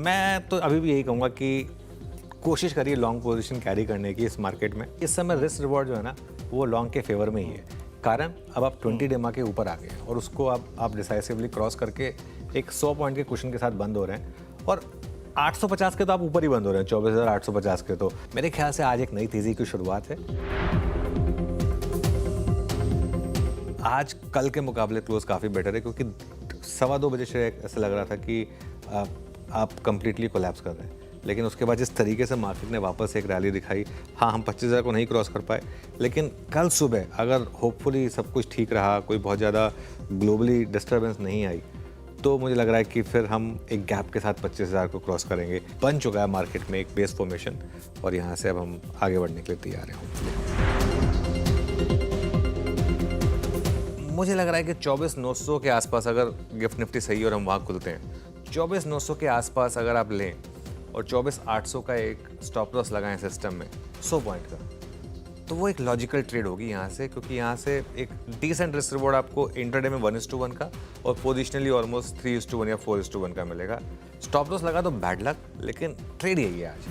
मैं तो अभी भी यही कहूँगा कि कोशिश करिए लॉन्ग पोजीशन कैरी करने की इस मार्केट में। इस समय रिस्क रिवॉर्ड जो है ना वो लॉन्ग के फेवर में ही है। कारण अब आप 20 डेमा के ऊपर आ गए हैं और उसको आप डिसाइसिवली क्रॉस करके एक 100 पॉइंट के कुशन के साथ बंद हो रहे हैं और 850 के तो आप ऊपर ही बंद हो रहे हैं, 24,850 के। तो मेरे ख्याल से आज एक नई तेजी की शुरुआत है। आज कल के मुकाबले क्लोज काफ़ी बेटर है क्योंकि 2:15 बजे से ऐसा लग रहा था कि आप कंप्लीटली कोलैप्स कर रहे हैं, लेकिन उसके बाद जिस तरीके से मार्केट ने वापस एक रैली दिखाई, हाँ हम 25,000 को नहीं क्रॉस कर पाए, लेकिन कल सुबह अगर होपफुली सब कुछ ठीक रहा, कोई बहुत ज़्यादा ग्लोबली डिस्टर्बेंस नहीं आई, तो मुझे लग रहा है कि फिर हम एक गैप के साथ 25,000 को क्रॉस करेंगे। बन चुका है मार्केट में एक बेस फॉर्मेशन और यहाँ से अब हम आगे बढ़ने के लिए तैयार हैं होपफुली। मुझे लग रहा है कि 24,900 के आसपास अगर गिफ्ट निफ्टी सही है और हम वहाँ खुलते हैं, 24,900 के आसपास अगर आप लें और 24,800 का एक स्टॉप लॉस लगाएं सिस्टम में 100 पॉइंट का, तो वो एक लॉजिकल ट्रेड होगी यहाँ से, क्योंकि यहाँ से एक डिसेंट रिस्क रिवॉर्ड आपको इंट्राडे में 1:1 का और पोजिशनली ऑलमोस्ट 3:1 या 4:1 का मिलेगा। स्टॉप लॉस लगा तो बैड लक, लेकिन ट्रेड यही है आज।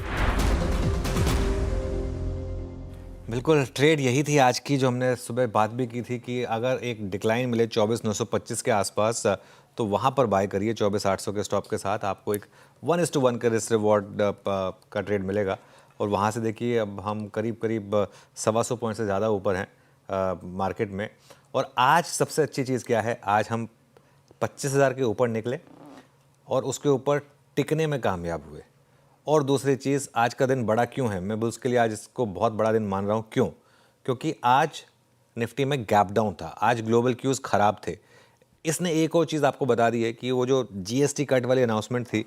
बिल्कुल, ट्रेड यही थी आज की, जो हमने सुबह बात भी की थी कि अगर एक डिक्लाइन मिले 24,925 के आसपास तो वहाँ पर बाय करिए। 24,800 के स्टॉप के साथ आपको एक 1:1 का रिस्क रिवॉर्ड का ट्रेड मिलेगा और वहाँ से देखिए अब हम करीब 125 पॉइंट से ज़्यादा ऊपर हैं मार्केट में। और आज सबसे अच्छी चीज़ क्या है, आज हम 25,000 के ऊपर निकले और उसके ऊपर टिकने में कामयाब हुए। और दूसरी चीज़, आज का दिन बड़ा क्यों है, मैं बुल्स के लिए आज इसको बहुत बड़ा दिन मान रहा हूँ। क्यों? क्योंकि आज निफ्टी में गैप डाउन था, आज ग्लोबल क्यूज़ ख़राब थे। इसने एक और चीज़ आपको बता दी है कि वो जो जीएसटी कट वाली अनाउंसमेंट थी,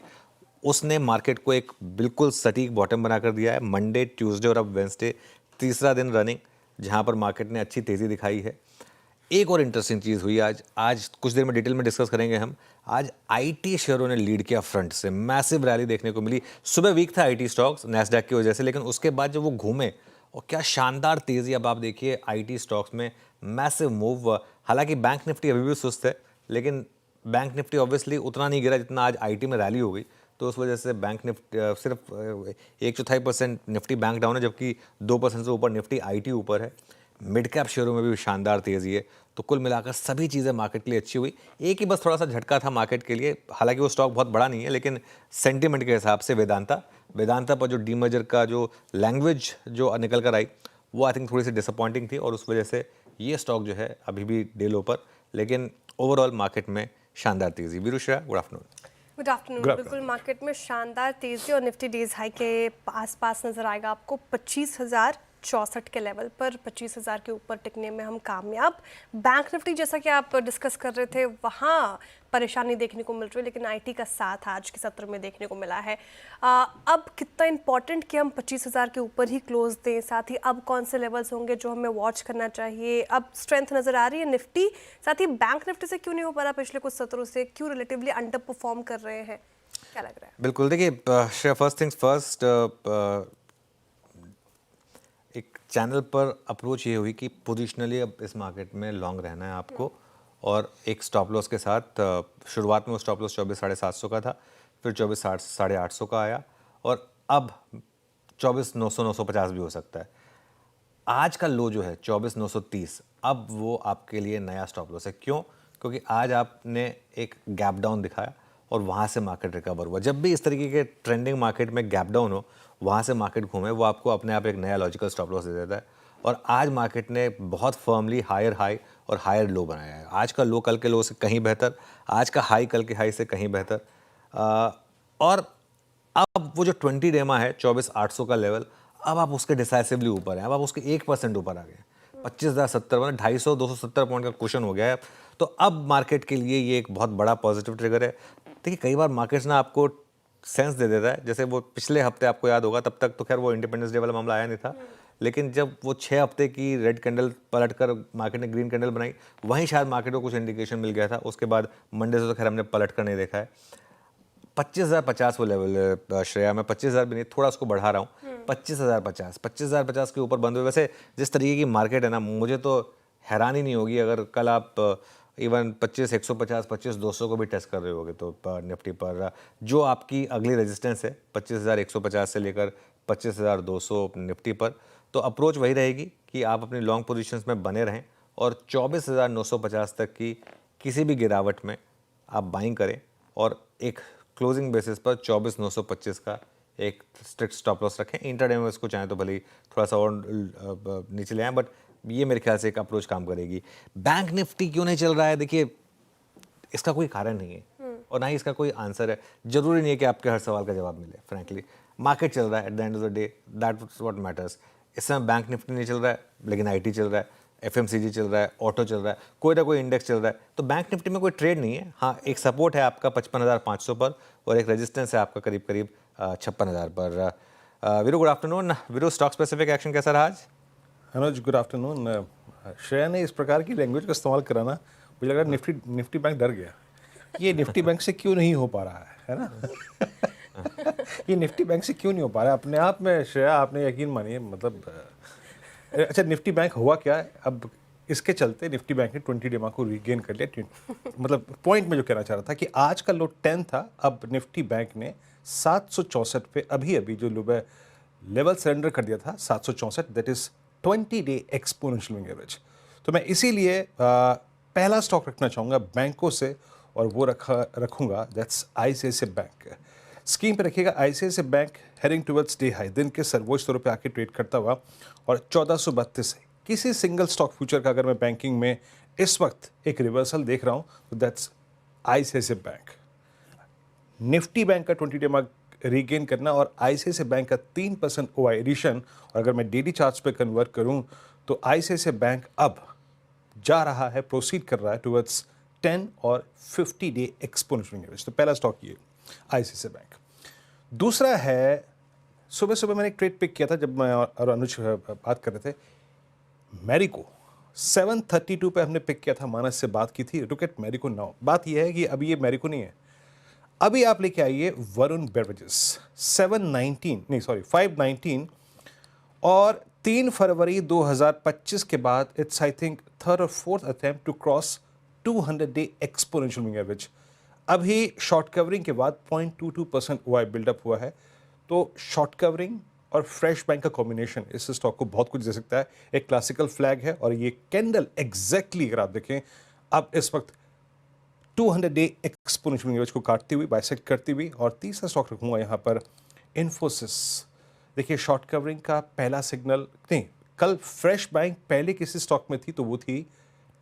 उसने मार्केट को एक बिल्कुल सटीक बॉटम बना कर दिया है। मंडे, ट्यूसडे और अब वेंसडे, तीसरा दिन रनिंग जहाँ पर मार्केट ने अच्छी तेज़ी दिखाई है। एक और इंटरेस्टिंग चीज़ हुई आज कुछ देर में डिटेल में डिस्कस करेंगे हम। आज आईटी शेयरों ने लीड किया, फ्रंट से मैसिव रैली देखने को मिली। सुबह वीक था आईटी स्टॉक्स नैस्डैक की वजह से, लेकिन उसके बाद जब वो घूमे और क्या शानदार तेज़ी, अब आप देखिए आईटी स्टॉक्स में मैसिव मूव। हालांकि बैंक निफ्टी अभी भी सुस्त है, लेकिन बैंक निफ्टी ऑब्वियसली उतना नहीं गिरा जितना आज आईटी में रैली हो गई, तो उस वजह से बैंक निफ्टी सिर्फ 1/4% निफ्टी बैंक डाउन है, जबकि 2% से ऊपर निफ्टी आईटी ऊपर है। मिड कैप शेयरों में भी शानदार तेज़ी है। तो कुल मिलाकर सभी चीज़ें मार्केट के लिए अच्छी हुई। एक ही बस थोड़ा सा झटका था मार्केट के लिए, हालांकि वो स्टॉक बहुत बड़ा नहीं है, लेकिन सेंटिमेंट के हिसाब से वेदांता पर जो डीमर्जर का जो लैंग्वेज जो निकल कर आई, वो आई थिंक थोड़ी सी डिसअपॉइंटिंग थी और उस वजह से ये स्टॉक जो है अभी भी डे लो पर, लेकिन ओवरऑल मार्केट में शानदार तेज़ी। वीरूश्रा, गुड आफ्टरनून। Good afternoon. बिल्कुल, मार्केट में शानदार तेजी और निफ्टी डेज हाई के पास नजर आएगा आपको 25,064 के लेवल पर। 25,000 के ऊपर टिकने में हम कामयाब। बैंक निफ्टी जैसा कि आप डिस्कस कर रहे थे, वहाँ परेशानी देखने को मिल रही है, लेकिन आईटी का साथ आज के सत्र में देखने को मिला है। अब कितना इंपॉर्टेंट कि हम 25,000 के ऊपर ही क्लोज दें, साथ ही अब कौन से लेवल्स होंगे जो हमें वॉच करना चाहिए? अब स्ट्रेंथ नज़र आ रही है निफ्टी, साथ ही बैंक निफ्टी से क्यों नहीं हो पा रहा पिछले कुछ सत्रों से, क्यों रिलेटिवली अंडर परफॉर्म कर रहे हैं, क्या लग रहा है? बिल्कुल, देखिए फर्स्ट थिंग्स फर्स्ट, एक चैनल पर अप्रोच ये हुई कि पोजिशनली अब इस मार्केट में लॉन्ग रहना है आपको, और एक स्टॉप लॉस के साथ शुरुआत में वो स्टॉप लॉस 24,750 का था, फिर 24,850 का आया और अब 24,900 950 भी हो सकता है। आज का लो जो है 24,930, अब वो आपके लिए नया स्टॉप लॉस है। क्यों? क्योंकि आज आपने एक गैप डाउन दिखाया और वहाँ से मार्केट रिकवर हुआ। जब भी इस तरीके के ट्रेंडिंग मार्केट में गैप डाउन हो, वहाँ से मार्केट घूमे, वो आपको अपने आप एक नया लॉजिकल स्टॉप लॉस दे देता है। और आज मार्केट ने बहुत फर्मली हायर हाई और हायर लो बनाया है। आज का लो कल के लो से कहीं बेहतर, आज का हाई कल के हाई से कहीं बेहतर। और अब वो जो 20 डेमा है 24,800 का लेवल, अब आप उसके डिसाइसिवली ऊपर हैं, अब आप उसके 1% ऊपर आ गए। 25,070 मतलब 250-270 पॉइंट का क्वेश्चन हो गया है। तो अब मार्केट के लिए ये एक बहुत बड़ा पॉजिटिव ट्रिगर है। देखिए, कई बार मार्केट्स ना आपको सेंस दे देता है, जैसे वो पिछले हफ्ते आपको याद होगा, तब तक तो खैर वो इंडिपेंडेंस डे वाला मामला आया नहीं था, लेकिन जब वो 6 हफ्ते की रेड कैंडल पलट कर मार्केट ने ग्रीन कैंडल बनाई, वहीं शायद मार्केट को कुछ इंडिकेशन मिल गया था। उसके बाद मंडे से तो खैर हमने पलट कर नहीं देखा है। 25,050 वो लेवल है श्रेया, मैं 25,000 भी नहीं, थोड़ा उसको बढ़ा रहा हूँ, 25,050 के ऊपर बंद हुए। वैसे जिस तरीके की मार्केट है ना, मुझे तो हैरानी नहीं होगी अगर कल आप इवन 25 150 25 200 को भी टेस्ट कर रहे होगे तो निफ्टी पर जो आपकी अगली रेजिस्टेंस है 25,150 से लेकर 25,200 निफ्टी पर, तो अप्रोच वही रहेगी कि आप अपनी लॉन्ग पोजीशंस में बने रहें और 24,950 तक की किसी भी गिरावट में आप बाइंग करें और एक क्लोजिंग बेसिस पर 24,925 का एक स्ट्रिक्ट स्टॉप लॉस रखें। इंटरडे में इसको चाहें तो भले ही थोड़ा सा और नीचे ले आएँ, बट ये मेरे ख्याल से एक अप्रोच काम करेगी। बैंक निफ्टी क्यों नहीं चल रहा है, देखिए इसका कोई कारण नहीं है और ना ही इसका कोई आंसर है। जरूरी नहीं है कि आपके हर सवाल का जवाब मिले। फ्रैंकली मार्केट चल रहा है, at the end of the day that what matters. इस समय बैंक निफ्टी नहीं चल रहा है, लेकिन आईटी चल रहा है, एफएमसीजी चल रहा है, ऑटो चल रहा है, कोई ना कोई इंडेक्स चल रहा है। तो बैंक निफ्टी में कोई ट्रेड नहीं है। हाँ, एक सपोर्ट है आपका 55,500 पर और एक रेजिस्टेंस है आपका करीब करीब 56,000 पर। Veeru good afternoon. Veeru, stock specific action कैसा रहा आज? अनुज गुड आफ्टरनून। श्रेया ने इस प्रकार की लैंग्वेज का इस्तेमाल करा ना, मुझे लगा निफ्टी बैंक डर गया। ये निफ्टी बैंक से क्यों नहीं हो पा रहा है ना? ये निफ्टी बैंक से क्यों नहीं हो पा रहा है अपने आप में? श्रेया, आपने यकीन मानिए, मतलब अच्छा, निफ्टी बैंक हुआ क्या है अब? इसके चलते निफ्टी बैंक ने 20 डे को रीगेन कर लिया। मतलब पॉइंट में जो कहना चाह रहा था कि आज का लो 10 था, अब निफ्टी बैंक ने 764 पे अभी अभी जो लेवल सरेंडर कर दिया था 764, that is 20 day exponential moving average. तो मैं इसीलिए पहला स्टॉक रखना चाहूँगा बैंकों से, और वो रखूँगा दैट्स आईसीआईसीआई बैंक। स्क्रीन पे रखिएगा ICICI bank heading towards day high, दिन के सर्वोच्च तौर पे आके ट्रेड करता हुआ, और 1432 से किसी सिंगल स्टॉक फ्यूचर का अगर मैं बैंकिंग में इस वक्त एक रिवर्सल देख रहा हूँ तो that's ICICI bank. Nifty bank का 20 डे मार्क रीगेन करना और आईसीआईसीआई बैंक का 3% ओआई एडिशन, और अगर मैं डेली चार्ट्स पे कन्वर्ट करूं तो आईसीआईसीआई बैंक अब जा रहा है, प्रोसीड कर रहा है टुवर्ड्स 10 और 50 डे एक्सपोनेंशियल एवरेज। तो पहला स्टॉक ये आईसीआईसीआई बैंक। दूसरा है, सुबह सुबह मैंने एक ट्रेड पिक किया था जब मैं और अनुज बात कर रहे थे, मैरिको 732 पे हमने पिक किया था, मानस से बात की थी, लुक एट मैरिको नाउ। बात यह है कि अभी ये मैरिको नहीं है, अभी आप लेके आइए वरुण बेवरेजेस 519, और 3 फरवरी 2025 के बाद इट्स आई थिंक थर्ड और fourth attempt to cross 200 day exponential moving average. अभी शॉर्ट कवरिंग के बाद 0.22% ओआई बिल्डअप हुआ है। तो शॉर्ट कवरिंग और फ्रेश बैंक का कॉम्बिनेशन इस स्टॉक को बहुत कुछ दे सकता है। एक क्लासिकल फ्लैग है और ये कैंडल एग्जैक्टली अगर आप देखें अब इस वक्त 200 डे एक्सपोनेंशियल मूविंग एवरेज को काटती हुई, बाइसेक्ट करती हुई। और तीसरा स्टॉक रखूंगा यहाँ पर इन्फोसिस। देखिए शॉर्ट कवरिंग का पहला सिग्नल नहीं, कल फ्रेश बैंक पहले किसी स्टॉक में थी तो वो थी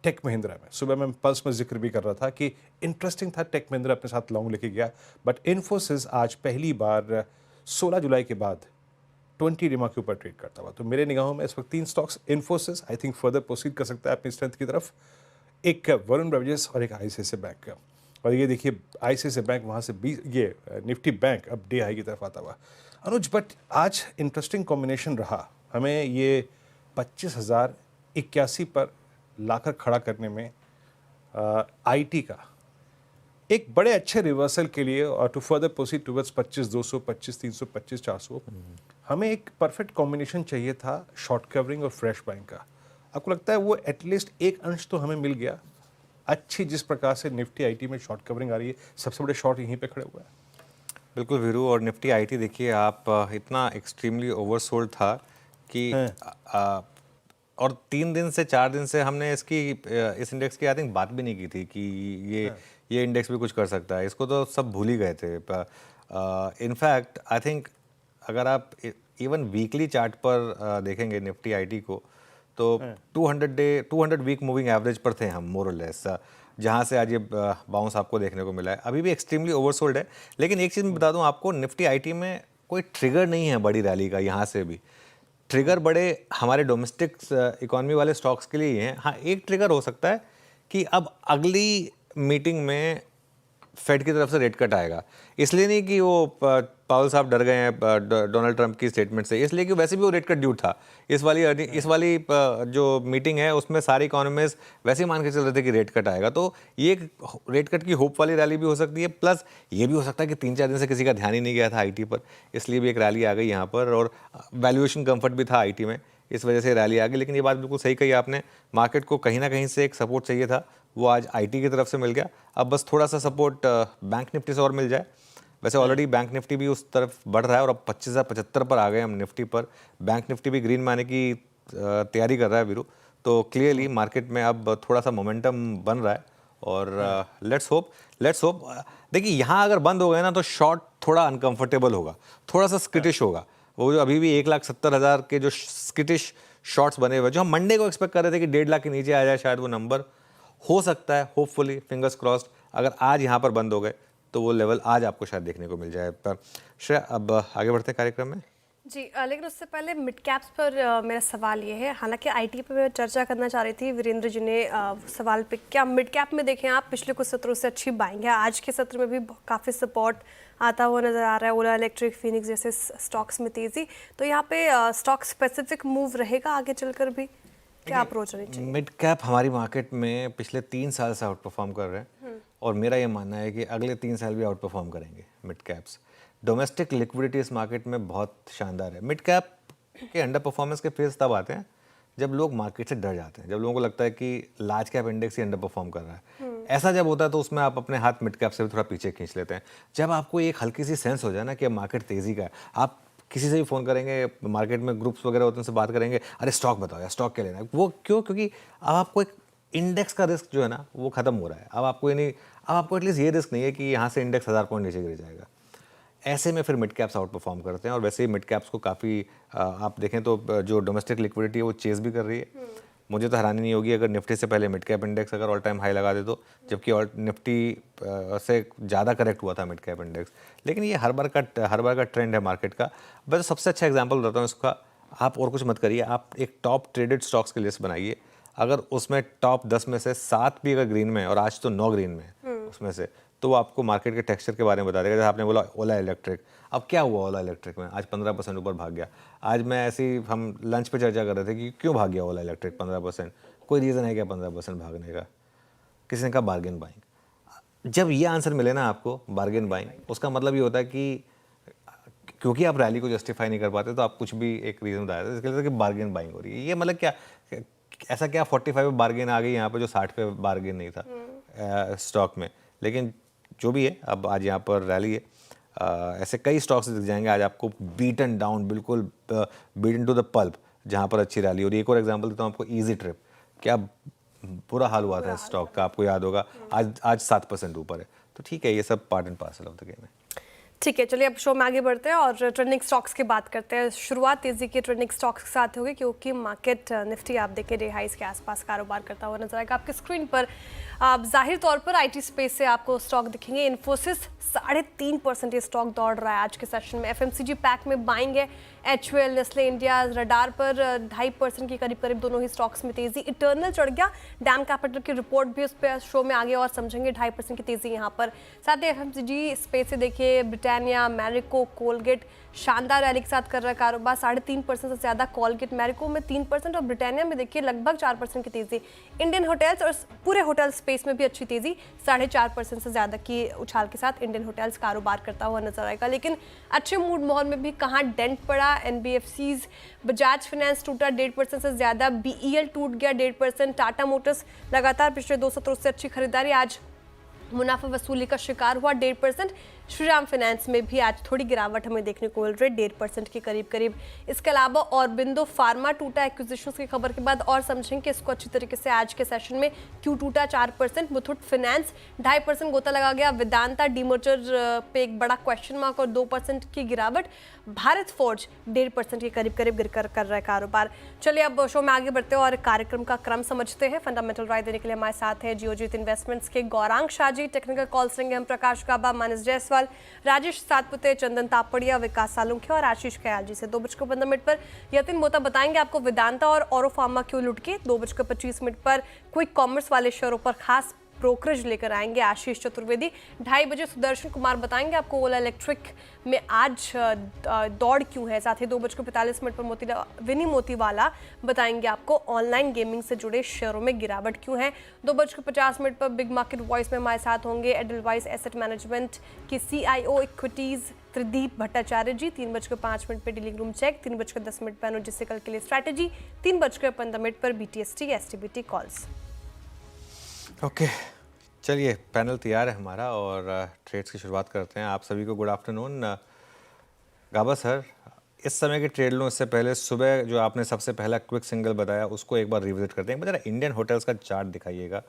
टेक महिंद्रा में। सुबह मैं पल्स में जिक्र भी कर रहा था कि इंटरेस्टिंग था, टेक महिंद्रा अपने साथ लॉन्ग लेके गया, बट इन्फोसिस आज पहली बार 16 जुलाई के बाद 20 डिमा के ऊपर ट्रेड करता हुआ। तो मेरे निगाहों में इस वक्त 3 stocks, Infosys I think further proceed कर सकता है अपनी स्ट्रेंथ की तरफ, एक वरुण बेवरेजेस और एक आईसीआईसीआई बैंक का। और ये देखिए आईसीआईसीआई बैंक वहाँ से ये निफ्टी बैंक अब डे हाई की तरफ आता हुआ। अनुज, बट आज इंटरेस्टिंग कॉम्बिनेशन रहा, हमें ये 25,081 पर लाकर खड़ा करने में आईटी का एक बड़े अच्छे रिवर्सल के लिए, और टू फर्दर प्रोसीड टुवर्ड्स 25,200, 25,300, 25,400 हमें एक परफेक्ट कॉम्बिनेशन चाहिए था शॉर्ट कवरिंग और फ्रेश बैंक का। आपको लगता है वो एटलीस्ट एक अंश तो हमें मिल गया? अच्छी जिस प्रकार से निफ्टी आईटी में शॉर्ट कवरिंग आ रही है, सबसे बड़े शॉर्ट यहीं पे खड़े हुए हैं। बिल्कुल वीरू, और निफ्टी आईटी देखिए आप इतना एक्सट्रीमली ओवरसोल्ड था कि और 3 दिन से 4 दिन से हमने इस इंडेक्स की आई थिंक बात भी नहीं की थी कि ये इंडेक्स भी कुछ कर सकता है। इसको तो सब भूल ही गए थे। इनफैक्ट आई थिंक अगर आप इवन वीकली चार्ट पर देखेंगे निफ्टी आईटी को तो 200 वीक मूविंग एवरेज पर थे हम मोर और लेस, जहाँ से आज ये बाउंस आपको देखने को मिला है। अभी भी एक्सट्रीमली ओवरसोल्ड है, लेकिन एक चीज़ मैं बता दूं आपको, निफ्टी आईटी में कोई ट्रिगर नहीं है बड़ी रैली का। यहाँ से भी ट्रिगर बड़े हमारे डोमेस्टिक इकोनॉमी वाले स्टॉक्स के लिए ही हैं। हाँ, एक ट्रिगर हो सकता है कि अब अगली मीटिंग में फेड की तरफ से रेट कट आएगा। इसलिए नहीं कि वो पावल साहब डर गए हैं डोनाल्ड ट्रंप की स्टेटमेंट से, इसलिए कि वैसे भी वो रेट कट ड्यू था। इस वाली जो मीटिंग है उसमें सारी इकोनॉमिस्ट वैसे ही मान के चल रहे थे कि रेट कट आएगा। तो ये रेट कट की होप वाली रैली भी हो सकती है, प्लस ये भी हो सकता है कि 3-4 दिन से किसी का ध्यान ही नहीं गया था आईटी पर, इसलिए भी एक रैली आ गई यहाँ पर। और वैल्यूएशन कंफर्ट भी था आईटी में, इस वजह से रैली आ गई। लेकिन ये बात बिल्कुल सही कही आपने, मार्केट को कहीं ना कहीं से एक सपोर्ट चाहिए था वो आज आईटी की तरफ से मिल गया। अब बस थोड़ा सा सपोर्ट बैंक निफ्टी से और मिल जाए। वैसे ऑलरेडी बैंक निफ्टी भी उस तरफ बढ़ रहा है और अब 25,075 पर आ गए हम निफ्टी पर। बैंक निफ्टी भी ग्रीन में आने की तैयारी कर रहा है वीरू। तो क्लियरली मार्केट में अब थोड़ा सा मोमेंटम बन रहा है और लेट्स होप देखिए यहाँ अगर बंद हो गए ना तो शॉर्ट थोड़ा अनकंफर्टेबल होगा, थोड़ा सा स्किटिश होगा। वो जो अभी भी 1,70,000 के जो स्किटिश शॉर्ट्स बने हुए जो हम मंडे को एक्सपेक्ट कर रहे थे कि 1.5 लाख के नीचे आ जाए, शायद वो नंबर हो सकता है, होपफुली फिंगर्स क्रॉस्ड। अगर आज यहाँ पर बंद हो गए तो वो लेवल आज आपको शायद देखने को मिल जाए। पर श्रेया, अब आगे बढ़ते हैं कार्यक्रम में जी। लेकिन उससे पहले मिड कैप्स पर मेरा सवाल ये है, हालांकि आईटी पे मैं चर्चा करना चाह रही थी, वीरेंद्र जी ने सवाल पिक किया। मिड कैप में देखें आप, पिछले कुछ सत्रों से अच्छी बाइंग है, आज के सत्र में भी काफ़ी सपोर्ट आता हुआ नज़र आ रहा है। ओला इलेक्ट्रिक, फिनिक्स जैसे स्टॉक्स में तेज़ी, तो यहाँ पे स्टॉक स्पेसिफिक मूव रहेगा आगे चलकर भी, क्या अप्रोच रहनी चाहिए? मिड कैप हमारी मार्केट में पिछले 3 साल से आउट परफॉर्म कर रहे हैं और मेरा ये मानना है कि अगले 3 साल भी आउट परफॉर्म करेंगे मिड कैप्स। डोमेस्टिक लिक्विडिटी इस मार्केट में बहुत शानदार है। मिड कैप के अंडर परफॉर्मेंस के फेज तब आते हैं जब लोग मार्केट से डर जाते हैं, जब लोगों को लगता है कि लार्ज कैप इंडेक्स ही अंडर परफॉर्म कर रहा है। ऐसा जब होता है तो उसमें आप अपने हाथ मिड कैप से भी थोड़ा पीछे खींच लेते हैं। जब आपको एक हल्की सी सेंस हो जाए ना कि मार्केट तेज़ी का है, आप किसी से भी फ़ोन करेंगे, मार्केट में ग्रुप्स वगैरह होते हैं, उनसे बात करेंगे, अरे स्टॉक बताओ यार, स्टॉक क्या लेना है। वो क्यों? क्योंकि अब आपको एक इंडेक्स का रिस्क जो है ना वो खत्म हो रहा है। अब आपको एटलीस्ट ये रिस्क नहीं है कि यहाँ से इंडेक्स 1000 पॉइंट नीचे गिर जाएगा। ऐसे में फिर मिड कैप्स आउट परफॉर्म करते हैं और वैसे ही मिड कैप्स को काफ़ी आप देखें तो जो डोमेस्टिक लिक्विडिटी है वो चेज भी कर रही है। मुझे तो हैरानी नहीं होगी अगर निफ्टी से पहले मिड कैप इंडेक्स अगर ऑल टाइम हाई लगा दे तो, जबकि निफ्टी से ज़्यादा करेक्ट हुआ था मिड कैप इंडेक्स। लेकिन ये हर बार का ट्रेंड है मार्केट का। मैं तो सबसे अच्छा एग्जांपल बताता हूँ इसका, आप और कुछ मत करिए, आप एक टॉप ट्रेडेड स्टॉक्स की लिस्ट बनाइए। अगर उसमें टॉप 10 में से 7 भी अगर ग्रीन में है और आज तो 9 ग्रीन में है उसमें से, तो वो आपको मार्केट के टेक्सचर के बारे में बता देगा। जैसे आपने बोला ओला इलेक्ट्रिक, अब क्या हुआ ओला इलेक्ट्रिक में? आज 15% ऊपर भाग गया। आज मैं ऐसे ही हम लंच पे चर्चा कर रहे थे कि क्यों भाग गया ओला इलेक्ट्रिक 15%, कोई रीज़न है क्या 15% भागने का? किसी ने कहा बार्गेन बाइंग। जब ये आंसर मिले ना आपको बार्गेन बाइंग, उसका मतलब ये होता है कि क्योंकि आप रैली को जस्टिफाई नहीं कर पाते तो आप कुछ भी एक रीज़न बता देते, इसके लिए कि बार्गेन बाइंग हो रही है। ये मतलब क्या, ऐसा क्या 45 पे बार्गेन आ गई यहाँ पे जो 60 पे बार्गेन नहीं था स्टॉक में। लेकिन जो भी है, अब आज यहाँ पर रैली है। ऐसे कई स्टॉक्स दिख जाएंगे आज आपको बीटन डाउन, बिल्कुल बीटन टू द पल्प, जहाँ पर अच्छी रैली हो रही है। एक और एग्जांपल देता हूँ आपको, इजी ट्रिप, क्या बुरा हाल हुआ था स्टॉक का, आपको याद होगा। आज 7% ऊपर है। तो ठीक है, ये सब part and parcel of the game है। ठीक है, चलिए अब शो में आगे बढ़ते हैं और ट्रेंडिंग स्टॉक्स की बात करते हैं। शुरुआत तेजी के ट्रेंडिंग स्टॉक्स के साथ होगी क्योंकि मार्केट निफ्टी आप देखें डे हाइस के आसपास कारोबार करता हुआ नजर आएगा आपकी स्क्रीन पर। जाहिर तौर पर आईटी स्पेस से आपको स्टॉक दिखेंगे। इन्फोसिस 3.5% ये स्टॉक दौड़ रहा है आज के सेशन में। एफएमसीजी पैक में बाइंग है। एचयूएल, नेस्ले इंडिया, रडार पर 2.5% की करीब दोनों ही स्टॉक्स में तेजी। इटर्नल चढ़ गया, डैम कैपिटल की रिपोर्ट भी उस पर शो में आगे और समझेंगे। 2.5% की तेजी यहाँ पर। साथ ही एफएमसीजी स्पेस से देखिए ब्रिटानिया, मैरिको, कोलगेट शानदार रैली के साथ कर रहा है कारोबार। 3.5% से ज़्यादा कोलगेट, मैरिको में 3% और ब्रिटानिया में देखिए लगभग 4% की तेजी। इंडियन होटल्स और पूरे होटल स्पेस में भी अच्छी तेजी, 4.5% से ज़्यादा की उछाल के साथ इंडियन होटल्स कारोबार करता हुआ नजर आएगा। लेकिन अच्छे मूड माहौल में भी कहाँ डेंट पड़ा, एनबीएफसीज, बजाज फाइनेंस टूटा 1.5% से ज़्यादा, बीईएल टूट गया 1.5%, टाटा मोटर्स लगातार पिछले 2 सत्रों से अच्छी खरीदारी आज मुनाफा वसूली का शिकार हुआ 1.5%। श्रीराम फाइनेंस में भी आज थोड़ी गिरावट हमें देखने को मिल रही है 1.5% के करीब। इसके अलावा ऑरबिंदो फार्मा टूटा एक्विजिशंस की खबर के बाद, और समझेंगे इसको अच्छी तरीके से आज के सेशन में। क्यों टूटा 4%। मुथूट फाइनेंस 2.5% गोता लगा गया। वेदांता डीमर्जर पे एक बड़ा क्वेश्चन मार्क और 2% की गिरावट। भारत फोर्ज 1.5% के करीब गिरकर कर रहा है कारोबार। चलिए अब शो में आगे बढ़ते हैं और कार्यक्रम का क्रम समझते हैं। फंडामेंटल राय देने के लिए हमारे साथ है जियोजीत इन्वेस्टमेंट्स के गौरांग शाहजी। टेक्निकल कॉल्स लेंगे हम प्रकाश गाबा, मानस जायसवाल, राजेश सातपुते, चंदन तापड़िया, विकास सालुंखे और आशीष कयाल जी से। 2:15 पर यतिन मोता बताएंगे आपको वेदांता और ऑरो फार्मा क्यों लुट के। 2:25 पर क्विक कॉमर्स वाले शेयरों पर खास ब्रोकरेज लेकर आएंगे आशीष चतुर्वेदी। 2:30 बजे सुदर्शन कुमार बताएंगे आपको ओला इलेक्ट्रिक में आज दौड़ क्यों है। साथ ही 2:45 पर विनी मोतीवाला बताएंगे आपको ऑनलाइन गेमिंग से जुड़े शेयरों में गिरावट क्यों है। 2:50 पर बिग मार्केट वॉइस में हमारे साथ होंगे एडलवाइस एसेट मैनेजमेंट की CIO इक्विटीज त्रिदीप भट्टाचार्य जी। 3:05 पर डीलिंग रूम चेक। 3:10 पर अनुजिस्टिकल के लिए स्ट्रैटेजी। 3:15 पर BTST STBT कॉल्स। ओके, चलिए पैनल तैयार है हमारा और ट्रेड्स की शुरुआत करते हैं। आप सभी को गुड आफ्टरनून। गाबा सर, इस समय के ट्रेड लो इससे पहले सुबह जो आपने सबसे पहला क्विक सिंगल बताया उसको एक बार रिविजिट करते हैं। मुझे इंडियन होटल्स का चार्ट दिखाइएगा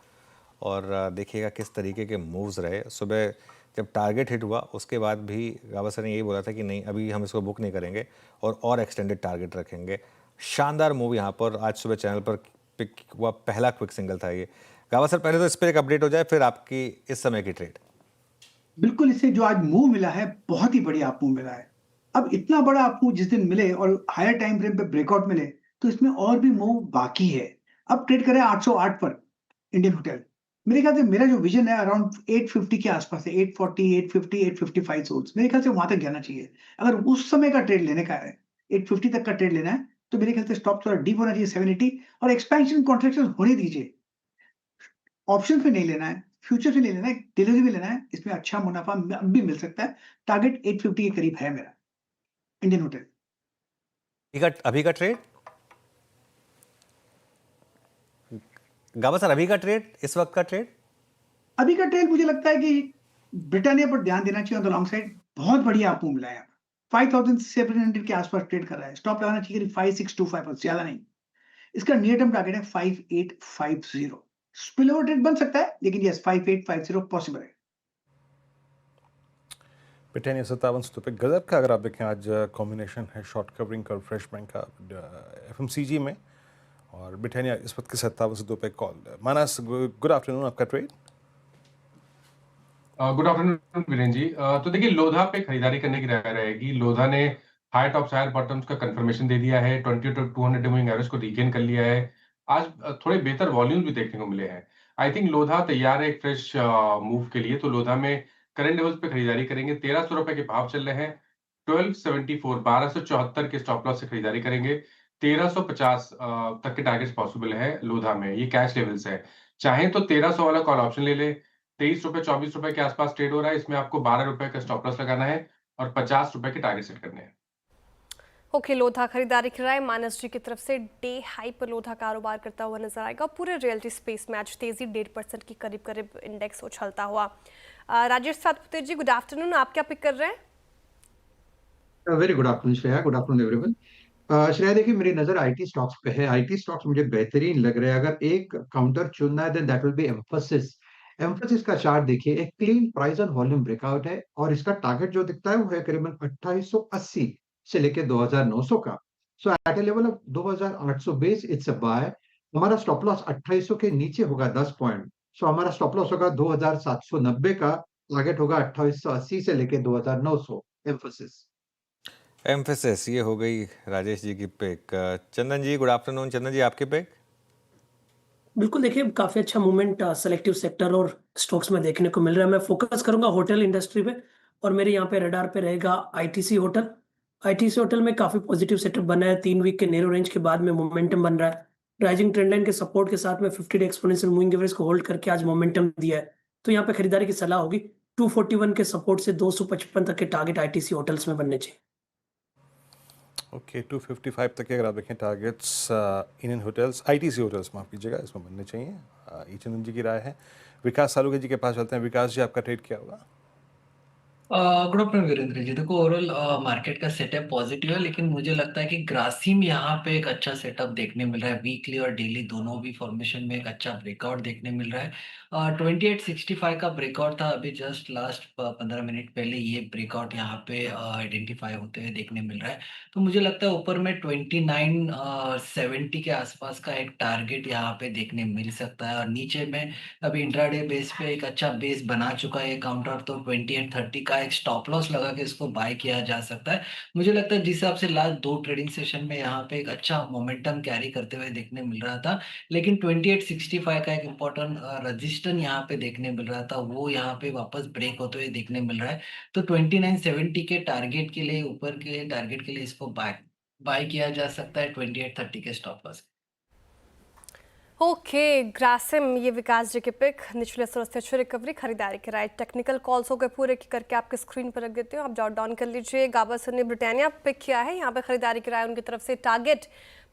और देखिएगा किस तरीके के मूव्स रहे। सुबह जब टारगेट हिट हुआ उसके बाद भी गाबा सर ने यही बोला था कि नहीं, अभी हम इसको बुक नहीं करेंगे और एक्सटेंडेड टारगेट रखेंगे। शानदार मूव यहाँ पर आज सुबह चैनल पर पिक हुआ, पहला क्विक सिंगल था ये। गाबा सर, पहले तो इस पर एक अपडेट हो जाए, फिर आपकी इस समय की ट्रेड। बिल्कुल, इससे जो आज मूव मिला है बहुत ही बढ़िया अप मूव मिला है। अब इतना बड़ा अप मूव जिस दिन मिले और हायर टाइम फ्रेम पे ब्रेकआउट मिले तो इसमें और भी मूव बाकी है। अब ट्रेड करें 808 पर इंडियन होटल। मेरे ख्याल से मेरा जो विजन है अराउंड 850 के आसपास है, 840, 850, 855 जोन्स। मेरे ख्याल से वहां तक जाना चाहिए। अगर उस समय का ट्रेड लेने का है, 850 तक का ट्रेड लेना है, तो मेरे ख्याल से स्टॉप थोड़ा डीप होना चाहिए 780 और एक्सपेंशन कॉन्ट्रैक्शन होने दीजिए। ऑप्शन पे नहीं लेना है, फ्यूचर पे नहीं लेना है, डिलीवरी में लेना है। इसमें अच्छा मुनाफा अब भी मिल सकता है। टारगेट 850 के करीब है मेरा इंडियन होटल। अभी का ट्रेड गाबा सर, अभी का ट्रेड, इस वक्त का ट्रेड। अभी का ट्रेड मुझे लगता है कि ब्रिटानिया पर ध्यान देना चाहिए ऑन द लॉन्ग साइड। बहुत बढ़िया आपको मिला है। 5700 के आसपास ट्रेड कर रहा है। स्टॉप लगाना चाहिए 5625 पर, ज्यादा नहीं। इसका नियर टर्म टारगेट है 5850। स्पिल ओवर ट्रेड बन सकता है, लेकिन यस 5850 पॉसिबल है। ब्रिटानिया 5700 पे। गजब का अगर आप देखें आज कॉम्बिनेशन है शॉर्ट कवरिंग का फ्रेश बैंक का एफएमसीजी में, और ब्रिटानिया इस वक्त के 5702 पे कॉल। मानस, गुड आफ्टरनून, आपका ट्रेड। गुड आफ्टरनून वीरेन जी। तो देखिए, लोधा पे खरीदारी करने की राय रहेगी। लोधा ने हाई टॉप्स हायर बॉटम्स का कंफर्मेशन दे दिया है, 20 to 200 मूविंग एवरेज को रीगेन कर लिया है। आज थोड़े बेहतर वॉल्यूम भी देखने को मिले हैं। आई थिंक लोधा तैयार है एक फ्रेश मूव के लिए। तो लोधा में करंट लेवल्स पे खरीदारी करेंगे। 1300 रुपए के भाव चल रहे हैं। 1274 1274 के स्टॉप लॉस से खरीदारी करेंगे। 1350 तक के टारगेट्स पॉसिबल है लोधा में। ये कैश लेवल्स है। चाहे तो 1300 वाला कॉल ऑप्शन ले ले। 23 रुपए 24 रुपए के आसपास ट्रेड हो रहा है। इसमें आपको 12 रुपए का स्टॉप लॉस लगाना है और 50 रुपए के टारगेट सेट करने हैं। ओके, लोधा खरीदारी कर रहा है मानस जी की तरफ से। डे हाई पर लोधा कारोबार करता हुआ नजर आएगा। पूरे रियल्टी स्पेस में आज तेजी 1.5% की करीब करीब इंडेक्स उछलता हुआ। राजेश सातपुते जी, गुड आफ्टरनून। आप क्या पिक कर रहे हैं? Very good afternoon Shreya, good afternoon everyone. Shreya देखिए, मेरी नजर आईटी स्टॉक्स पे है। आईटी स्टॉक्स मुझे बेहतरीन लग रहे हैं। अगर एक काउंटर चुनना है then that will be Mphasis. Mphasis का चार्ट देखिए, एक clean price and volume breakout है और इसका टारगेट जो दिखता है वो है करीबन 2880 से लेके 2900 का। So at a level of 2800 base it's a buy. हमारा स्टॉप लॉस 2800 के नीचे होगा 10 पॉइंट। सो हमारा स्टॉप लॉस होगा 2790 का। टारगेट होगा 2880 से लेके 2900। एम्फोसिस। एम्फेसिस, ये हो गई राजेश जी की पिक। चंदन जी, गुड आफ्टरनून। चंदन जी, आपकी पिक। बिल्कुल, देखिए काफ़ी अच्छा मूवमेंट सेलेक्टिव सेक्टर और स्टॉक्स में देखने को मिल रहा है। मैं फोकस करूंगा होटल इंडस्ट्री पे और मेरे यहाँ पे रडार पे रहेगा आईटीसी होटल। आईटीसी होटल में काफ़ी पॉजिटिव सेटअप बना है। 3 वीक के नैरो रेंज के बाद में मोमेंटम बन रहा है। राइजिंग ट्रेंड लाइन के सपोर्ट के साथ में 50 डे एक्सपोनेंशियल मूविंग एवरेज को होल्ड करके आज मोमेंटम दिया है। तो यहाँ पे खरीदारी की सलाह होगी। 241 के सपोर्ट से 255 तक के टारगेट आईटीसी होटल्स में बनने चाहिए। ओके, 255 तक के अगर आप देखें targets Indian hotels, ITC hotels माफ कीजिएगा, इसमें बनने चाहिए। ये चंदन जी की राय है। विकास सालुके जी के पास चलते हैं। विकास जी, आपका ट्रेड क्या होगा? Good afternoon Virendra ji. देखो, ओवरऑल मार्केट का सेटअप पॉजिटिव है, लेकिन मुझे लगता है कि ग्रासिम यहाँ पे एक अच्छा सेटअप देखने मिल रहा है। वीकली और डेली दोनों भी फॉर्मेशन में एक अच्छा ब्रेकआउट देखने मिल रहा है। 2865 का ब्रेकआउट था अभी जस्ट लास्ट 15 मिनट पहले। ये ब्रेकआउट यहाँ पे आइडेंटिफाई होते हुए देखने मिल रहा है। तो मुझे लगता है ऊपर में 2970 के आसपास का एक टारगेट यहाँ पे देखने मिल सकता है, और नीचे में अभी इंट्राडे बेस पे एक अच्छा बेस बना चुका है ये काउंटर। तो 2830 का एक स्टॉप लॉस लगा के इसको बाय किया जा सकता है। मुझे लगता है जिस हिसाब से लास्ट 2 ट्रेडिंग सेशन में यहाँ पे एक अच्छा मोमेंटम कैरी करते हुए देखने मिल रहा था, लेकिन 2865 का एक इम्पोर्टेंट रजिस्टर यहाँ पे देखने मिल रहा था, वो यहाँ पे वापस ब्रेक होते हुए देखने मिल रहा है। तो 2970 के टारगेट के लिए, ऊपर के टारगेट के लिए इसको बाय बाय किया जा सकता है 2830 के स्टॉप लॉस। ओके, ग्रासिम, ये विकास जी के पिक। निचले स्तर से अच्छी रिकवरी, खरीदारी कराए। टेक्निकल कॉल्स हो गए पूरे की करके आपके स्क्रीन पर रख देते हो, आप जॉट डाउन कर लीजिए। गाबा सर ने ब्रिटानिया पिक किया है, यहाँ पे खरीदारी कराए। उनकी तरफ से टारगेट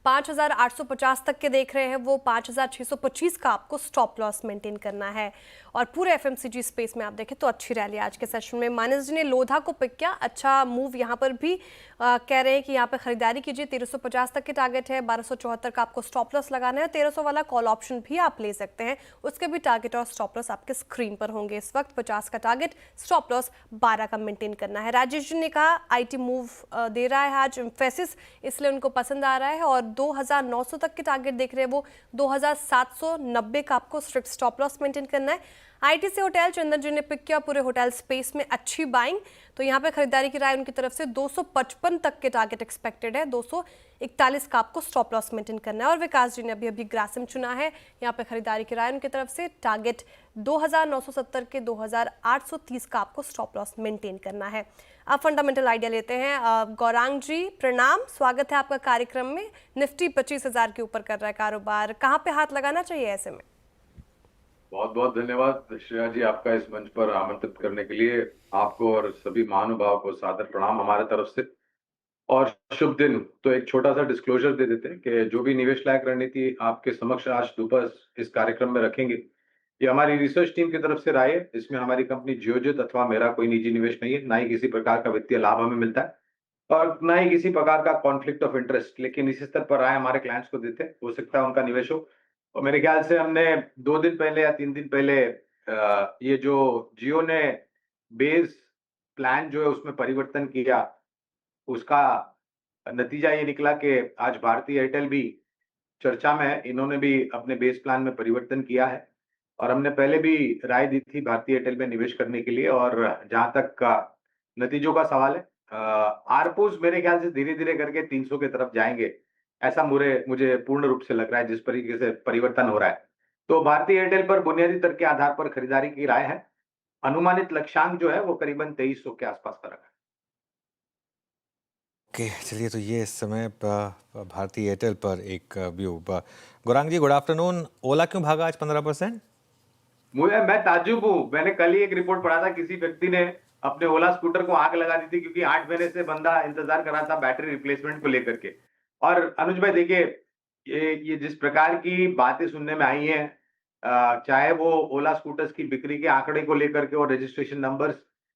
5,850 तक के देख रहे हैं, वो 5,625 का आपको स्टॉप लॉस मेंटेन करना है। और पूरे एफएमसीजी स्पेस में आप देखें तो अच्छी रैली आज के सेशन में। मानस जी ने लोधा को पिक किया, अच्छा मूव यहाँ पर भी कह रहे हैं कि यहाँ पे खरीदारी कीजिए। 1350 तक के टारगेट है, 1274 का आपको स्टॉप लॉस लगाना है। 1300 वाला कॉल ऑप्शन भी आप ले सकते हैं, उसके भी टारगेट और स्टॉप लॉस आपके स्क्रीन पर होंगे। इस वक्त 50 का टारगेट, स्टॉप लॉस 12 का मेंटेन करना है। राजेश जी ने कहा आईटी मूव दे रहा है आज एम्फेसिस, इसलिए उनको पसंद आ रहा है। और 2900 तक के टारगेट देख रहे हैं, वो 2790 का आपको स्ट्रिक्ट स्टॉप लॉस मेंटेन करना है। आईटीसी होटल चंदन जी ने पिक किया, पूरे होटल स्पेस में अच्छी बाइंग, तो यहाँ पे खरीदारी की राय उनकी तरफ से 255 तक के टारगेट एक्सपेक्टेड है, 241 का आपको स्टॉप लॉस मेंटेन करना है। और विकास जी ने अभी ग्रासिम चुना है, यहाँ पे खरीदारी की राय उनकी तरफ से टारगेट 2970 के 2830 का आपको स्टॉप लॉस मेंटेन करना है। अब फंडामेंटल आइडिया लेते हैं। गौरांग जी प्रणाम, स्वागत है आपका कार्यक्रम में। निफ्टी 25,000 के ऊपर कर रहा है कारोबार, कहाँ पे हाथ लगाना चाहिए ऐसे में? बहुत बहुत धन्यवाद श्रेया जी, आपका इस मंच पर आमंत्रित करने के लिए। आपको और सभी महानुभाव को सादर प्रणाम हमारे तरफ से और शुभ दिन। तो एक छोटा सा डिस्क्लोजर दे देते हैं कि जो भी निवेश लायक रणनीति आपके समक्ष आज दोपहर इस कार्यक्रम में रखेंगे, ये हमारी रिसर्च टीम की तरफ से राय है। इसमें हमारी कंपनी जियोजित अथवा मेरा कोई निजी निवेश नहीं है, ना ही किसी प्रकार का वित्तीय लाभ हमें मिलता है और ना ही किसी प्रकार का कॉन्फ्लिक्ट ऑफ इंटरेस्ट। लेकिन इस स्तर पर राय हमारे क्लाइंट्स को देते हैं, हो सकता है उनका निवेश हो। और मेरे ख्याल से हमने 2 दिन पहले या 3 दिन पहले ये जो जियो ने बेस प्लान जो है उसमें परिवर्तन किया, उसका नतीजा ये निकला कि आज भारतीय एयरटेल भी चर्चा में है। इन्होंने भी अपने बेस प्लान में परिवर्तन किया है और हमने पहले भी राय दी थी भारतीय एयरटेल में निवेश करने के लिए। और जहां तक का नतीजों का सवाल है, आरपोज मेरे ख्याल से धीरे धीरे करके 300 की तरफ जाएंगे, ऐसा मुझे पूर्ण रूप से लग रहा है जिस तरीके से परिवर्तन हो रहा है। तो भारतीय एयरटेल पर बुनियादी तर्क के आधार पर खरीदारी की राय है। अनुमानित लक्ष्यांक जो है वो करीबन 2300 के आसपास का रखा है। ओके, चलिए, तो ये इस समय भारतीय एयरटेल पर एक व्यू। गौरांग जी गुड आफ्टरनून। ओला क्यों भागा आज 15%? मैं ताज्जुब हूँ। मैंने कल ही एक रिपोर्ट पढ़ा था, किसी व्यक्ति ने अपने ओला स्कूटर को आग लगा दी थी क्योंकि 8 महीने से बंदा इंतजार कर रहा था बैटरी रिप्लेसमेंट को लेकर के। और अनुज भाई देखिए, ये जिस प्रकार की बातें सुनने में आई हैं, चाहे वो ओला स्कूटर्स की बिक्री के आंकड़े को लेकर के और रजिस्ट्रेशन नंबर्स,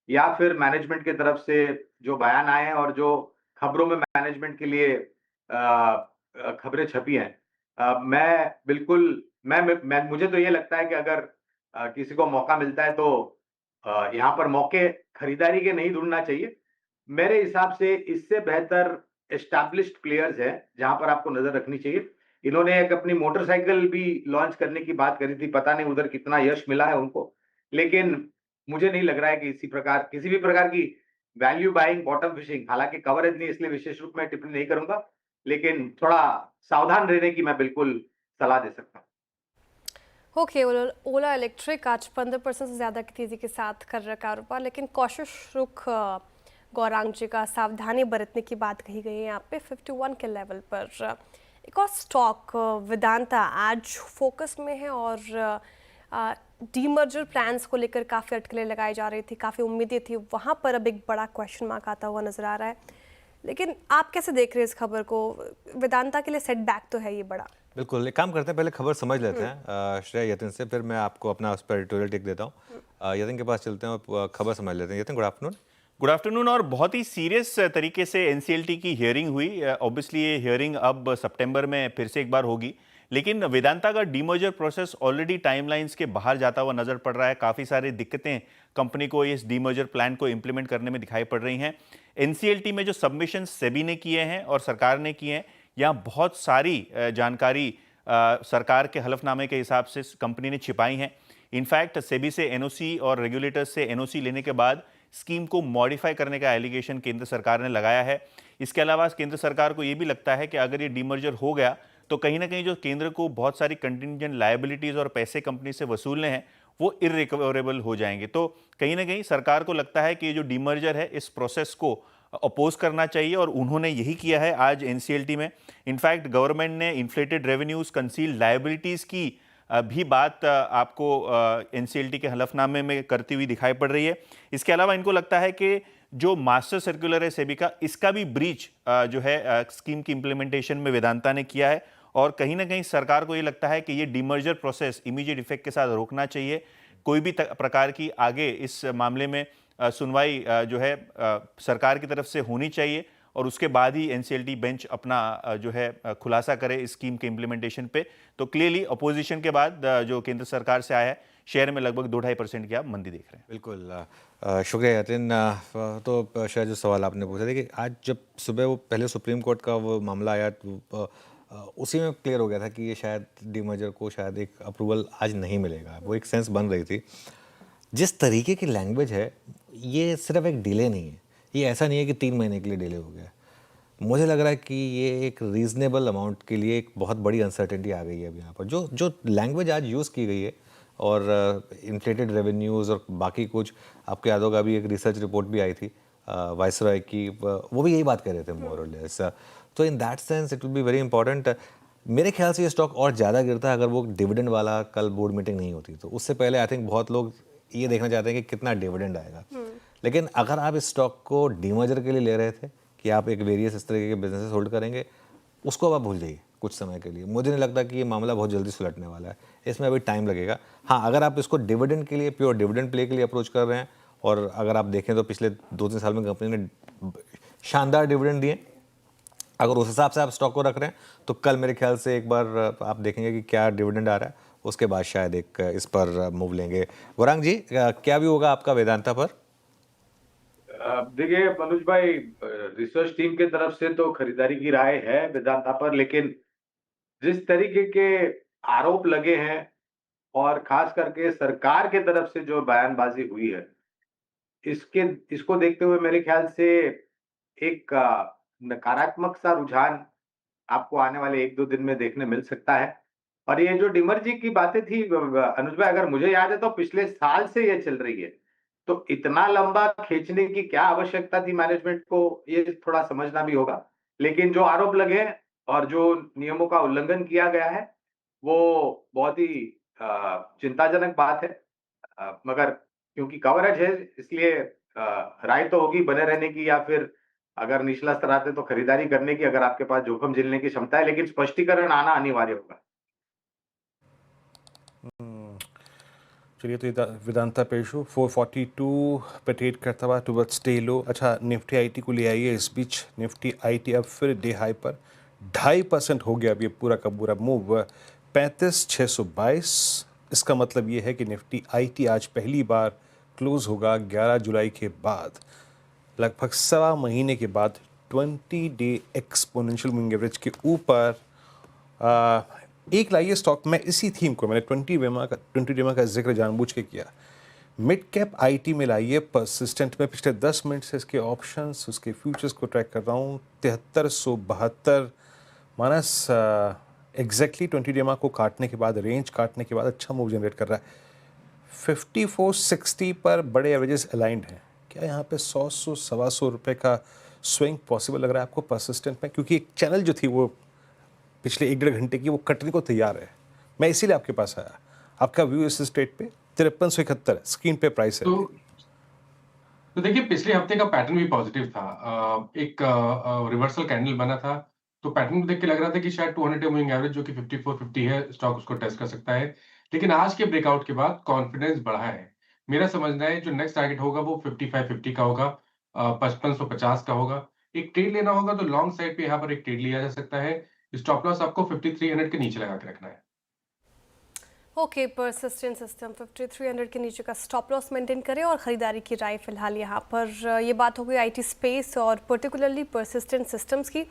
या फिर मैनेजमेंट की तरफ से जो बयान आए हैं और जो खबरों में मैनेजमेंट के लिए खबरें छपी हैं, मैं बिल्कुल मैं मुझे तो ये लगता है कि अगर किसी को मौका मिलता है तो यहाँ पर मौके खरीदारी के नहीं ढूंढना चाहिए। मेरे हिसाब से इससे बेहतर एस्टैब्लिश्ड प्लेयर्स है जहां पर आपको नजर रखनी चाहिए। इन्होंने एक अपनी मोटरसाइकिल भी लॉन्च करने की बात करी थी, पता नहीं उधर कितना यश मिला है उनको, लेकिन मुझे नहीं लग रहा है कि किसी भी प्रकार की वैल्यू बाइंग, बॉटम फिशिंग, हालांकि कवरेज नहीं इसलिए विशेष रूप में टिप्पणी नहीं करूंगा, लेकिन थोड़ा सावधान रहने की मैं बिल्कुल सलाह दे सकता हूँ। ओके, ओला इलेक्ट्रिक आज 15% से ज़्यादा की तेज़ी के साथ कर रहा कारोबार, लेकिन कॉशिश रुख गौरांग जी का, सावधानी बरतने की बात कही गई है यहाँ पे 51 के लेवल पर। एक और स्टॉक वेदांता आज फोकस में है और डीमर्जर प्लान्स को लेकर काफ़ी अटकलें लगाई जा रही थी, काफ़ी उम्मीदें थी, वहाँ पर अब एक बड़ा क्वेश्चन मार्क आता हुआ नज़र आ रहा है। लेकिन आप कैसे देख रहे हैं इस खबर को? वेदांता के लिए सेटबैक तो है ये बड़ा। बिल्कुल, एक काम करते हैं, पहले खबर समझ लेते हैं श्रेया यतिन से, फिर मैं आपको अपना उस पर एडिटोरियल टेक देता हूँ। यतिन के पास चलते हैं और खबर समझ लेते हैं। Yatin good afternoon. Good afternoon. और बहुत ही सीरियस तरीके से एनसीएलटी की हियरिंग हुई। ऑब्वियसली ये हियरिंग अब सितंबर में फिर से एक बार होगी, लेकिन वेदांता का डीमर्जर प्रोसेस ऑलरेडी टाइमलाइंस के बाहर जाता हुआ नजर पड़ रहा है। काफ़ी सारी दिक्कतें कंपनी को इस डीमर्जर प्लान को इंप्लीमेंट करने में दिखाई पड़ रही हैं। एनसीएलटी में जो सबमिशन सेबी ने किए हैं और सरकार ने किए हैं, यहाँ बहुत सारी जानकारी सरकार के हलफनामे के हिसाब से कंपनी ने छिपाई हैं। इनफैक्ट सेबी से एनओसी और रेगुलेटर्स से एनओसी लेने के बाद स्कीम को मॉडिफाई करने का एलिगेशन केंद्र सरकार ने लगाया है। इसके अलावा केंद्र सरकार को ये भी लगता है कि अगर ये डीमर्जर हो गया तो कहीं ना कहीं जो केंद्र को बहुत सारी कंटिंजेंट लायबिलिटीज़ और पैसे कंपनी से वसूलने हैं वो इररिकवरेबल हो जाएंगे। तो कहीं ना कहीं सरकार को लगता है कि ये जो डीमर्जर है इस प्रोसेस को अपोज करना चाहिए और उन्होंने यही किया है आज एनसीएलटी में। इनफैक्ट गवर्नमेंट ने इन्फ्लेटेड रेवेन्यूज़, कंसील्ड लायबिलिटीज़ की भी बात आपको एनसीएलटी के हलफनामे में करती हुई दिखाई पड़ रही है। इसके अलावा इनको लगता है कि जो मास्टर सर्कुलर है सेबी का, इसका भी ब्रीच जो है स्कीम की इंप्लीमेंटेशन में वेदांता ने किया है। और कहीं ना कहीं सरकार को ये लगता है कि ये डीमर्जर प्रोसेस इमीडिएट इफेक्ट के साथ रोकना चाहिए। कोई भी प्रकार की आगे इस मामले में सुनवाई जो है सरकार की तरफ से होनी चाहिए और उसके बाद ही एनसीएलटी बेंच अपना जो है खुलासा करे इस स्कीम के इम्प्लीमेंटेशन पे। तो क्लियरली अपोजिशन के बाद जो केंद्र सरकार से आया है, शेयर में लगभग 2-2.5% की आप मंदी देख रहे हैं। बिल्कुल शुक्रिया यतिन। तो शायद जो सवाल आपने पूछा था कि आज जब सुबह वो पहले सुप्रीम कोर्ट का वो मामला आया तो उसी में क्लियर हो गया था कि ये शायद डीमर्जर को शायद एक अप्रूवल आज नहीं मिलेगा। वो एक सेंस बन रही थी। जिस तरीके की लैंग्वेज है, ये सिर्फ एक डिले नहीं है, ये ऐसा नहीं है कि 3 महीने के लिए डिले हो गया। मुझे लग रहा है कि ये एक रीज़नेबल अमाउंट के लिए एक बहुत बड़ी अनसर्टेनिटी आ गई है अब यहाँ पर। जो लैंग्वेज आज यूज़ की गई है और इन्फ्लेटेड रेवेन्यूज़ और बाकी कुछ, आपके याद होगा अभी एक रिसर्च रिपोर्ट भी आई थी वाइसरॉय की, वो भी यही बात कर रहे थे मोर और लेस। तो in that sense it will be very important. मेरे ख्याल से ये स्टॉक और ज़्यादा गिरता है अगर वो डिविडेंड वाला कल बोर्ड मीटिंग नहीं होती। तो उससे पहले आई थिंक बहुत लोग ये देखना चाहते हैं कि कितना डिविडेंड आएगा। लेकिन अगर आप इस स्टॉक को डीमर्जर के लिए ले रहे थे कि आप एक वेरियस इस तरीके के बिजनेसेस होल्ड करेंगे, उसको अब आप भूल जाइए कुछ समय के लिए। मुझे नहीं लगता कि ये मामला बहुत जल्दी सुलटने वाला है, इसमें अभी टाइम लगेगा। हाँ, अगर आप इसको डिविडेंड के लिए, प्योर डिविडेंड प्ले के लिए अप्रोच कर रहे हैं, और अगर आप देखें तो पिछले 2-3 साल में कंपनी ने शानदार डिविडेंड दिए, अगर उस हिसाब से आप स्टॉक को रख रहे हैं तो कल मेरे ख्याल से एक बार आप देखेंगे कि क्या डिविडेंड आ रहा है, उसके बाद शायद एक इस पर मूव लेंगे। गौरांग जी, क्या भी होगा आपका वेदांता पर? देखिए मनोज भाई, रिसर्च टीम की तरफ से तो खरीदारी की राय है वेदांता पर, लेकिन जिस तरीके के आरोप लगे हैं और खास करके सरकार के तरफ से जो बयानबाजी हुई है, इसको देखते हुए मेरे ख्याल से एक नकारात्मक सा रुझान आपको आने वाले 1-2 दिन में देखने मिल सकता है। और ये जो डिमर्जी की बातें थी अनुज भाई, अगर मुझे याद है तो पिछले साल से ये चल रही है, तो इतना लंबा खींचने की क्या आवश्यकता थी मैनेजमेंट को, ये थोड़ा समझना भी होगा। लेकिन जो आरोप लगे हैं और जो नियमों का उल्लंघन किया गया है, वो बहुत ही चिंताजनक बात है। मगर क्योंकि कवरेज है, इसलिए राय तो होगी बने रहने की, या फिर अगर निचला स्तर आते तो खरीदारी करने की, अगर आपके पास जोखिम झेलने की क्षमता है। लेकिन स्पष्टीकरण आना अनिवार्य होगा। चलिए, तो वेदांता पेशु 442 पे ट्रेड करता हुआ टुवर्ड्स डे लो। अच्छा, निफ्टी आईटी को ले आइए। इस बीच निफ्टी आईटी अब फिर डे हाई पर 2.5% हो गया अब ये पूरा का पूरा मूव 35,622। इसका मतलब ये है कि निफ्टी आईटी आज पहली बार क्लोज होगा 11 जुलाई के बाद, लगभग 1.25 महीने के बाद 20 डे एक्सपोनेंशियल मूविंग एवरेज के ऊपर। एक लाइए स्टॉक में इसी थीम को मैंने 20 डेमा का जिक्र जानबूझ के किया। मिड कैप आईटी में लाइए परसिस्टेंट में। पिछले 10 मिनट से इसके ऑप्शंस, उसके फ्यूचर्स को ट्रैक कर रहा हूँ। 7372 माइनस एग्जैक्टली 20 डेमा को काटने के बाद, रेंज काटने के बाद अच्छा मूव जनरेट कर रहा है। 5460 पर बड़े एवरेजेस अलाइंड हैं। क्या यहाँ पे 100-125 रुपये का स्विंग पॉसिबल लग रहा है आपको परसिस्टेंट में? क्योंकि एक चैनल जो थी वो पिछले 1-1.5 घंटे की वो कटने को तैयार है। मैं इसीलिए आपके पास आया। आपका व्यू इस स्टेट पे 5371 स्क्रीन पे प्राइस है। तो देखिए, पिछले हफ्ते का पैटर्न भी पॉजिटिव था। एक रिवर्सल कैंडल बना था, तो पैटर्न को देख के लग रहा था कि शायद 200 डे मूविंग एवरेज जो कि 5450 है, स्टॉक उसको टेस्ट कर सकता है। लेकिन आज के ब्रेकआउट के बाद कॉन्फिडेंस बढ़ा है। मेरा समझना है जो नेक्स्ट टारगेट होगा वो 5550 का होगा, 5550 का होगा। एक ट्रेड लेना होगा तो लॉन्ग साइड पे यहाँ पर एक ट्रेड लिया जा सकता है। स्टॉप लॉस आपको 5300 के नीचे लगा के रखना है। ओके, परसिस्टेंट सिस्टम 5300 के नीचे का स्टॉप लॉस मेंटेन करें और ख़रीदारी की राय फिलहाल यहाँ पर। ये बात हो गई आईटी स्पेस और पर्टिकुलरली परसिस्टेंट सिस्टम्स की।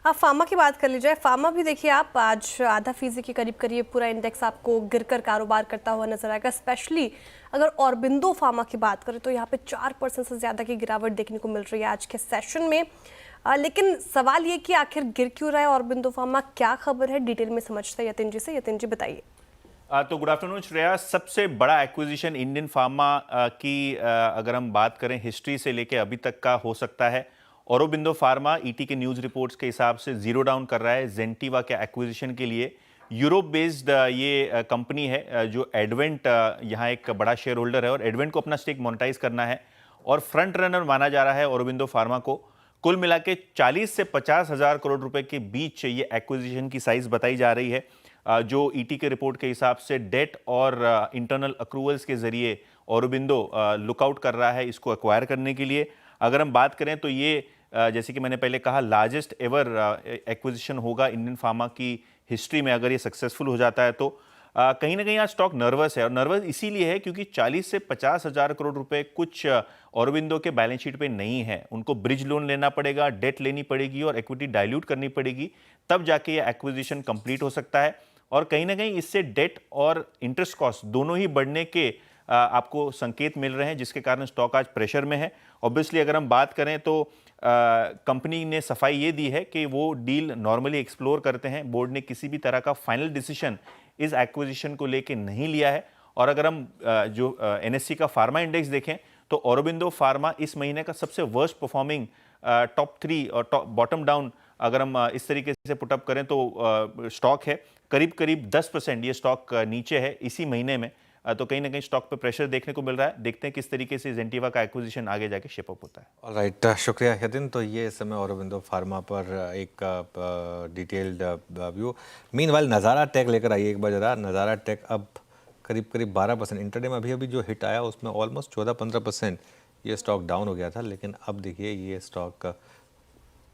आप फार्मा की बात कर लीजिए। फार्मा भी देखिए, आप आज आधा फीसदी के करीब पूरा इंडेक्स आपको गिरकर कारोबार करता हुआ नजर आएगा। स्पेशली अगर ऑरबिंदो फार्मा की बात करें तो यहाँ पे 4% से ज़्यादा की गिरावट देखने को मिल रही है आज के सेशन में। लेकिन सवाल ये कि आखिर गिर क्यों रहा है ऑरबिंदो फार्मा, क्या खबर है, डिटेल में समझते हैं यतिन जी से। यतिन जी बताइए। तो गुड आफ्टरनून श्रेया। सबसे बड़ा एक्विजिशन इंडियन फार्मा की अगर हम बात करें हिस्ट्री से लेके अभी तक का हो सकता है। औरोबिंदो फार्मा ईटी के न्यूज़ रिपोर्ट्स के हिसाब से जीरो डाउन कर रहा है जेंटिवा के एक्विजिशन के लिए। यूरोप बेस्ड ये कंपनी है जो एडवेंट यहाँ एक बड़ा शेयर होल्डर है और एडवेंट को अपना स्टेक मोनेटाइज करना है और फ्रंट रनर माना जा रहा है औरोबिंदो फार्मा को। कुल मिला के 40 से 50 हजार करोड़ रुपए के बीच ये एक्विजिशन की साइज बताई जा रही है, जो ईटी के रिपोर्ट के हिसाब से डेट और इंटरनल अक्रूवल्स के जरिए औरोबिंदो लुकआउट कर रहा है इसको एक्वायर करने के लिए। अगर हम बात करें तो ये जैसे कि मैंने पहले कहा लार्जेस्ट एवर एक्विजिशन होगा इंडियन फार्मा की हिस्ट्री में। अगर ये सक्सेसफुल हो जाता है तो कहीं ना कहीं आज स्टॉक नर्वस है, और नर्वस इसीलिए है क्योंकि 40 से 50 हजार करोड़ रुपए कुछ औरोबिंदो के बैलेंस शीट पे नहीं है। उनको ब्रिज लोन लेना पड़ेगा, डेट लेनी पड़ेगी और इक्विटी डाइल्यूट करनी पड़ेगी, तब जाके ये एक्विजिशन कंप्लीट हो सकता है। और कहीं ना कहीं इससे डेट और इंटरेस्ट कॉस्ट दोनों ही बढ़ने के आपको संकेत मिल रहे हैं, जिसके कारण स्टॉक आज प्रेशर में है। ऑब्वियसली अगर हम बात करें तो कंपनी ने सफाई ये दी है कि वो डील नॉर्मली एक्सप्लोर करते हैं। बोर्ड ने किसी भी तरह का फाइनल डिसीजन इस एक्विजिशन को लेके नहीं लिया है। और अगर हम जो एनएससी का फार्मा इंडेक्स देखें तो औरोबिंदो फार्मा इस महीने का सबसे वर्स्ट परफॉर्मिंग टॉप 3 और बॉटम डाउन अगर हम इस तरीके से पुटअप करें तो स्टॉक है करीब करीब 10% ये स्टॉक नीचे है इसी महीने में। तो कहीं ना कहीं स्टॉक पे प्रेशर देखने को मिल रहा है। देखते हैं किस तरीके से ज़ेंटिवा का एक्विजिशन आगे जाके शेप अप होता है। ऑलराइट, शुक्रिया यतिन। तो ये इस समय औरोबिंदो फार्मा पर एक डिटेल्ड व्यू। मीनवाइल नज़ारा टेक लेकर आइए एक बार जरा। नज़ारा टेक अब करीब करीब 12%, इंटरडे में अभी जो हिट आया उसमें ऑलमोस्ट 14-15% ये स्टॉक डाउन हो गया था, लेकिन अब देखिए ये स्टॉक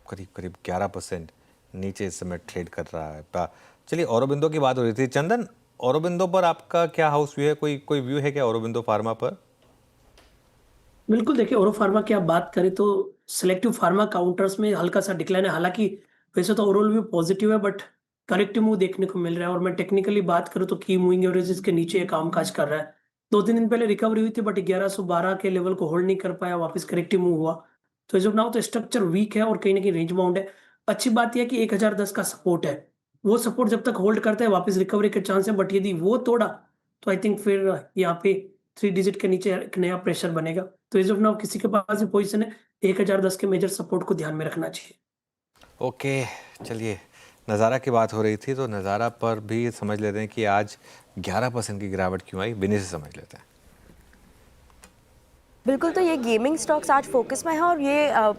करीब करीब 11% नीचे इस समय ट्रेड कर रहा है। चलिए औरोबिंदो की बात हो रही थी। चंदन, औरोबिंदो पर आपका क्या हाउस व्यू है? कोई व्यू है क्या औरोबिंदो फार्मा पर? बिल्कुल, देखिए ओरो फार्मा की आप बात करें तो सिलेक्टिव फार्मा काउंटर्स में हल्का सा डिक्लाइन है। हालांकि वैसे तो ओवरऑल व्यू पॉजिटिव है, बट करेक्टिव मूव देखने को मिल रहा है। और मैं टेक्निकली बात करूं तो की मूविंग एवरेजेस के नीचे ये कामकाज कर रहा है। 2-3 दिन पहले रिकवरी हुई थी, बट 1112 के लेवल को होल्ड नहीं कर पाया, वापस करेक्टिव मूव हुआ। तो एज ऑफ नाउ तो स्ट्रक्चर वीक है और कहीं ना कहीं रेंज बाउंड है। अच्छी बात यह है कि 1010 का सपोर्ट है, वो सपोर्ट जब तक होल्ड करता है वापस रिकवरी के चांस है। बट यदि वो तोड़ा तो आई थिंक फिर यहाँ पे 3 डिजिट के नीचे एक नया प्रेशर बनेगा। तो एज ऑफ नाउ किसी के पास भी पोजीशन है 1010 के मेजर सपोर्ट को ध्यान में रखना चाहिए। ओके, चलिए नज़ारा की बात हो रही थी तो नज़ारा पर भी समझ लेते हैं कि आज 11% की गिरावट क्यों आई। विनी से समझ लेते हैं। बिल्कुल, तो ये गेमिंग स्टॉक्स आज फोकस में है और ये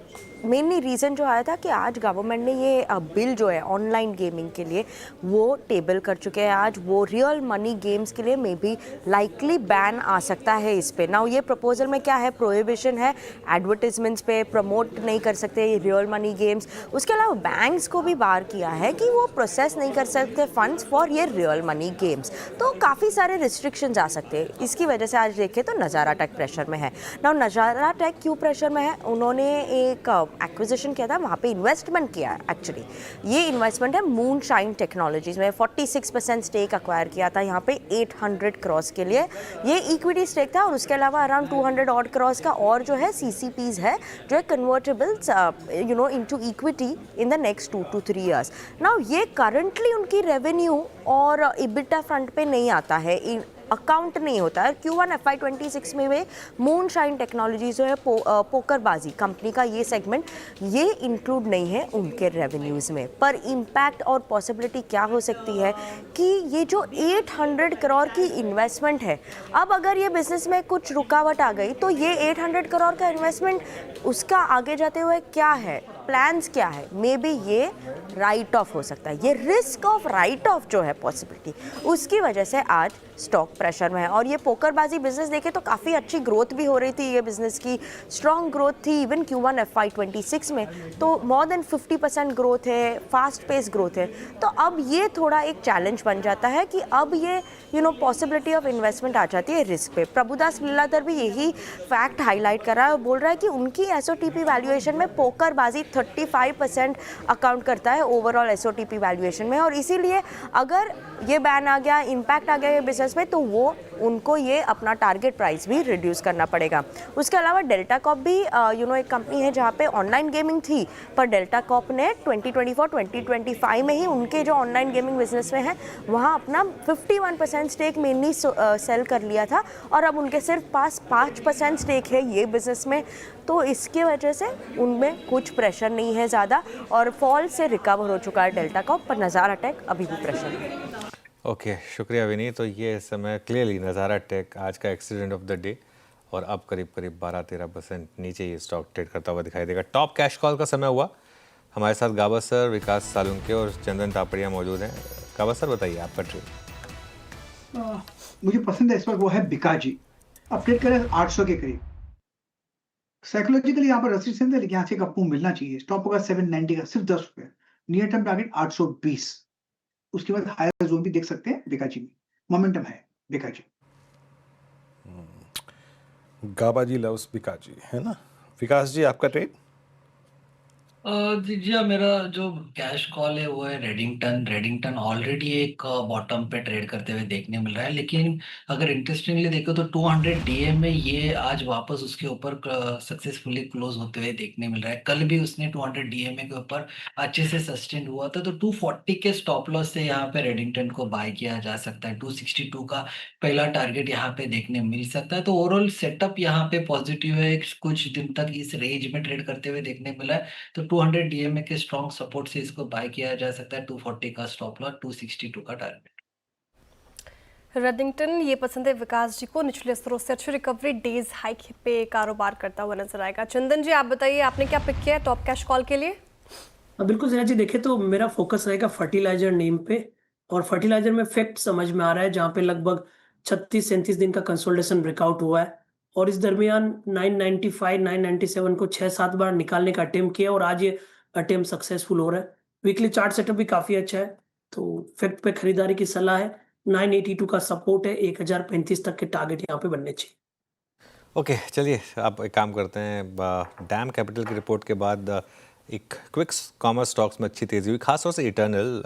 मेनली रीज़न जो आया था कि आज गवर्नमेंट ने ये बिल जो है ऑनलाइन गेमिंग के लिए वो टेबल कर चुके हैं। आज वो रियल मनी गेम्स के लिए मे बी लाइकली बैन आ सकता है इस पे। नाउ ये प्रपोजल में क्या है, प्रोहिबिशन है एडवर्टीजमेंट्स पे, प्रमोट नहीं कर सकते ये रियल मनी गेम्स। उसके अलावा बैंक्स को भी बार किया है कि वो प्रोसेस नहीं कर सकते फंड्स फॉर ये रियल मनी गेम्स। तो काफ़ी सारे रिस्ट्रिक्शंस आ सकते हैं। इसकी वजह से आज देखें तो नज़ारा टेक प्रेशर में है। नाउ नज़ारा टेक क्यों प्रेशर में है? उन्होंने एक एक्विजिशन किया था, वहाँ पे इन्वेस्टमेंट किया है। एक्चुअली ये इन्वेस्टमेंट है मूनशाइन टेक्नोलॉजीज में। 46% स्टेक अक्वायर किया था यहाँ पे 800 करोड़ के लिए। ये इक्विटी स्टेक था और उसके अलावा अराउंड 200 ऑड करोड़ का और जो है सीसीपीज है जो है convertibles into equity in the next 2 to 3 years। Now ये करंटली उनकी रेवेन्यू और इबिटा फ्रंट पे नहीं आता है, अकाउंट नहीं होता है। Q1 FY26 में वे मूनशाइन टेक्नोलॉजी जो है पोकरबाजी कंपनी का ये सेगमेंट ये इंक्लूड नहीं है उनके रेवेन्यूज़ में। पर इम्पैक्ट और पॉसिबिलिटी क्या हो सकती है कि ये जो 800 करोड़ की इन्वेस्टमेंट है, अब अगर ये बिजनेस में कुछ रुकावट आ गई तो ये 800 करोड़ का इन्वेस्टमेंट उसका आगे जाते हुए क्या है, प्लान्स क्या है, मे बी ये राइट ऑफ हो सकता है। ये रिस्क ऑफ राइट ऑफ जो है पॉसिबिलिटी, उसकी वजह से आज स्टॉक प्रेशर में है। और ये पोकरबाजी बिजनेस देखे तो काफ़ी अच्छी ग्रोथ भी हो रही थी, ये बिजनेस की स्ट्रॉन्ग ग्रोथ थी इवन Q1 FY26 में, तो मोर देन 50% ग्रोथ है, फास्ट पेस ग्रोथ है। तो अब ये थोड़ा एक चैलेंज बन जाता है कि अब ये पॉसिबिलिटी ऑफ इन्वेस्टमेंट आ जाती है रिस्क पे। प्रभुदास लीलाधर भी यही फैक्ट हाईलाइट कर रहा है और बोल रहा है कि उनकी एसओटीपी वैल्यूएशन में पोकरबाजी 35% अकाउंट करता है ओवरऑल एसओटीपी वैल्यूएशन में। और इसीलिए अगर ये बैन आ गया, इम्पैक्ट आ गया ये बिजनेस में, तो वो उनको ये अपना टारगेट प्राइस भी रिड्यूस करना पड़ेगा। उसके अलावा डेल्टा कॉप भी एक कंपनी है जहाँ पे ऑनलाइन गेमिंग थी, पर डेल्टा कॉप ने 2024-2025 में ही उनके जो ऑनलाइन गेमिंग बिजनेस में है वहाँ अपना 51% स्टेक मेनली सेल कर लिया था और अब उनके सिर्फ पास 5% स्टेक है ये बिजनेस में। तो इसके वजह से उनमें कुछ प्रेशर नहीं है ज़्यादा और फॉल से रिकवर हो चुका है डेल्टा कॉप, पर नज़ारा टेक अभी भी प्रेशर है। ओके, शुक्रिया विनी। तो ये इस समय क्लियरली नज़ारा टेक आज का एक्सीडेंट ऑफ द डे। और अब करीब करीब 12-13% नीचे ये स्टॉक ट्रेड करता हुआ दिखाई देगा। टॉप कैश कॉल का समय हुआ। हमारे साथ गाबा सर, विकास सालुंके और चंदन तापड़िया मौजूद हैं। गाबा सर, बताइए आपका ट्रेड। मुझे पसंद है इस वक्त, वो है बिकाजी। अब ट्रेड करें 800 के करीब। साइकोलॉजिकली यहाँ पर रेजिस्टेंस है, लेकिन यहाँ से एक आपको मिलना चाहिए। स्टॉप होगा 790 का, सिर्फ 10 रुपए। Near term target 820। उसके बाद हायर जोन भी देख सकते हैं बिकाजी में। मोमेंटम है बिकाजी। गाबा जी लव्स बिकाजी, है ना? विकास जी, आपका ट्रेड? जी जी हाँ, मेरा जो कैश कॉल है वो है रेडिंगटन। रेडिंगटन ऑलरेडी एक बॉटम पे ट्रेड करते हुए देखने मिल रहा है, लेकिन अगर इंटरेस्टिंगली देखो तो 200 डीएम में ये आज वापस उसके ऊपर सक्सेसफुली क्लोज होते हुए देखने मिल रहा है। कल भी उसने 200 डीएम के ऊपर अच्छे से सस्टेन हुआ था, तो 240 के स्टॉप लॉस से यहाँ पे रेडिंगटन को बाय किया जा सकता है। 262 का पहला टारगेट यहाँ पे देखने मिल सकता है। तो ओवरऑल सेटअप यहाँ पे पॉजिटिव है। कुछ दिन तक इस रेंज में ट्रेड करते हुए देखने मिला है, तो 200 डीएमए के स्ट्रॉन्ग सपोर्ट से इसको बाय किया जा सकता है। 240 का स्टॉप लॉस, 262 का टारगेट। रेडिंगटन ये पसंद है विकास जी को। निचले स्तरों से अच्छी रिकवरी, डेज हाइक पे कारोबार करता हुआ नजर आएगा। चंदन जी, आप बताइए, आपने क्या पिक किया है टॉप कैश कॉल के लिए? बिल्कुल सर जी, देखे तो मेरा फोकस रहेगा फर्टिलाइजर नेम पे। और फर्टिलाइजर में फैक्ट समझ में आ रहा है, जहाँ पे लगभग 36-37 दिन का कंसोलिडेशन ब्रेकआउट हुआ है और इस दरमियान 995 997 को 6-7 बार निकालने का अटेम्प्ट किया और आज ये अटेम्प्ट सक्सेसफुल हो रहा है। वीकली चार्ट सेटअप भी काफी अच्छा है, तो फैक्ट पे खरीदारी की सलाह है। 982 का सपोर्ट है, 1035 तक के टारगेट यहाँ पे बनने चाहिए। ओके, चलिए आप एक काम करते हैं। डैम कैपिटल की रिपोर्ट के बाद एक क्विक्स कॉमर्स स्टॉक्स में अच्छी तेज़ी हुई, खासतौर से इटर्नल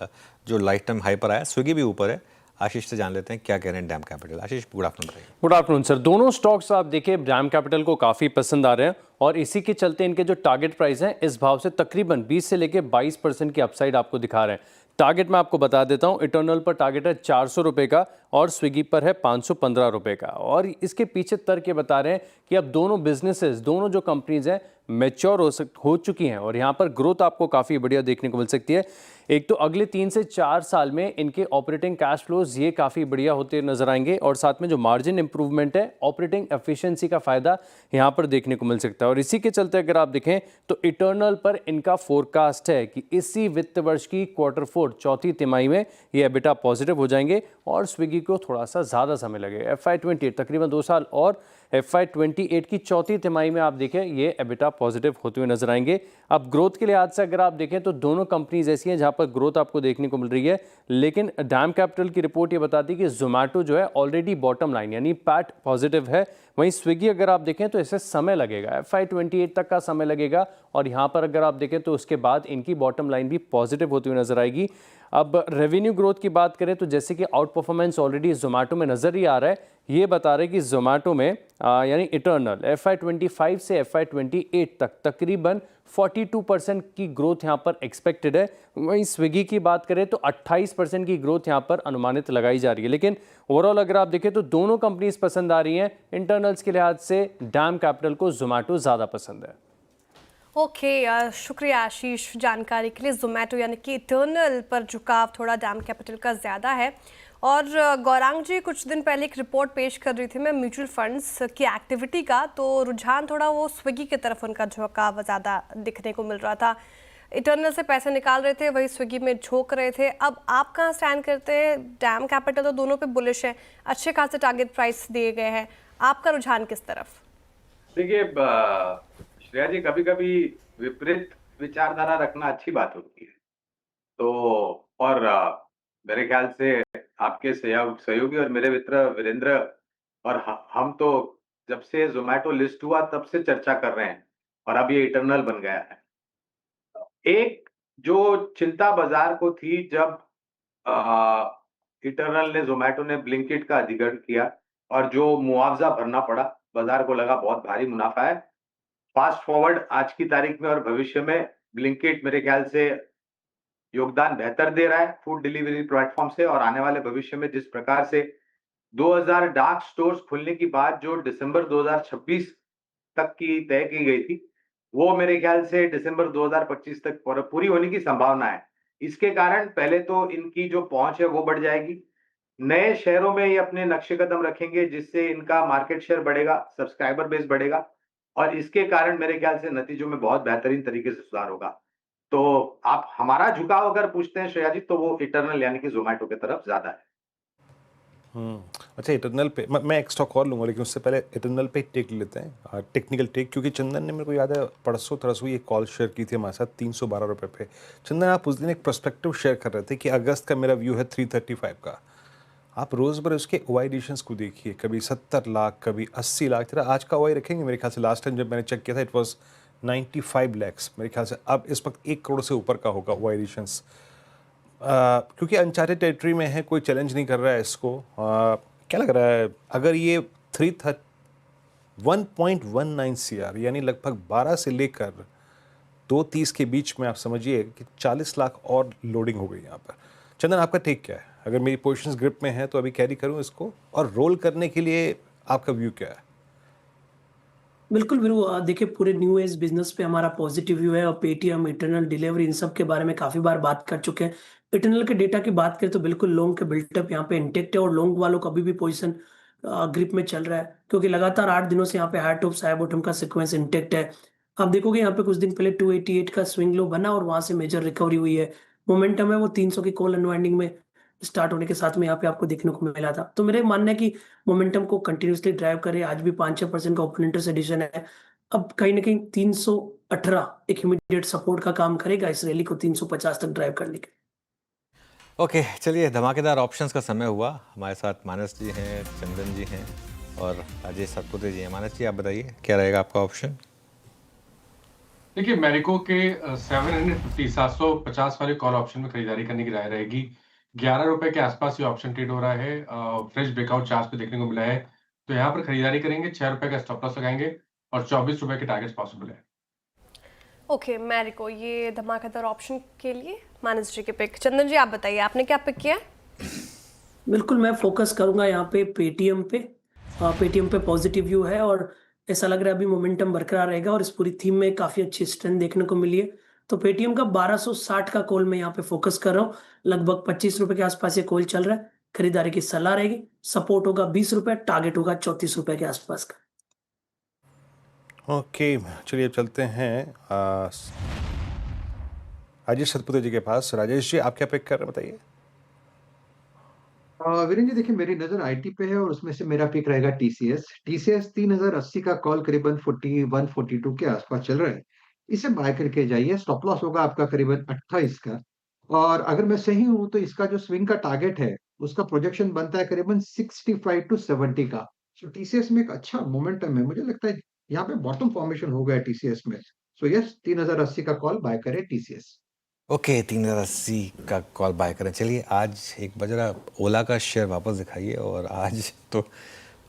जो लाइफ टाइम हाई पर आया। स्विगी भी ऊपर है। आशीष से जान लेते हैं क्या कह रहे हैं Dam Capital. Ashish, good afternoon. Good afternoon sir. दोनों स्टॉक्स आप देखिए डैम कैपिटल को काफ़ी पसंद आ रहे हैं और इसी के चलते इनके जो टारगेट प्राइस हैं इस भाव से तकरीबन 20 से लेकर 22% की अपसाइड आपको दिखा रहे हैं। टारगेट मैं आपको बता देता हूं, इटर्नल पर टारगेट है 400 रुपये का और स्विगी पर है 515 रुपये का। और इसके पीछे तर्क ये बता रहे हैं कि अब दोनों बिजनेसेस, दोनों जो कंपनीज हैं मैच्योर हो चुकी हैं और यहाँ पर ग्रोथ आपको काफ़ी बढ़िया देखने को मिल सकती है। एक तो अगले 3 से 4 साल में इनके ऑपरेटिंग कैश फ्लोज ये काफ़ी बढ़िया होते नजर आएंगे और साथ में जो मार्जिन इंप्रूवमेंट है, ऑपरेटिंग एफिशिएंसी का फायदा यहाँ पर देखने को मिल सकता है। और इसी के चलते अगर आप देखें तो इटर्नल पर इनका फोरकास्ट है कि इसी वित्त वर्ष की Q4 चौथी तिमाही में ये एबिटा पॉजिटिव हो जाएंगे और स्विगी को थोड़ा सा ज़्यादा समय लगेगा। FY28 तकरीबन 2 साल और FY28 की चौथी तिमाही में आप देखें ये एबिटा पॉजिटिव होते हुए नजर आएंगे। अब ग्रोथ के लिहाज से अगर आप देखें तो दोनों कंपनीज ऐसी हैं जहां पर ग्रोथ आपको देखने को मिल रही है, लेकिन डैम कैपिटल की रिपोर्ट ये बताती है कि जोमेटो जो है ऑलरेडी बॉटम लाइन यानी पैट पॉजिटिव है। वहीं स्विगी अगर आप देखें तो इसे समय लगेगा, FY28 तक का समय लगेगा और यहाँ पर अगर आप देखें तो उसके बाद इनकी बॉटम लाइन भी पॉजिटिव होती हुई नजर आएगी। अब रेवेन्यू ग्रोथ की बात करें तो जैसे कि आउट परफॉर्मेंस ऑलरेडी जोमेटो में नजर ही आ रहा है, ये बता रहे कि जोमेटो में यानी इटर्नल FY25 से FY28 तक तकरीबन 42% की ग्रोथ यहाँ पर एक्सपेक्टेड है। वहीं स्विगी की बात करें तो 28% की ग्रोथ यहाँ पर अनुमानित लगाई जा रही है। लेकिन ओवरऑल अगर आप देखें तो दोनों कंपनीज पसंद आ रही हैं। इंटरनल्स के लिहाज से डैम कैपिटल को जोमेटो ज़्यादा पसंद है। ओके, शुक्रिया आशीष जानकारी के लिए। जोमेटो यानी कि इटर्नल पर झुकाव थोड़ा डैम कैपिटल का ज़्यादा है। और गौरांग जी, कुछ दिन पहले एक रिपोर्ट पेश कर रही थी मैं म्यूचुअल फंड्स की एक्टिविटी का, तो रुझान थोड़ा वो स्विगी की तरफ उनका झुकाव ज़्यादा दिखने को मिल रहा था। इटर्नल से पैसे निकाल रहे थे, वही स्विगी में झोंक रहे थे। अब आप कहाँ स्टैंड करते हैं? डैम कैपिटल तो दोनों पे बुलिश है, अच्छे खासे टारगेट प्राइस दिए गए हैं, आपका रुझान किस तरफ? देखिए श्रेया जी, कभी कभी विपरीत विचारधारा रखना अच्छी बात होती है। तो और मेरे ख्याल से आपके सहयोगी और मेरे मित्र वीरेंद्र और हम तो जब से जोमेटो लिस्ट हुआ तब से चर्चा कर रहे हैं और अब ये इटर्नल बन गया है। एक जो चिंता बाजार को थी जब इटर्नल ने, जोमेटो ने ब्लिंकिट का अधिग्रहण किया और जो मुआवजा भरना पड़ा, बाजार को लगा बहुत भारी मुनाफा है। फास्ट फॉरवर्ड आज की तारीख में और भविष्य में ब्लिंकिट मेरे ख्याल से योगदान बेहतर दे रहा है फूड डिलीवरी प्लेटफॉर्म से, और आने वाले भविष्य में जिस प्रकार से 2000 डार्क स्टोर्स खुलने की बात जो दिसंबर 2026 तक की तय की गई थी, वो मेरे ख्याल से दिसंबर 2025 तक पूरी होने की संभावना है। इसके कारण पहले तो इनकी जो पहुंच है वो बढ़ जाएगी। नए शहरों में ये अपने नक्शे कदम रखेंगे, जिससे इनका मार्केट शेयर बढ़ेगा, सब्सक्राइबर बेस बढ़ेगा और इसके कारण मेरे ख्याल से नतीजों में बहुत बेहतरीन तरीके से सुधार होगा। तो आप हमारा झुकाव अगर पूछते हैं श्रेया जी, तो वो इटर्नल यानी कि ज़ोमैटो की तरफ ज़्यादा है। अच्छा, इटर्नल पे मैं एक स्टॉक और लूँगा, लेकिन उससे पहले इटर्नल पे टेक ले लेते हैं, टेक्निकल टेक, क्योंकि चंदन ने, मेरे को याद है परसों तरसों एक कॉल शेयर की थी हमारे साथ 312 रुपये पे। चंदन, आप उस दिन एक पर्सपेक्टिव शेयर कर रहे थे कि अगस्त का मेरा व्यू है 335 का। आप रोज़ बर उसके ओ एडिशंस को देखिए, कभी 70 लाख, कभी 80 लाख। तेरा आज का ओ रखेंगे मेरे ख्याल से, लास्ट टाइम जब मैंने चेक किया था इट वॉज 95 लैक्स मेरे ख्याल से। अब इस वक्त 1 करोड़ से ऊपर का होगा ओ एडिशंस, क्योंकि अनचार्टेड टेरिटरी में है, कोई चैलेंज नहीं कर रहा है इसको। क्या लग रहा है, अगर ये 1.19 CR यानी लगभग 12 से लेकर 2.30 के बीच में, आप समझिए कि 40 लाख और लोडिंग हो गई यहाँ पर। चंदन, आपका टेक क्या है? अगर मेरी पोजीशंस ग्रिप में है तो अभी कैरी करूँ इसको, और रोल करने के लिए आपका व्यू क्या है? बिल्कुल वीरू, देखिए पूरे न्यू एज बिजनेस पे हमारा पॉजिटिव व्यू है और पेटीएम, इटर्नल डिलीवरी, इन सब के बारे में काफी बार बात कर चुके हैं। इटर्नल के डेटा की बात करें तो बिल्कुल लॉन्ग के बिल्टअप यहाँ पे इंटेक्ट है और लॉन्ग वालों का अभी भी पोजीशन ग्रिप में चल रहा है, क्योंकि लगातार 8 दिनों से यहाँ पे हाई टॉप हाई बॉटम का सीक्वेंस इंटेक्ट है। आप देखोगे यहाँ पे कुछ दिन पहले 288 का स्विंग लो बना और वहां से मेजर रिकवरी हुई है। मोमेंटम है वो 300 की कॉल अनवाइंडिंग में स्टार्ट होने के साथ में यहाँ पे आपको देखने को मिला था। तो मेरे मानना है कि मोमेंटम को कंटिन्यूसली ड्राइव करे। आज भी 5-6% का ओपन एडिशन है। अब कहीं ना कहीं 318 एक इमीडिएट सपोर्ट का काम करेगा इस रैली को 350 तक ड्राइव करने के। ओके, चलिए, धमाकेदार ऑप्शंस का समय हुआ। हमारे साथ मानस जी हैं, चंदन जी हैं और राजेश सतपुते जी हैं। मानस जी, आप बताइए क्या रहेगा आपका ऑप्शन? देखिए, मैरिको के 750 वाले कॉल ऑप्शन में खरीदारी करने की राय रहेगी। 11 रुपए के आसपास ये ऑप्शन ट्रेड हो रहा है, फ्रेश ब्रेकआउट चार्ट पे देखने को मिला है। तो यहाँ पर खरीदारी करेंगे, 6 रुपए का स्टॉप लॉस लगाएंगे और 24 रुपए के टारगेट्स पॉसिबल है। ओके, मैरिको ये धमाकेदार ऑप्शन के लिए मानस जी के पिक। चंदन जी, आप बताइए आपने क्या पिक किया? बिल्कुल, मैं फोकस करूंगा यहाँ पे पेटीएम पे। पेटीएम पे पॉजिटिव व्यू है और ऐसा लग रहा है अभी मोमेंटम बरकरार रहेगा और इस पूरी थीम में काफी अच्छी स्ट्रेंथ देखने को मिली है। तो पेटीएम का 1260 का कॉल मैं यहाँ पे फोकस कर रहा हूँ। लगभग 25 रुपए के आसपास ये कॉल चल रहा है। खरीदारी की सलाह रहेगी। सपोर्ट होगा 20 रुपए, टारगेट होगा 34 रुपए के आसपास का। ओके, चलिए अब चलते हैं राजेश सतपुते जी के पास। राजेश जी, आप क्या पिक कर रहे हैं, बताइए। वीरेंद्र जी, देखिए मेरी नजर आईटी पे है और उसमें से मेरा पिक रहेगा टीसीएस। टीसीएस 3080 का कॉल करीबन 41-42 के आसपास चल रहा है। इसे बाय करके जाइए। स्टॉप लॉस होगा आपका करीबन 28 का। और अगर मैं सही हूं तो इसका जो स्विंग का टारगेट है उसका प्रोजेक्शन बनता है करीबन 65-70 का। सो टीसीएस में एक अच्छा मोमेंटम है। मुझे लगता है यहाँ पे बॉटम फॉर्मेशन हो गया टीसीएस में। सो यस, 3080 का कॉल बाय करें टीसीएस। ओके, 3080 का कॉल बाय करें। चलिए, आज एक बजरा ओला का शेयर वापस दिखाइए। और आज तो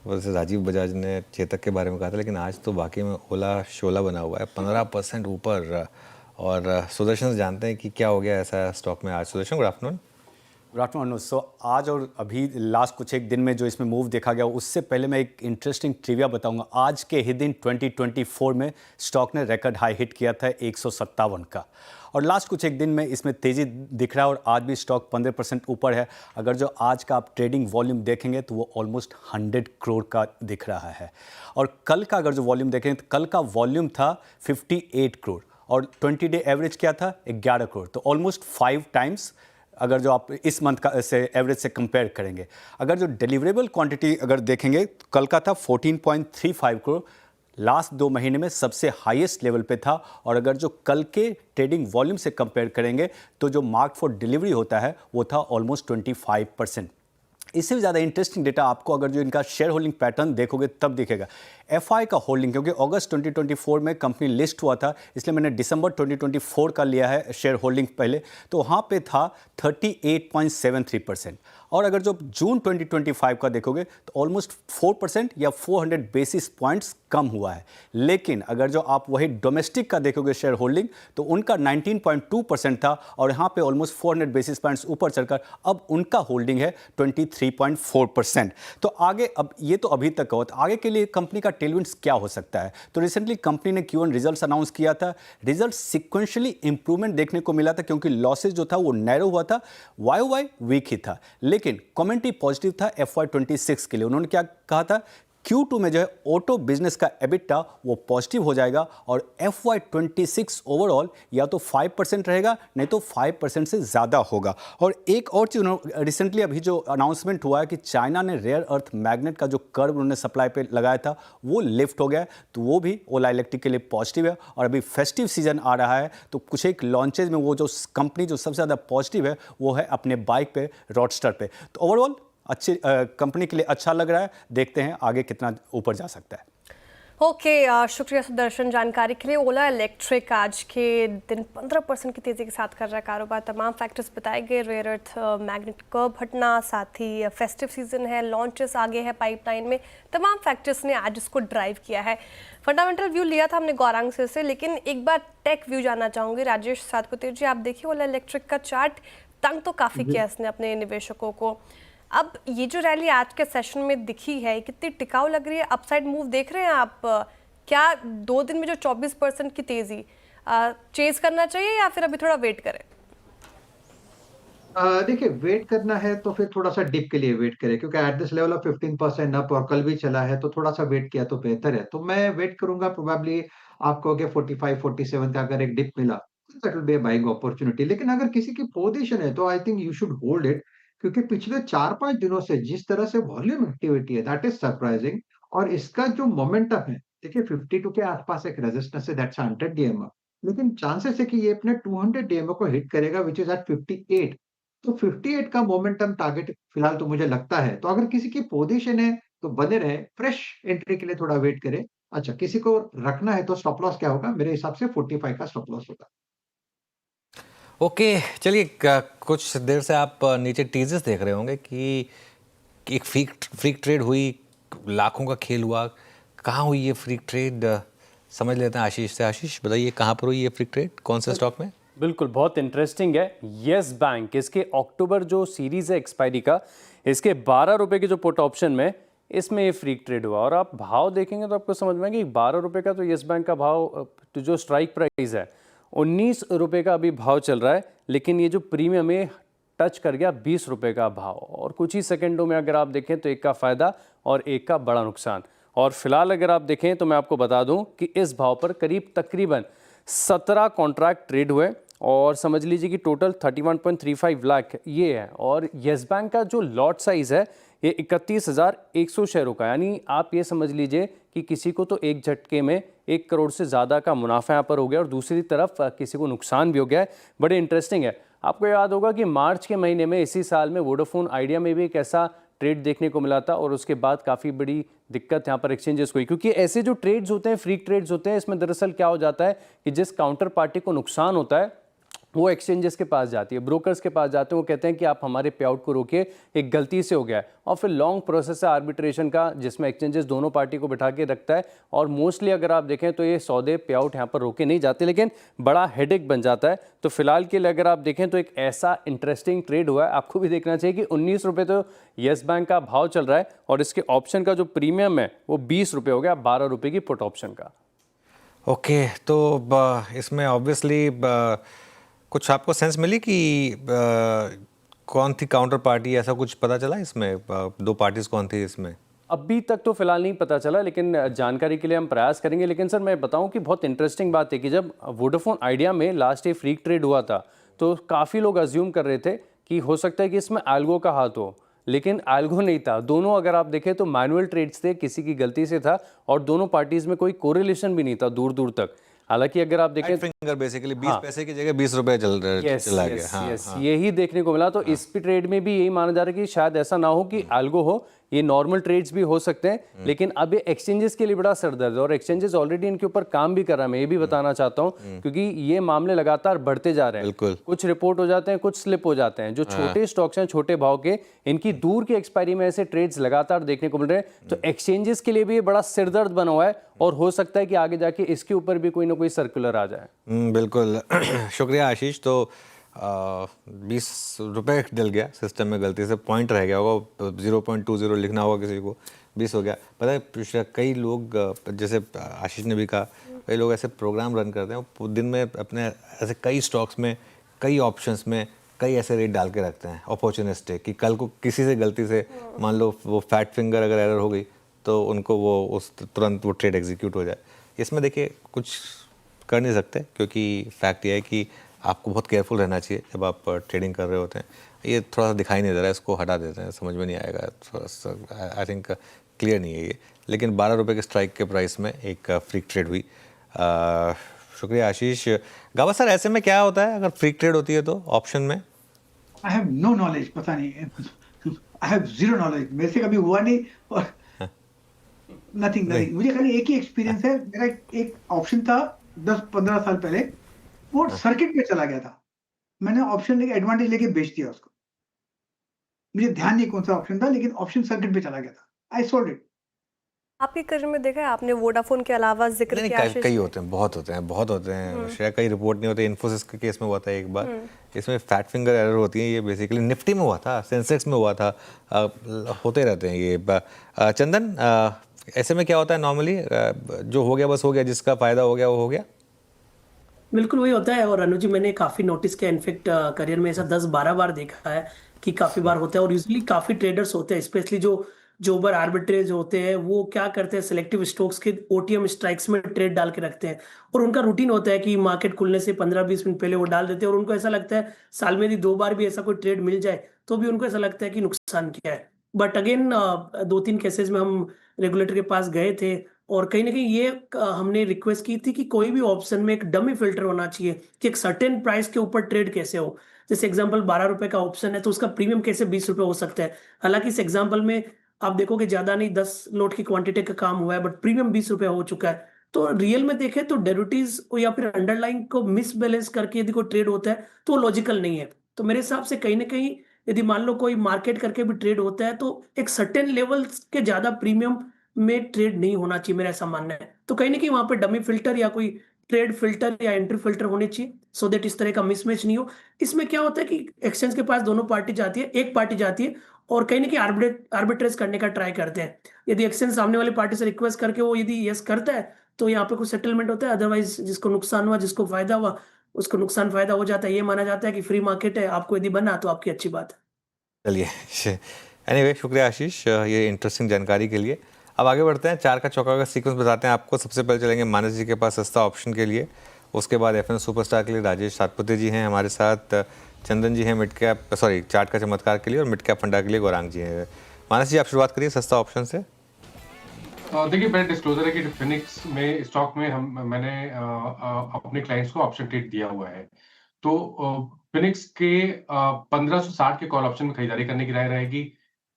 वैसे राजीव बजाज ने चेतक के बारे में कहा था, लेकिन आज तो वाकई में ओला शोला बना हुआ है, 15% ऊपर। और सुदर्शन से जानते हैं कि क्या हो गया ऐसा स्टॉक में आज। Sudarshan, good afternoon. Good afternoon. So आज और अभी लास्ट कुछ एक दिन में जो इसमें मूव देखा गया, उससे पहले मैं एक इंटरेस्टिंग ट्रिविया बताऊंगा। आज के ही दिन 2024 में स्टॉक ने रिकॉर्ड हाई हिट किया था 157 का, और लास्ट कुछ एक दिन में इसमें तेज़ी दिख रहा है और आज भी स्टॉक 15% ऊपर है। अगर जो आज का आप ट्रेडिंग वॉल्यूम देखेंगे तो वो ऑलमोस्ट 100 करोड़ का दिख रहा है। और कल का अगर जो वॉल्यूम देखेंगे तो कल का वॉल्यूम था 58 करोड़ और 20 डे एवरेज क्या था 11 करोड़। तो ऑलमोस्ट 5 टाइम्स अगर जो आप इस मंथ का से एवरेज से कंपेयर करेंगे। अगर जो डिलीवरेबल क्वांटिटी अगर देखेंगे तो कल का था 14.35 करोड़, लास्ट 2 महीने में सबसे हाईएस्ट लेवल पे था। और अगर जो कल के ट्रेडिंग वॉल्यूम से कंपेयर करेंगे तो जो मार्क फॉर डिलीवरी होता है वो था ऑलमोस्ट 25%। इससे भी ज़्यादा इंटरेस्टिंग डेटा आपको अगर जो इनका शेयर होल्डिंग पैटर्न देखोगे तब दिखेगा। एफआई का होल्डिंग, क्योंकि अगस्त 2024 में कंपनी लिस्ट हुआ था, इसलिए मैंने दिसंबर 2024 का लिया है शेयर होल्डिंग पहले, तो वहाँ पे था 38.73%। और अगर जो जून 2025 का देखोगे तो ऑलमोस्ट 4% या 400 बेसिस पॉइंट्स कम हुआ है। लेकिन अगर जो आप वही डोमेस्टिक का देखोगे शेयर होल्डिंग तो उनका 19.2% था और यहाँ पे ऑलमोस्ट 400 बेसिस पॉइंट्स ऊपर चलकर अब उनका होल्डिंग है 23.4%। तो आगे, अब ये तो अभी तक का हो, तो आगे के लिए कंपनी का टेलविंड्स क्या हो सकता है? तो रिसेंटली कंपनी ने Q1 रिजल्ट्स अनाउंस किया था। रिजल्ट सिक्वेंशियली इंप्रूवमेंट देखने को मिला था क्योंकि लॉसेज जो था वो नैरो हुआ था, YOY वीक ही था, लेकिन कमेंट्री पॉजिटिव था FY26 के लिए। उन्होंने क्या कहा था? Q2 में जो है ऑटो बिजनेस का एबिटा वो पॉजिटिव हो जाएगा और FY26 ओवरऑल या तो 5% रहेगा, नहीं तो 5% से ज़्यादा होगा। और एक और चीज़ रिसेंटली अभी जो अनाउंसमेंट हुआ है कि चाइना ने रेयर अर्थ मैग्नेट का जो कर्व उन्होंने सप्लाई पे लगाया था वो लिफ्ट हो गया है, तो वो भी ओला इलेक्ट्रिक के लिए पॉजिटिव है। और अभी फेस्टिव सीजन आ रहा है तो कुछ एक लॉन्चेज में वो जो कंपनी जो सबसे ज़्यादा पॉजिटिव है वो है अपने बाइक पे, रॉडस्टर पे। तो ओवरऑल अच्छी कंपनी के लिए अच्छा लग रहा है। देखते हैं आगे कितना ऊपर जा सकता है। ओके, शुक्रिया सुदर्शन जानकारी के लिए। ओला इलेक्ट्रिक आज के दिन 15% की तेज़ी के साथ कर रहा है कारोबार। तमाम फैक्टर्स बताए गए, रेयर अर्थ मैग्नेट कर्व हटना, साथ ही फेस्टिव सीजन है, लॉन्चेस आगे है पाइपलाइन में, तमाम फैक्टर्स ने आज इसको ड्राइव किया है। फंडामेंटल व्यू लिया था हमने गौरांग से, लेकिन एक बार टेक व्यू जानना चाहूँगी। राजेश सातपुते जी, आप देखिए ओला इलेक्ट्रिक का चार्ट, तंग तो काफ़ी किया इसने अपने निवेशकों को। अब ये जो रैली आज के सेशन में दिखी है कितनी टिकाऊ लग रही है? अपसाइड मूव देख रहे हैं आप? क्या 2 दिन में जो 24% की तेजी चेज करना चाहिए या फिर अभी थोड़ा वेट करें? देखिए, वेट करना है तो फिर थोड़ा सा डिप के लिए वेट करें, क्योंकि at this level of 15% up और कल भी चला है, तो थोड़ा सा वेट किया तो बेहतर है। तो मैं वेट करूंगा, प्रोबेबली आप कहोगे 45 47 का अगर एक डिप मिला that will be a buying opportunity. लेकिन अगर किसी की पोजीशन है तो I think you should hold it, क्योंकि पिछले 4-5 दिनों से जिस तरह से वॉल्यूम एक्टिविटी है दैट इज सरप्राइजिंग। और इसका जो मोमेंटम है, देखिए 52 के आसपास एक रेजिस्टेंस है, दैट्स 100 डीएमओ, लेकिन चांसेस है कि ये अपने 200 डीएमओ को हिट करेगा व्हिच इज एट 58। तो 58 का मोमेंटम टारगेट फिलहाल तो मुझे लगता है। तो अगर किसी की पोजीशन है तो बने रहे, फ्रेश एंट्री के लिए थोड़ा वेट करें। अच्छा, किसी को रखना है तो स्टॉप लॉस क्या होगा? मेरे हिसाब से 45 का स्टॉप लॉस होगा। ओके, चलिए कुछ देर से आप नीचे टीजर्स देख रहे होंगे कि एक फ्रीक ट्रेड हुई, लाखों का खेल हुआ। कहाँ हुई ये फ्रीक ट्रेड, समझ लेते हैं आशीष से। आशीष बताइए, कहाँ पर हुई ये फ्रीक ट्रेड, कौन से स्टॉक में? बिल्कुल, बहुत इंटरेस्टिंग है। येस बैंक, इसके अक्टूबर जो सीरीज है एक्सपायरी का, इसके 12 रुपए के जो पुट ऑप्शन में इसमें ये फ्रीक ट्रेड हुआ। और आप भाव देखेंगे तो आपको समझ में आएगा कि 12 रुपए का तो येस बैंक का भाव, जो स्ट्राइक प्राइस है 19 रुपए का अभी भाव चल रहा है, लेकिन ये जो प्रीमियम है टच कर गया 20 रुपए का भाव। और कुछ ही सेकंडों में अगर आप देखें तो एक का फायदा और एक का बड़ा नुकसान। और फिलहाल अगर आप देखें तो मैं आपको बता दूं कि इस भाव पर करीब तकरीबन 17 कॉन्ट्रैक्ट ट्रेड हुए और समझ लीजिए कि टोटल 31.35 लाख ये है। और येस बैंक का जो लॉट साइज है ये 31,100 शेयरों का, यानी आप ये समझ लीजिए कि किसी को तो एक झटके में 1 करोड़ से ज़्यादा का मुनाफा यहाँ पर हो गया और दूसरी तरफ किसी को नुकसान भी हो गया है। बड़े इंटरेस्टिंग है। आपको याद होगा कि मार्च के महीने में इसी साल में वोडाफोन आइडिया में भी एक ऐसा ट्रेड देखने को मिला था और उसके बाद काफ़ी बड़ी दिक्कत यहाँ पर एक्सचेंजेस को हुई, क्योंकि ऐसे जो ट्रेड्स होते हैं, फ्रीक ट्रेड्स होते हैं, इसमें दरअसल क्या हो जाता है कि जिस काउंटर पार्टी को नुकसान होता है वो एक्सचेंजेस के पास जाती है, ब्रोकर्स के पास जाते हैं, वो कहते हैं कि आप हमारे पे आउट को रोकिए, एक गलती से हो गया है। और फिर लॉन्ग प्रोसेस है आर्बिट्रेशन का, जिसमें एक्सचेंजेस दोनों पार्टी को बिठा के रखता है और मोस्टली अगर आप देखें तो ये सौदे पे आउट यहाँ पर रोके नहीं जाते, लेकिन बड़ा हेडेक बन जाता है। तो फिलहाल के लिए अगर आप देखें तो एक ऐसा इंटरेस्टिंग ट्रेड हुआ है, आपको भी देखना चाहिए कि 19 रुपये तो येस बैंक का भाव चल रहा है और इसके ऑप्शन का जो प्रीमियम है वो 20 रुपये हो गया, 12 रुपये की पुट ऑप्शन का। ओके, तो इसमें ऑब्वियसली कुछ आपको सेंस मिली कि कौन थी काउंटर पार्टी, ऐसा कुछ पता चला इसमें? 2 पार्टीज कौन थी इसमें? अभी तक तो फिलहाल नहीं पता चला, लेकिन जानकारी के लिए हम प्रयास करेंगे। लेकिन सर मैं बताऊं कि बहुत इंटरेस्टिंग बात है कि जब वोडाफोन आइडिया में लास्ट ये फ्रीक ट्रेड हुआ था तो काफ़ी लोग अज्यूम कर रहे थे कि हो सकता है कि इसमें एल्गो का हाथ हो, लेकिन एल्गो नहीं था। दोनों अगर आप देखें तो मैनुअल ट्रेड्स थे, किसी की गलती से था और दोनों पार्टीज में कोई कोरिलेशन भी नहीं था दूर दूर तक। हालांकि अगर आप देखें फिंगर बेसिकली 20 पैसे की जगह 20 रुपए चला गया। हाँ। यही देखने को मिला। तो इस ट्रेड में भी यही माना जा रहा है कि शायद ऐसा ना हो कि एल्गो हो, ये नॉर्मल ट्रेड्स भी हो सकते हैं, लेकिन अब ये एक्सचेंजेस के लिए बड़ा सरदर्द है और एक्सचेंजेस ऑलरेडी इनके ऊपर काम भी कर रहा है। मैं ये भी बताना चाहता हूँ क्योंकि ये मामले लगातार बढ़ते जा रहे हैं। कुछ रिपोर्ट हो जाते हैं, कुछ स्लिप हो जाते हैं। जो छोटे स्टॉक्स हैं, छोटे भाव के, इनकी दूर की एक्सपायरी में ऐसे ट्रेड्स लगातार देखने को मिल रहे हैं। तो एक्सचेंजेस के लिए भी ये बड़ा सिरदर्द बना हुआ है और हो सकता है कि आगे जाके इसके ऊपर भी कोई ना कोई सर्कुलर आ जाए। बिल्कुल शुक्रिया आशीष। तो 20 रुपये डल गया सिस्टम में, गलती से पॉइंट रह गया होगा, 0.20 लिखना होगा किसी को, 20 हो गया। पता है कई लोग जैसे आशीष ने भी कहा, कई लोग ऐसे प्रोग्राम रन करते हैं, वो दिन में अपने ऐसे कई स्टॉक्स में, कई ऑप्शंस में कई ऐसे रेट डाल के रखते हैं अपॉर्चुनिस्टिक, कि कल को किसी से गलती से मान लो वो फैट फिंगर अगर एरर हो गई तो उनको वो उस तुरंत वो ट्रेड एग्जीक्यूट हो जाए। इसमें देखिए कुछ कर नहीं सकते, क्योंकि फैक्ट ये है कि आपको बहुत केयरफुल रहना चाहिए जब आप ट्रेडिंग कर रहे होते हैं। ये थोड़ा सा दिखाई नहीं दे रहा है, इसको हटा देते हैं, समझ में नहीं आएगा, थोड़ा सा आई थिंक क्लियर नहीं है ये। लेकिन 12 रुपये के स्ट्राइक के प्राइस में एक फ्रीक ट्रेड हुई। शुक्रिया आशीष। गावा सर, ऐसे में क्या होता है अगर फ्रीक ट्रेड होती है तो ऑप्शन में? आई हैव नो नॉलेज, पता नहीं, आई हैव जीरो नॉलेज, मेरे से कभी हुआ नहीं और नथिंग। मुझे खाली एक ही एक्सपीरियंस है, मेरा एक ऑप्शन था 10-15 साल पहले, वो सर्किट पे चला गया था, मैंने ऑप्शन लेके एडवांटेज लेके बेच दिया उसको। मुझे ध्यान नहीं कौन सा ऑप्शन था, लेकिन ऑप्शन सर्किट पे चला गया था, आई सोल्ड इट। आपके करियर में देखा है आपने वोडाफोन के अलावा जिक्र नहीं, किया? कई होते हैं, बहुत होते हैं शायद, कई रिपोर्ट नहीं होते। इन्फोसिस के केस में हुआ था एक बार, इसमें फैट फिंगर एरर होती है, ये बेसिकली निफ्टी में हुआ था, सेंसेक्स में हुआ था, होते रहते हैं ये। चंदन, ऐसे में क्या होता है नॉर्मली? जो हो गया बस हो गया, जिसका फायदा हो गया वो हो गया। बिल्कुल वही होता है। और अनुज जी, मैंने काफी नोटिस किया, इनफेक्ट करियर में ऐसा 10-12 बार देखा है कि काफी बार होता है। और यूजुअली काफी ट्रेडर्स होते हैं, स्पेशली जो ओवर आर्बिट्रेज होते हैं, वो क्या करते हैं, सिलेक्टिव स्टॉक्स के ओटीएम स्ट्राइक्स में ट्रेड डाल के रखते हैं। और उनका रूटीन होता है कि मार्केट खुलने से 15-20 मिनट पहले वो डाल देते हैं, और उनको ऐसा लगता है साल में यदि 2 बार भी ऐसा कोई ट्रेड मिल जाए तो भी उनको ऐसा लगता है कि नुकसान किया है। बट अगेन 2-3 केसेस में हम रेगुलेटर के पास गए थे, और कहीं ना कहीं ये हमने रिक्वेस्ट की थी कि कोई भी ऑप्शन में एक डमी फिल्टर होना चाहिए कि एक सर्टेन प्राइस के ऊपर ट्रेड कैसे हो। जैसे एग्जांपल 12 रुपए का ऑप्शन है तो उसका प्रीमियम कैसे 20 रुपए हो सकता है। हालांकि इस एग्जांपल में आप देखोगे ज्यादा नहीं 10 लोट की क्वांटिटी का काम हुआ है, बट प्रीमियम 20 रुपए हो चुका है। तो रियल में देखें तो डेरिवेटिव्स को या फिर अंडरलाइन को मिसबैलेंस करके यदि कोई ट्रेड होता है तो वो लॉजिकल नहीं है। तो मेरे हिसाब से कहीं ना कहीं यदि मान लो कोई मार्केट करके भी ट्रेड होता है तो एक सर्टेन लेवल के ज्यादा प्रीमियम में ट्रेड नहीं होना चाहिए, मेरा ऐसा मानना है। तो कहीं ना कहीं वहां पे डमी फिल्टर या कोई ट्रेड फिल्टर या एंट्री फिल्टर होने चाहिए, सो दैट इस तरह का मिसमैच नहीं हो। इसमें क्या होता है कि एक्सचेंज के पास दोनों पार्टी जाती है, एक पार्टी जाती है और कहीं ना कहीं आर्बिट्रेज करने का ट्राई करते हैं। यदि एक्सचेंज सामने वाली पार्टी से रिक्वेस्ट करके वो यदि यस करता है तो यहाँ पे कुछ सेटलमेंट होता है, अदरवाइज जिसको नुकसान हुआ, जिसको फायदा हुआ, उसको नुकसान फायदा हो जाता है। ये माना जाता है कि फ्री मार्केट है, आपको यदि बना तो आपकी अच्छी बात है। चलिए, एनीवे शुक्रिया आशीष ये इंटरेस्टिंग जानकारी के लिए। अब आगे बढ़ते हैं, 4 का चौका का सीक्वेंस बताते हैं आपको। सबसे पहले चलेंगे मानस जी के पास सस्ता ऑप्शन के लिए, उसके बाद एफएन सुपरस्टार के लिए राजेश सातपुते जी हैं हमारे साथ, चंदन जी हैं मिड कैप चार्ट का चमत्कार के लिए, और मिड कैप फंडा के लिए गौरांग जी हैं। मानस जी, आप शुरुआत करिए सस्ता ऑप्शन से। देखिए, पहले डिस्क्लोजर है कि फिनिक्स में स्टॉक में मैंने अपने क्लाइंट्स को ऑप्शन ट्रेड दिया हुआ है। तो फिनिक्स के 1560 के कॉल ऑप्शन में खरीदारी करने की राय रहेगी।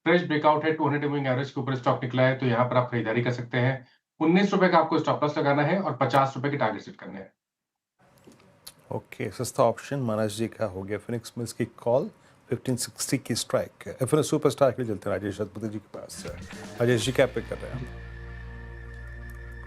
फ्रेश ब्रेकआउट है, 200 मूविंग एवरेज के ऊपर स्टॉक निकला है, तो यहाँ पर आप खरीदारी कर सकते हैं। 19 रुपए का आपको स्टॉप लॉस लगाना है और 50 रुपए के टारगेट सेट करने हैं। ओके, सस्ता ऑप्शन मानस जी का हो गया। फिनिक्स मिल्स की कॉल, 1560 की स्ट्राइक। एफएन सुपरस्टार के लिए चलते हैं राजेश सतपति जी के पास। राजेश जी क्या पिक कर रहे हैं?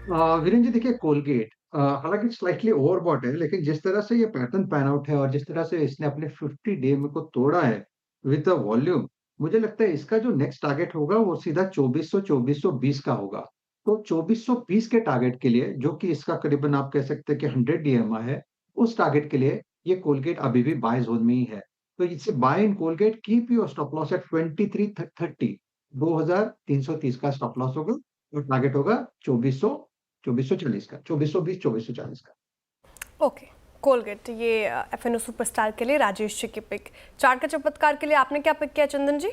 वीरेंद्र जी, देखिए कोलगेट हालांकि स्लाइटली ओवरबॉट है, लेकिन जिस तरह से ये पैटर्न पैन आउट है और जिस तरह से इसने अपने 50 डे में को तोड़ा है विद द वॉल्यूम, मुझे लगता है इसका जो नेक्स्ट टारगेट होगा वो सीधा 2400-2420 का होगा। तो 2420 के टारगेट के लिए, जो कि इसका करीबन आप कह सकते हैं कि 100 डीएमआ है, उस टारगेट के लिए ये कोलगेट अभी भी बाय जोन में ही है। तो इससे buy in Colgate, keep your stop loss at 2330, 2330 का स्टॉप लॉस होगा, और टारगेट होगा 2440 का, 2420-2440 का। ओके, कोलगेट ये एफएनओ सुपरस्टार के लिए राजेश जी की पिक। चार्ट का चमत्कार के लिए आपने क्या पिक किया चंदन जी?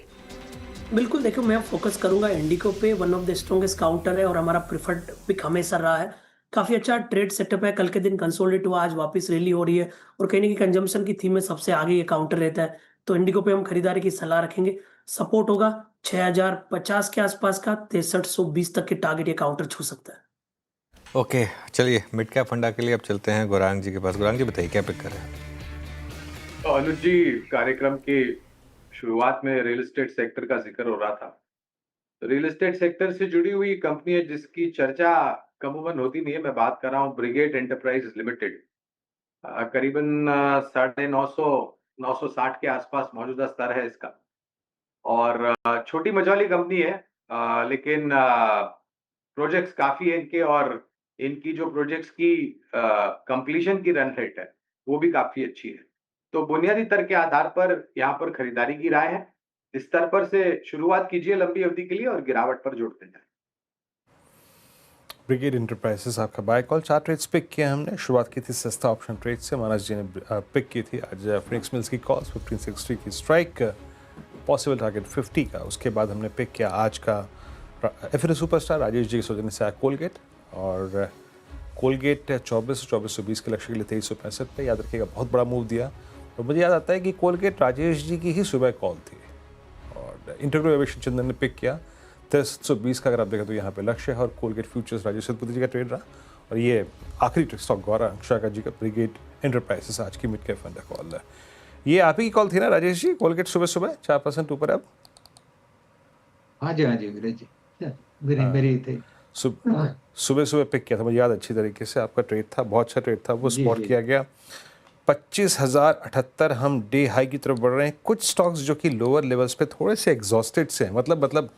बिल्कुल, देखो मैं फोकस करूंगा इंडिको पे, one of the strongest counter है और हमारा प्रिफर्ड पिक हमेशा रहा है। काफी अच्छा ट्रेड सेटअप है, कल के दिन कंसोलिडेट हुआ, आज वापस रैली हो रही है और कहीं ना कहीं कंजम्पशन की थीम में सबसे आगे ये काउंटर रहता है। तो इंडिको पे हम खरीदारी की सलाह रखेंगे। सपोर्ट होगा 6050 के आसपास का, 6320 तक के टारगेट ये काउंटर छू सकता है। ओके, चलिए मिड कैप फंडा के लिए अब चलते हैं गौरांग जी के पास। गौरांग जी बताइए क्या पिक कर रहे हैं? अनुज जी, कार्यक्रम की शुरुआत में रियल एस्टेट सेक्टर का जिक्र हो रहा था। रियल एस्टेट सेक्टर से जुड़ी हुई कंपनी है जिसकी चर्चा कमूमन होती नहीं है। मैं बात कर रहा हूँ ब्रिगेड एंटरप्राइज लिमिटेड। करीबन 950 के आसपास मौजूदा स्तर है इसका, और छोटी मझोली कंपनी है। लेकिन प्रोजेक्ट्स काफी है इनके, और इनकी जो प्रोजेक्ट्स की कंप्लीशन की रन रेट है वो भी काफी अच्छी है। तो बुनियादी तर्क के आधार पर यहाँ पर खरीदारी की राय है। इस स्तर पर से शुरुआत कीजिए लंबी अवधि के लिए और गिरावट पर जोड़ते जाए। ब्रिगेड इंटरप्राइजेस आपका बाय कॉल। 4 ट्रेड्स पिक किया हमने। शुरुआत की थी सस्ता ऑप्शन ट्रेड से, मानस जी ने पिक की थी आज फिनिक्स मिल्स की कॉल्स 1560 की स्ट्राइक, पॉसिबल टारगेट 50 का। उसके बाद हमने पिक किया आज का एफ सुपरस्टार राजेश जी के सौजन्य से आया कोलगेट, और कोलगेट 2420 के लक्ष्य के लिए 2365 पे, याद रखिएगा बहुत बड़ा मूव दिया। और मुझे याद आता है कि कोलगेट राजेश जी की ही सुबह कॉल थी, और इंटरव्यू अभिषेक चंदन ने पिक किया 2320 का। अगर आप देखें तो यहाँ पे लक्ष्य है, और कोलगेट फ्यूचर्स राजेश सतपति जी का ट्रेड रहा। और ये आखिरी स्टॉक गौरा शाका जी का ब्रिगेड इंटरप्राइजेस आज की मिड कैप फंड कॉल है। ये आप ही की कॉल थी ना राजेश जी? कोलगेट सुबह सुबह 4% ऊपर अब। हाँ जी वीरेंद्र जी, मेरी थे। सुबह सुबह पिक किया था, मुझे याद अच्छी तरीके से। आपका ट्रेड था, बहुत अच्छा ट्रेड था, वो जी, स्पॉट जी। किया गया। 25,078 हम डे हाई की तरफ बढ़ रहे हैं। कुछ स्टॉक्स जो कि लोअर लेवल्स पे थोड़े से एग्जॉस्टेड से हैं, मतलब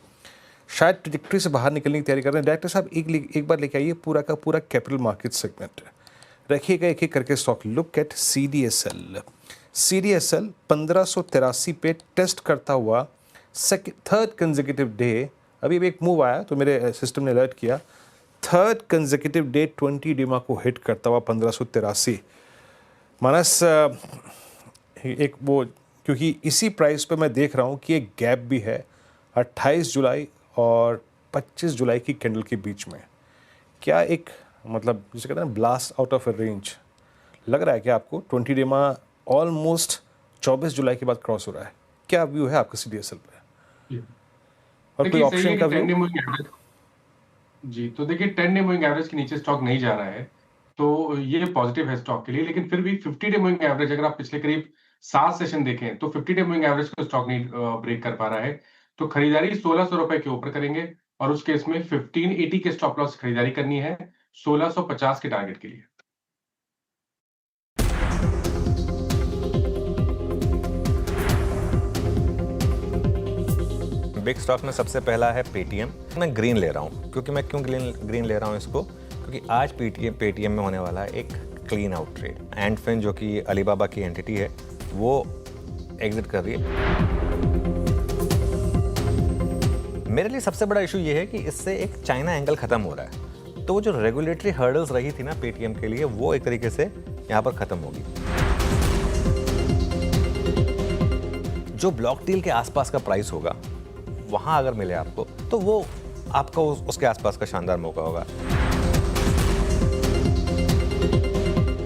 शायद ट्रैजेक्टरी से बाहर निकलने की तैयारी कर रहे हैं। डायरेक्टर साहब एक बार लेके आइए पूरा का पूरा कैपिटल मार्केट सेगमेंट रखिएगा एक एक करके स्टॉक। लुक एट CDSL 1583 पे टेस्ट करता हुआ थर्ड कंसेक्यूटिव डे। अभी एक मूव आया तो मेरे सिस्टम ने अलर्ट किया, थर्ड कंसेक्यूटिव डे 20 डिमा को हिट करता हुआ 1583। मानस एक वो, क्योंकि इसी प्राइस पे मैं देख रहा हूँ कि एक गैप भी है 28 जुलाई और 25 जुलाई की कैंडल के बीच में। क्या एक मतलब जिसे कहते हैं blast out of a range लग रहा है कि आपको 20 डिमा ऑलमोस्ट 24 जुलाई के बाद क्रॉस हो रहा है? क्या व्यू है आपका CDSL पे? और कोई देखिए सही ऑप्शन है का कि 10 डे व्यू? मूविंग एवरेज, जी तो देखिए 10 डे मूविंग एवरेज के नीचे स्टॉक नहीं जा रहा है, तो ये पॉजिटिव है स्टॉक के लिए। लेकिन फिर भी 50 डे मूविंग एवरेज अगर आप पिछले करीब 7 सेशन देखें तो 50 डे मूविंग एवरेज को स्टॉक नहीं ब्रेक कर पा रहा है। तो खरीदारी 1600 रुपए के ऊपर करेंगे, और उस केस में 1580 के स्टॉप लॉस खरीदारी करनी है 1650 के टारगेट के लिए। बिग स्टॉक में सबसे पहला है पेटीएम। मैं ग्रीन ले रहा हूँ, क्योंकि मैं क्यों ग्रीन ले रहा हूँ इसको, क्योंकि आज पेटीएम में होने वाला है एक clean out trade. Ant Fin जो कि अलीबाबा की एंटिटी है वो एग्जिट कर रही है। मेरे लिए सबसे बड़ा इशू ये है कि इससे एक चाइना एंगल खत्म हो रहा है, तो वो जो रेगुलेटरी हर्डल्स रही थी ना पेटीएम के लिए, वो एक तरीके से यहाँ पर खत्म होगी। जो ब्लॉक डील के आसपास का प्राइस होगा वहां अगर मिले आपको, तो वो आपका उसके आसपास का शानदार मौका होगा।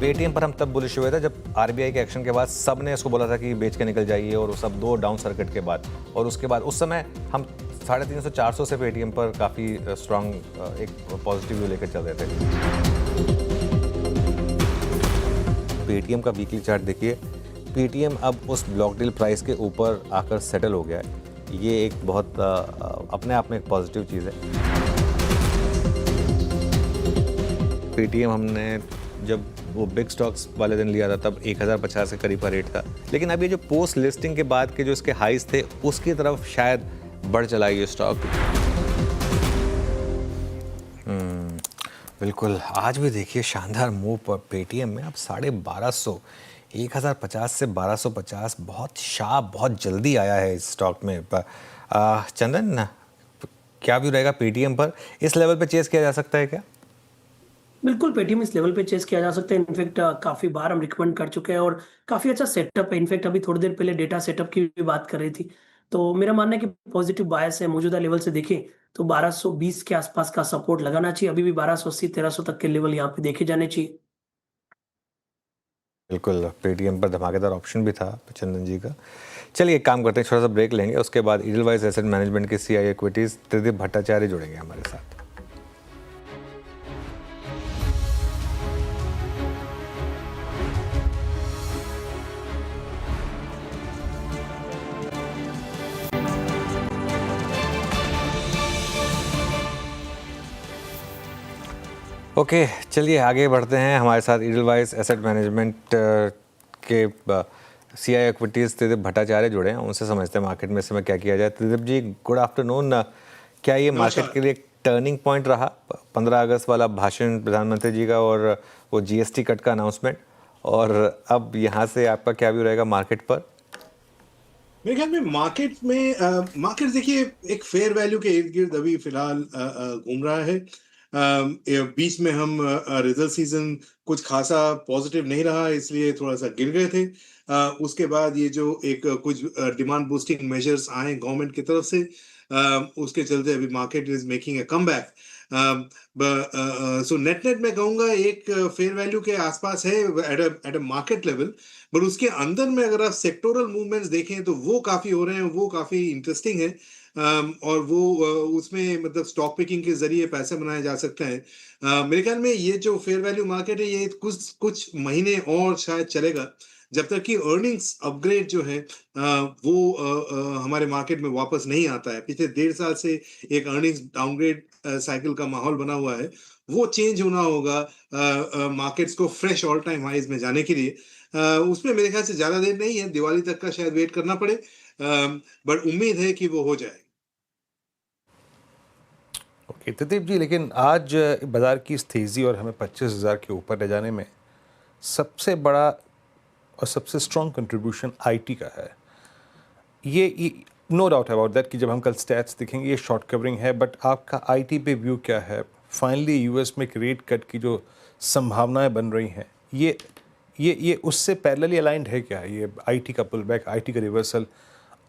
पेटीएम पर हम तब बुलिश हुए थे जब आरबीआई के एक्शन के बाद सब ने इसको बोला था कि बेच के निकल जाइए, और सब 2 डाउन सर्किट के बाद, और उसके बाद उस समय हम 350-400 से पेटीएम पर काफ़ी स्ट्रांग एक पॉजिटिव व्यू लेकर चल रहे थे। पेटीएम का वीकली चार्ट देखिए, पेटीएम अब उस ब्लॉक डील प्राइस के ऊपर आकर सेटल हो गया है। ये एक बहुत अपने आप में एक पॉजिटिव चीज़ है। पेटीएम हमने जब वो बिग स्टॉक्स वाले दिन लिया था तब 1050 के करीब का रेट था, लेकिन अब ये जो पोस्ट लिस्टिंग के बाद के जो इसके हाइज थे उसकी तरफ शायद बढ़ चला ये स्टॉक। बिल्कुल, आज भी देखिए शानदार मूव पर पेटीएम में। अब 1250, 1050 से 1250 बहुत शार्प, बहुत जल्दी आया है इस स्टॉक में। चंदन, क्या व्यू रहेगा पेटीएम पर? इस लेवल पे चेस किया जा सकता है क्या? बिल्कुल, पेटीएम इस लेवल पे चेस किया जा सकता है। इनफैक्ट काफ़ी बार हम रिकमेंड कर चुके हैं, और काफ़ी अच्छा सेटअप है। इनफैक्ट अभी थोड़ी देर पहले डेटा सेटअप की भी बात कर रही थी। तो मेरा मानना है कि पॉजिटिव बायस है। मौजूदा लेवल से देखें तो 1220 के आसपास का सपोर्ट लगाना चाहिए। अभी भी 1280, 1300 तक के लेवल यहाँ पे देखे जाने चाहिए। बिल्कुल, पेटीएम पर धमाकेदार ऑप्शन भी था चंदन जी का। चलिए एक काम करते हैं, छोटा सा ब्रेक लेंगे, उसके बाद इडलवाइज एसेट मैनेजमेंट के CI इक्विटीज त्रिदीप भट्टाचार्य जुड़ेंगे हमारे साथ। ओके, चलिए आगे बढ़ते हैं। हमारे साथ इडलवाइज एसेट मैनेजमेंट के CI इक्विटीज त्रिदीप भट्टाचार्य जुड़े हैं, उनसे समझते हैं मार्केट में इस समय क्या किया जाए। त्रिदीप जी, गुड आफ्टरनून। क्या ये मार्केट के लिए एक टर्निंग पॉइंट रहा 15 अगस्त वाला भाषण प्रधानमंत्री जी का और वो जीएसटी कट का अनाउंसमेंट, और अब यहाँ से आपका क्या व्यू रहेगा मार्केट पर? मेरे ख्याल में मार्केट देखिए एक फेयर वैल्यू के इर्द गिर्द अभी फिलहाल घूम रहा है। बीच में हम रिजल्ट सीजन कुछ खासा पॉजिटिव नहीं रहा, इसलिए थोड़ा सा गिर गए थे। उसके बाद ये जो एक कुछ डिमांड बूस्टिंग मेजर्स आए गवर्नमेंट की तरफ से, उसके चलते अभी market is making a comeback. So net मैं कहूंगा एक फेयर वैल्यू के आसपास है at a market level, but उसके अंदर में अगर आप सेक्टोरल मूवमेंट्स देखें तो वो काफी हो रहे हैं, वो काफी इंटरेस्टिंग है। और वो उसमें मतलब स्टॉक पिकिंग के जरिए पैसे बनाए जा सकते हैं। मेरे ख्याल में ये जो फेयर वैल्यू मार्केट है ये कुछ महीने और शायद चलेगा, जब तक कि अर्निंग्स अपग्रेड जो है वो हमारे मार्केट में वापस नहीं आता है। पिछले 1.5 साल से एक अर्निंग्स डाउनग्रेड साइकिल का माहौल बना हुआ है, वो चेंज होना होगा मार्केट्स को फ्रेश ऑल टाइम हाइज में जाने के लिए। उसमें मेरे ख्याल से ज्यादा देर नहीं है, दिवाली तक का शायद वेट करना पड़े, बट उम्मीद है कि वो हो जाए। ओके प्रदीप जी, लेकिन आज बाजार की इस तेज़ी और हमें 25,000 के ऊपर ले जाने में सबसे बड़ा और सबसे स्ट्रॉन्ग कंट्रीब्यूशन आईटी का है। ये नो डाउट अबाउट दैट कि जब हम कल स्टैट्स देखेंगे ये शॉर्ट कवरिंग है, बट आपका आईटी पे व्यू क्या है? फाइनली यूएस में एक रेट कट की जो संभावनाएं बन रही हैं, ये उससे पैरेलली अलाइंड है क्या? ये आईटी का पुल बैक, आईटी का रिवर्सल,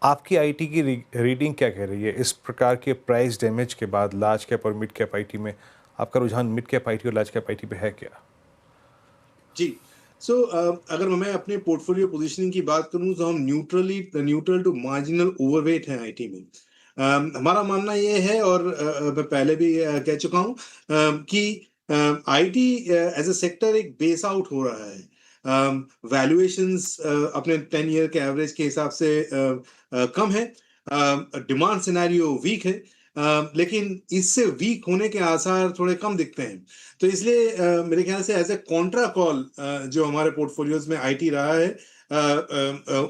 आपकी आईटी की रीडिंग क्या कह रही है इस प्रकार के प्राइस डैमेज के बाद? लार्ज कैप और मिड कैप आईटी में आपका रुझान मिड कैप आईटी और लार्ज कैप आईटी पे है क्या? जी, सो अगर मैं अपने पोर्टफोलियो पोजीशनिंग की बात करूं तो हम न्यूट्रल टू मार्जिनल ओवरवेट हैं आईटी में। हमारा मानना ये है, और मैं पहले भी कह चुका हूं कि आईटी एज अ सेक्टर एक बेस आउट हो रहा है। वैल्यूएशंस अपने 10 ईयर के एवरेज के हिसाब से कम है, डिमांड सिनेरियो वीक है, लेकिन इससे वीक होने के आसार थोड़े कम दिखते हैं। तो इसलिए मेरे ख्याल से एज ए कॉन्ट्रा कॉल जो हमारे पोर्टफोलियोज में आईटी रहा है,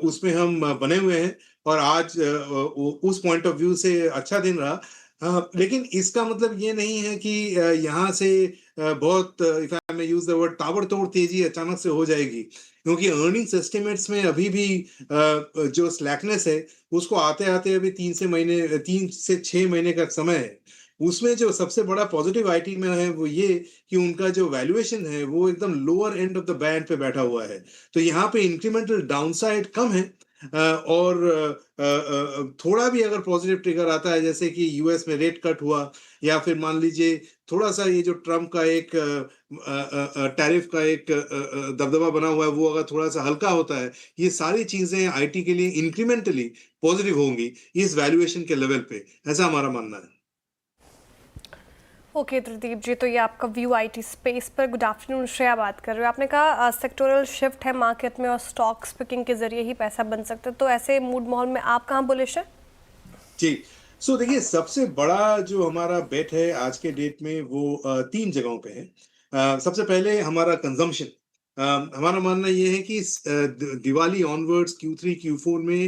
उसमें हम बने हुए हैं, और आज उस पॉइंट ऑफ व्यू से अच्छा दिन रहा। लेकिन इसका मतलब ये नहीं है कि यहाँ से बहुत if I may use the word ताबड़तोड़ तेजी अचानक से हो जाएगी, क्योंकि अर्निंग्स एस्टिमेट्स में अभी भी जो स्लैकनेस है उसको आते आते अभी 3 से 6 महीने का समय है। उसमें जो सबसे बड़ा पॉजिटिव आईटी में है वो ये कि उनका जो वैल्यूएशन है वो एकदम lower end of the band पे बैठा हुआ है। तो यहाँ पे इंक्रीमेंटल डाउनसाइड कम है, और थोड़ा भी अगर पॉजिटिव ट्रिगर आता है, जैसे कि यूएस में रेट कट हुआ, या फिर मान लीजिए थोड़ा सा ये जो ट्रम्प का एक टैरिफ का एक दबदबा बना हुआ है वो अगर थोड़ा सा हल्का होता है, ये सारी चीजें आईटी के लिए इंक्रीमेंटली पॉजिटिव होंगी इस वैल्यूएशन के लेवल पे, ऐसा हमारा मानना है। ओके त्रिदीप जी, तो ये आपका व्यू आईटी स्पेस पर। गुड आफ्टरनून, श्रेया बात कर रहे हो। आपने कहा सेक्टोरल शिफ्ट है मार्केट में और स्टॉक पिकिंग के जरिए ही पैसा बन सकता है, तो ऐसे मूड माहौल में आप कहाँ बुलिश है? जी, सो देखिए सबसे बड़ा जो हमारा बेट है आज के डेट में वो 3 जगहों पे है। सबसे पहले हमारा कंजम्पशन। हमारा मानना ये है कि दिवाली ऑनवर्ड्स Q3 Q4 में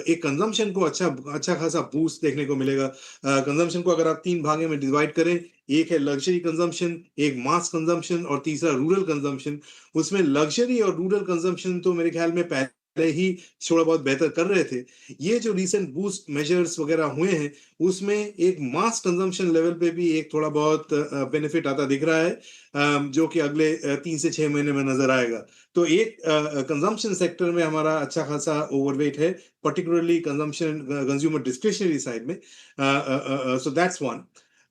एक कंजम्पशन को अच्छा खासा बूस्ट देखने को मिलेगा। कंजम्पशन को अगर आप 3 भागे में डिवाइड करें, एक है लग्जरी कंजम्पशन, एक मास कंजम्पशन और तीसरा रूरल कंजम्पशन। उसमें लग्जरी और रूरल कंजम्पशन तो मेरे ख्याल में पहले ही थोड़ा बहुत बेहतर कर रहे थे। ये जो रिसेंट बूस्ट मेजर्स वगैरह हुए हैं उसमें एक मास कंजम्पशन लेवल पे भी एक थोड़ा बहुत बेनिफिट आता दिख रहा है, जो कि अगले 3 से 6 महीने में नजर आएगा। तो एक कंजम्पशन सेक्टर में हमारा अच्छा खासा ओवरवेट है, पर्टिकुलरली कंज्यूमर डिस्क्रिशनरी साइड में। So that's one.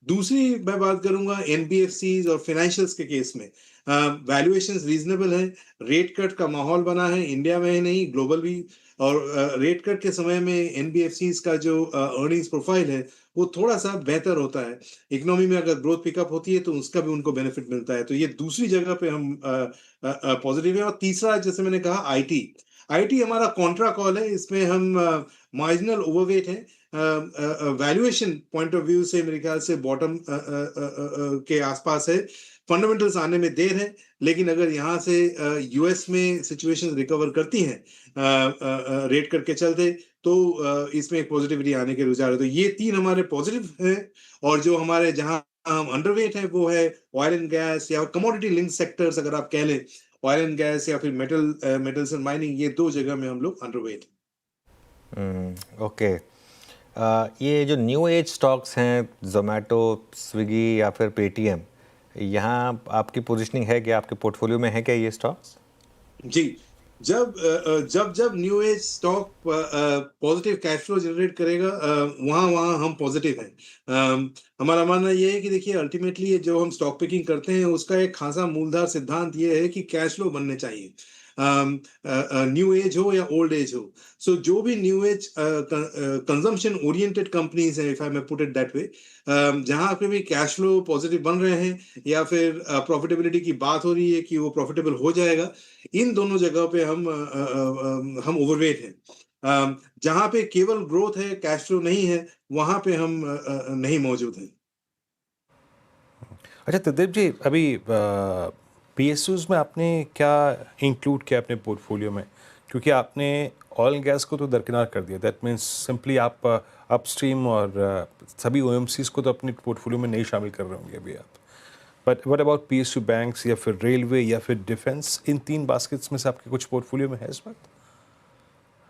दूसरी मैं बात करूंगा एनबीएफसीज और फाइनेंशियल्स के केस में। वैल्यूएशंस रीजनेबल है, रेट कट का माहौल बना है, इंडिया में ही नहीं ग्लोबल भी, और रेट कट के समय में एनबीएफसीज का जो अर्निंग्स प्रोफाइल है वो थोड़ा सा बेहतर होता है। इकोनॉमी में अगर ग्रोथ पिकअप होती है तो उसका भी उनको बेनिफिट मिलता है। तो ये दूसरी जगह पे हम पॉजिटिव है। और तीसरा, जैसे मैंने कहा, आईटी हमारा कॉन्ट्रा कॉल है, इसमें हम मार्जिनल ओवरवेट है। वैल्यूएशन पॉइंट ऑफ व्यू से मेरे ख्याल से बॉटम के आसपास है, फंडामेंटल्स आने में देर है, लेकिन अगर यहाँ से यूएस में सिचुएशन रिकवर करती हैं रेट कट के चलते, तो इसमें एक पॉजिटिविटी आने के रुझान है। तो ये 3 हमारे पॉजिटिव हैं, और जो हमारे जहाँ हम अंडरवेट है वो है ऑयल एंड गैस या कमोडिटी लिंक सेक्टर्स, अगर आप कह लें ऑयल एंड गैस या फिर मेटल्स एंड माइनिंग, ये 2 जगह में हम लोग अंडरवेट हैं। ओके। ये जो न्यू एज स्टॉक्स हैं, जोमेटो, स्विगी या फिर पेटीएम, यहाँ आपकी पोजीशनिंग है क्या, आपके पोर्टफोलियो में है क्या ये स्टॉक्स? जी, जब new age stock positive cash flow generate करेगा, वहाँ हम पॉजिटिव हैं। हमारा मानना ये है कि देखिए अल्टीमेटली जो हम स्टॉक पिकिंग करते हैं उसका एक खासा मूलधार सिद्धांत ये है कि कैश फ्लो बनने चाहिए, न्यू एज हो या ओल्ड एज हो। सो जो भी new age consumption oriented companies है, if I may put it that way, जहां पे भी कैश फ्लो पॉजिटिव बन रहे हैं या फिर प्रॉफिटेबिलिटी की बात हो रही है कि वो प्रॉफिटेबल हो जाएगा, इन दोनों जगह पे हम ओवरवेट हैं। जहां पे केवल ग्रोथ है, कैश फ्लो नहीं है, वहां पे हम नहीं मौजूद हैं। अच्छा त्रिदीप जी, अभी पीएसयूज में आपने क्या इंक्लूड किया अपने पोर्टफोलियो में? क्योंकि आपने ऑयल गैस को तो दरकिनार कर दिया, दैट मीन्स सिंपली आप अपस्ट्रीम और सभी ओएमसीज को तो अपने पोर्टफोलियो में नहीं शामिल कर रहे होंगे अभी आप। But what about PSU banks या फिर रेलवे या फिर डिफेंस, इन 3 बास्केट्स में से आपके कुछ पोर्टफोलियो में है इस वक्त?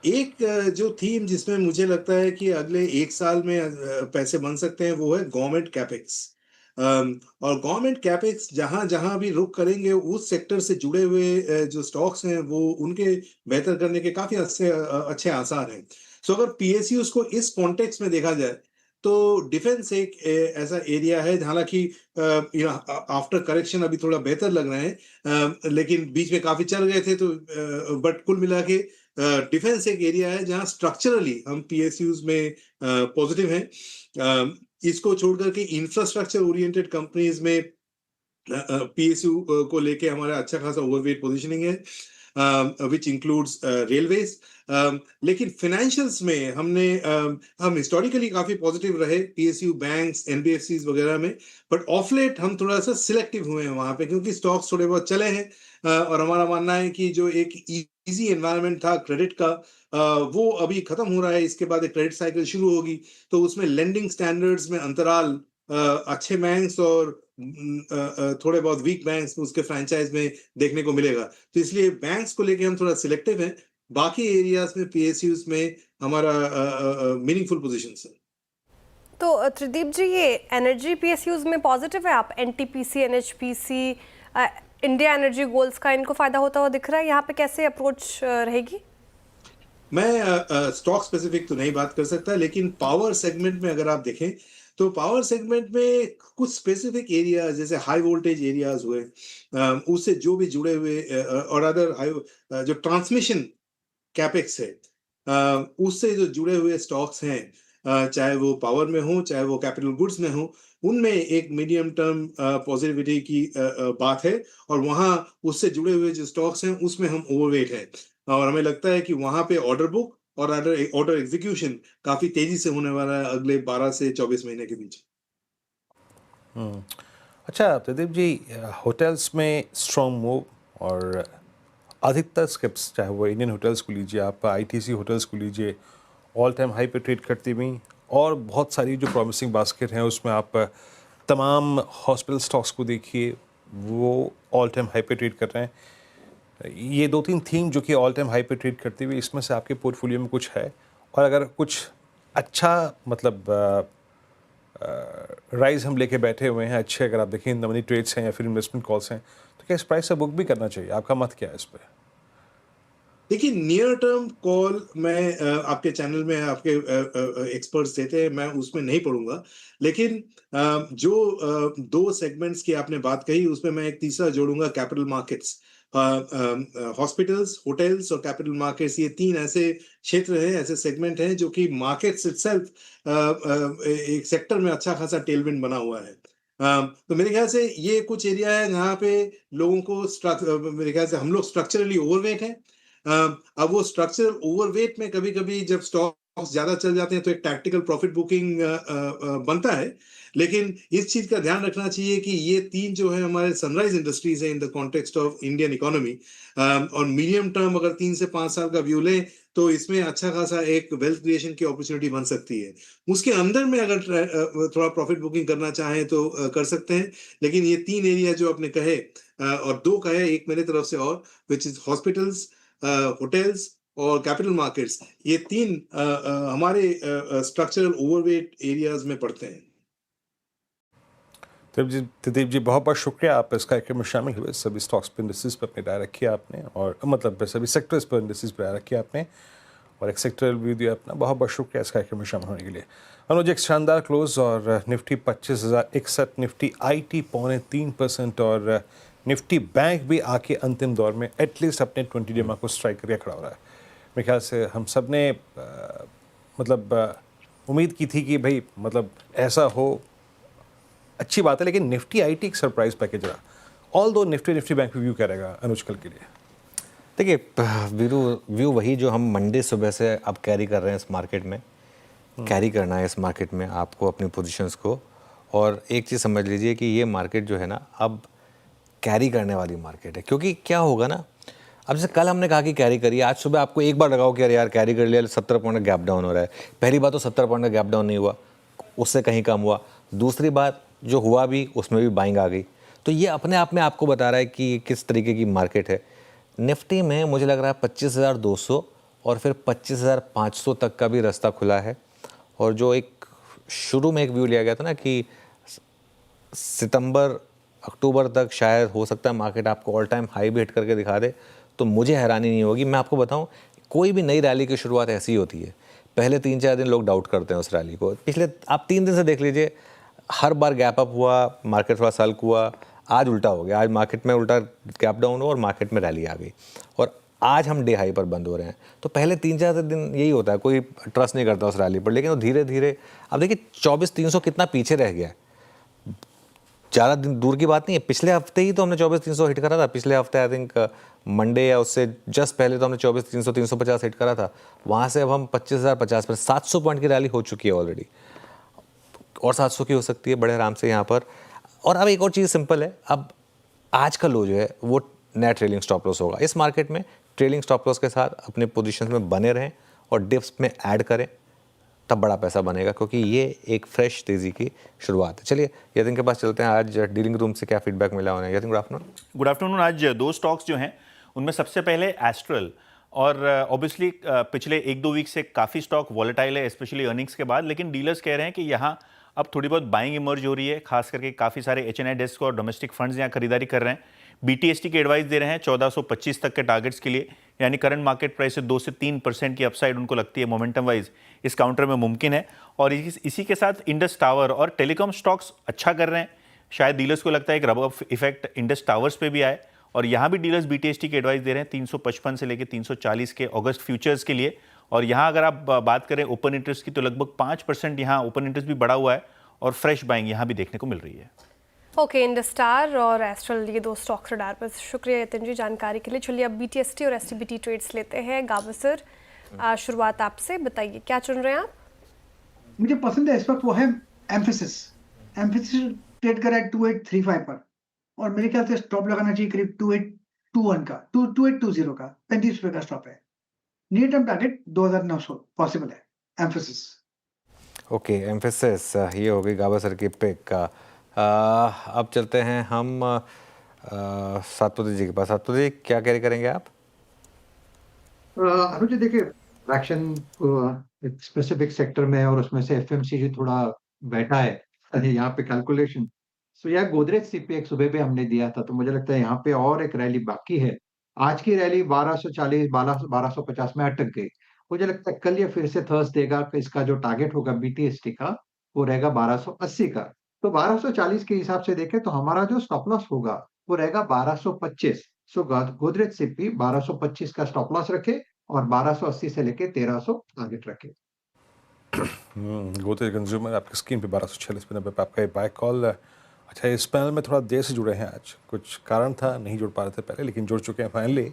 एक जो थीम जिसमें मुझे लगता है कि अगले 1 साल में पैसे बन सकते हैं, वो है गवर्नमेंट कैपेक्स। और गवर्नमेंट कैपेक्स जहां भी रुख करेंगे, उस सेक्टर से जुड़े हुए जो स्टॉक्स हैं वो उनके बेहतर करने के काफी अच्छे आसार हैं। सो अगर पीएसयूज को इस कॉन्टेक्स्ट में देखा जाए तो डिफेंस एक ऐसा एरिया है, हालांकि आफ्टर करेक्शन अभी थोड़ा बेहतर लग रहे हैं, लेकिन बीच में काफी चल गए थे, तो बट कुल मिला के डिफेंस एक एरिया है जहां स्ट्रक्चरली हम पीएसयूज में पॉजिटिव हैं। इसको छोड़कर के इंफ्रास्ट्रक्चर ओरिएंटेड कंपनीज में पीएसयू को लेके हमारा अच्छा खासा ओवरवेट पोजीशनिंग है, विच इंक्लूड्स रेलवेज। लेकिन फाइनेंशियल्स में हम हिस्टोरिकली काफी पॉजिटिव रहे, पीएसयू, बैंक्स, एनबीएफसीज वगैरह में, बट ऑफ लेट हम थोड़ा सा सिलेक्टिव हुए हैं वहां पे, क्योंकि स्टॉक्स थोड़े बहुत चले हैं, और हमारा मानना है कि जो एक इजी एनवायरनमेंट था क्रेडिट का, वो अभी खत्म हो रहा है। इसके बाद एक क्रेडिट साइकिल शुरू होगी, तो उसमें लेंडिंग स्टैंडर्ड्स में अंतराल अच्छे बैंक्स और थोड़े बहुत वीक बैंक्स उसके फ्रेंचाइज में देखने को मिलेगा। तो इसलिए बैंक्स को लेके हम थोड़ा सिलेक्टिव हैं, बाकी एरियाज में पीएसयूज में हमारा मीनिंगफुल पोजीशंस है। तो त्रिदीप जी, ये एनर्जी पीएसयूज में पॉजिटिव है आप? NTPC, NHPC, India energy goals का इनको फायदा होता हुआ दिख रहा है, यहाँ पे कैसे अप्रोच रहेगी? मैं स्टॉक स्पेसिफिक तो नहीं बात कर सकता, लेकिन पावर सेगमेंट में अगर आप देखें तो पावर सेगमेंट में कुछ स्पेसिफिक एरियाज जैसे हाई वोल्टेज एरियाज हुए, उससे जो भी जुड़े हुए और अदर हाई जो ट्रांसमिशन कैपेक्स है, उससे जो जुड़े हुए स्टॉक्स हैं, चाहे वो पावर में हो चाहे वो कैपिटल गुड्स में हो, उनमें एक मीडियम टर्म पॉजिटिविटी की बात है, और वहाँ उससे जुड़े हुए जो स्टॉक्स हैं उसमें हम ओवरवेट हैं, और हमें लगता है कि वहाँ पे ऑर्डर बुक और ऑर्डर एग्जीक्यूशन काफी तेजी से होने वाला है अगले 12 से 24 महीने के बीच। अच्छा प्रदीप जी, होटल्स में स्ट्रॉन्ग मूव, और अधिकतर स्क्रिप्ट्स, चाहे वो इंडियन होटल्स को लीजिए, आप आईटीसी होटल्स को लीजिए, ऑल टाइम हाई पे ट्रेड करती हुई, और बहुत सारी जो प्रॉमिसिंग बास्केट हैं उसमें आप तमाम हॉस्पिटल स्टॉक्स को देखिए, वो ऑल टाइम हाई पे ट्रेड कर रहे हैं। ये 2-3 थीम जो कि ऑल टाइम हाई पे ट्रेड करती हुई, इसमें से आपके पोर्टफोलियो में कुछ है? और अगर कुछ अच्छा मतलब राइज हम लेके बैठे हुए हैं अच्छे, अगर आप देखें मनी ट्रेड्स हैं या फिर इन्वेस्टमेंट कॉल्स हैं, तो क्या इस प्राइस से बुक भी करना चाहिए? आपका मत क्या है इस पर? देखिए, नियर टर्म कॉल मैं आपके चैनल में आपके एक्सपर्ट्स देते हैं, मैं उसमें नहीं पढ़ूंगा, लेकिन जो 2 सेगमेंट्स की आपने बात कही, उसमें मैं एक तीसरा जोड़ूंगा, कैपिटल मार्केट्स। हॉस्पिटल्स, होटल्स और कैपिटल मार्केट्स, ये 3 ऐसे क्षेत्र हैं, ऐसे सेगमेंट हैं जो कि मार्केट्स इटसेल्फ एक सेक्टर में अच्छा खासा टेलविंड बना हुआ है। तो मेरे ख्याल से ये कुछ एरिया है जहाँ पे लोगों को मेरे ख्याल से हम लोग स्ट्रक्चरली ओवरवेट हैं। अब वो स्ट्रक्चरल ओवरवेट में कभी-कभी जब स्टॉक ज्यादा चल जाते हैं तो एक टैक्टिकल प्रॉफिट बुकिंग बनता है, लेकिन इस चीज का ध्यान रखना चाहिए कि ये तीन जो है हमारे सनराइज इंडस्ट्रीज है in the context of Indian economy, और मीडियम टर्म अगर 3 से 5 साल का व्यू लें तो इसमें अच्छा खासा एक वेल्थ क्रिएशन की अपॉर्चुनिटी बन सकती है। उसके अंदर में अगर थोड़ा प्रॉफिट बुकिंग करना चाहें तो कर सकते हैं, लेकिन ये 3 एरिया जो आपने कहे और 2 कहे, एक मेरे तरफ से और, विच इज हॉस्पिटल्स, होटल्स और कैपिटल मार्केट्स, ये 3 हमारे स्ट्रक्चरल ओवरवेट एरियाज में पड़ते हैं। प्रदीप जी बहुत बहुत शुक्रिया, आप इस कार्यक्रम में शामिल हुए। सभी स्टॉक्स पर इंडिसेस पर अपनी राय रखी आपने, और मतलब सभी सेक्टर्स पर इंडिसेस पर राय रखी आपने, और एक सेक्टरल व्यू दिया अपना। बहुत बहुत शुक्रिया इस कार्यक्रम में शामिल होने के लिए। अनुज, एक शानदार क्लोज, और निफ्टी 25,061, निफ्टी IT 0.3%, और निफ्टी बैंक भी आके अंतिम दौर में एटलीस्ट अपने 20 डेमा को स्ट्राइक करके खड़ा हो रहा है। मेरे ख्याल से हम सब ने उम्मीद की थी कि भाई मतलब ऐसा हो, अच्छी बात है, लेकिन निफ्टी IT एक सरप्राइज पैकेज रहा। ऑल दो निफ्टी बैंक व्यू क्या रहेगा अनुज कल के लिए? देखिए व्यू वही जो हम मंडे सुबह से अब कैरी कर रहे हैं इस मार्केट में, कैरी करना है इस मार्केट में आपको अपनी पोजीशंस को। और एक चीज़ समझ लीजिए कि ये मार्केट जो है ना अब कैरी करने वाली मार्केट है, क्योंकि क्या होगा ना, अब जैसे कल हमने कहा कि कैरी करिए, आज सुबह आपको एक बार लगाओ कि अरे यार कैरी कर लिया, 70 पॉइंट का गैप डाउन हो रहा है। पहली बात तो 70 पॉइंट का गैप डाउन नहीं हुआ, उससे कहीं कम हुआ। दूसरी बात जो हुआ भी उसमें भी बाइंग आ गई, तो ये अपने आप में आपको बता रहा है कि किस तरीके की मार्केट है। निफ्टी में मुझे लग रहा है 25,200 और फिर 25,500 तक का भी रास्ता खुला है। और जो एक शुरू में एक व्यू लिया गया था ना कि सितंबर अक्टूबर तक शायद हो सकता है मार्केट आपको ऑल टाइम हाई भी हिट करके दिखा दे, तो मुझे हैरानी नहीं होगी। मैं आपको बताऊं, कोई भी नई रैली की शुरुआत ऐसी ही होती है, पहले 3-4 दिन लोग डाउट करते हैं उस रैली को। पिछले आप 3 दिन से देख लीजिए, हर बार गैप अप हुआ, मार्केट थोड़ा सल्क हुआ, आज उल्टा हो गया। आज मार्केट में उल्टा गैप डाउन हुआ और मार्केट में रैली आ गई, और आज हम डे हाई पर बंद हो रहे हैं। तो पहले 3-4 दिन यही होता है, कोई ट्रस्ट नहीं करता उस रैली पर, लेकिन वो धीरे धीरे अब देखिए 24,300 कितना पीछे रह गया है। ज़्यादा दिन दूर की बात नहीं है, पिछले हफ्ते ही तो हमने 24,300 हिट करा था। पिछले हफ्ते आई थिंक मंडे या उससे जस्ट पहले तो हमने 24,300 350 हिट करा था। वहाँ से अब हम 25,050 पर 700 पॉइंट की रैली हो चुकी है ऑलरेडी, और 700 की हो सकती है बड़े आराम से यहाँ पर। और अब एक और चीज़ सिंपल है, अब आज का लो जो है वो नया ट्रेलिंग स्टॉप लॉस होगा। इस मार्केट में ट्रेलिंग स्टॉप लॉस के साथ अपने पोजीशंस में बने रहें और डिप्स में ऐड करें, तब बड़ा पैसा बनेगा, क्योंकि ये एक फ्रेश तेज़ी की शुरुआत है। चलिए यतिन के पास चलते हैं, आज डीलिंग रूम से क्या फीडबैक मिला उन्हें। Yatin, good afternoon. Good afternoon. आज 2 स्टॉक्स जो हैं उनमें सबसे पहले एस्ट्रल, और ऑब्वियसली पिछले 1-2 वीक से काफ़ी स्टॉक वॉलेटाइल है, स्पेशली अर्निंग्स के बाद, लेकिन डीलर्स कह रहे हैं कि यहाँ अब थोड़ी बहुत बाइंग इमर्ज हो रही है, खास करके काफ़ी सारे HNI डेस्क और डोमेस्टिक फंड्स यहाँ खरीदारी कर रहे हैं। BTST की एडवाइस दे रहे हैं 1425 तक के टारगेट्स के लिए, यानी करंट मार्केट प्राइस से 2 से 3% की अपसाइड उनको लगती है मोमेंटम वाइज इस काउंटर में मुमकिन है। और इसी के साथ इंडस टावर और टेलीकॉम स्टॉक्स अच्छा कर रहे हैं। शायद डीलर्स को लगता है एक rub off effect Indus towers पे भी आए, और यहाँ भी डीलर्स BTST की एडवाइस दे रहे हैं 355 से लेकर 340 के अगस्त फ्यूचर्स के लिए। और यहाँ अगर आप बात करें ओपन इंटरेस्ट की, तो लगभग 5% यहाँ ओपन इंटरेस्ट भी बढ़ा हुआ है, और फ्रेश बाइंग यहाँ भी देखने को मिल रही है। ओके, इंडस्टार और एस्ट्रल, ये 2 स्टॉक्स रडार पर। शुक्रिया यतिन जी जानकारी के लिए। चलिए अब BTST और STBT ट्रेड्स लेते हैं। गावर सर, शुरुआत आपसे, बताइए क्या चुन रहे हैं आप? मुझे पसंद है इस वक्त वो है एम्फेसिस ट्रेड कर रहा है 2835 पर, और मेरे ख्याल से स्टॉप लगाना चाहिए करीब 2821 का, 2820 का, 35 रुपए का स्टॉप है। नियर टर्म टारगेट 2900 पॉसिबल है एम्फेसिस। ओके, एम्फेसिस ये हो गई गावर सर की पिक। अब चलते हैं हम सातपुती जी के पास। सातपुती जी, क्या कैरी करेंगे आप? अनुज जी देखिए, ट्रैक्शन स्पेसिफिक सेक्टर में है और उसमें से FMCG थोड़ा बैठा है यहाँ पे कैलकुलेशन। सो यह गोदरेज CPX सुबह पे हमने दिया था, तो मुझे लगता है यहाँ पे और एक रैली बाकी है। आज की रैली 1240 1250 में अटक गई। मुझे लगता है कल ये फिर से थर्सडे का इसका जो टारगेट होगा BTST का, वो रहेगा 1280 का। तो 1240 के हिसाब से देखें तो हमारा जो स्टॉप लॉस होगा वो रहेगा 1225। सो गोदरेज CP 1225 का स्टॉप लॉस रखे और 1280 से लेके 1300 टारगेट रखे। गोदरेज कंज्यूमर आपकी स्क्रीन पे 1246 पे 90 पे आपका बाय कॉल। अच्छा, इस पैनल में थोड़ा देर से जुड़े हैं, आज कुछ कारण था नहीं जुड़ पा रहे थे पहले, लेकिन जुड़ चुके हैं फाइनली।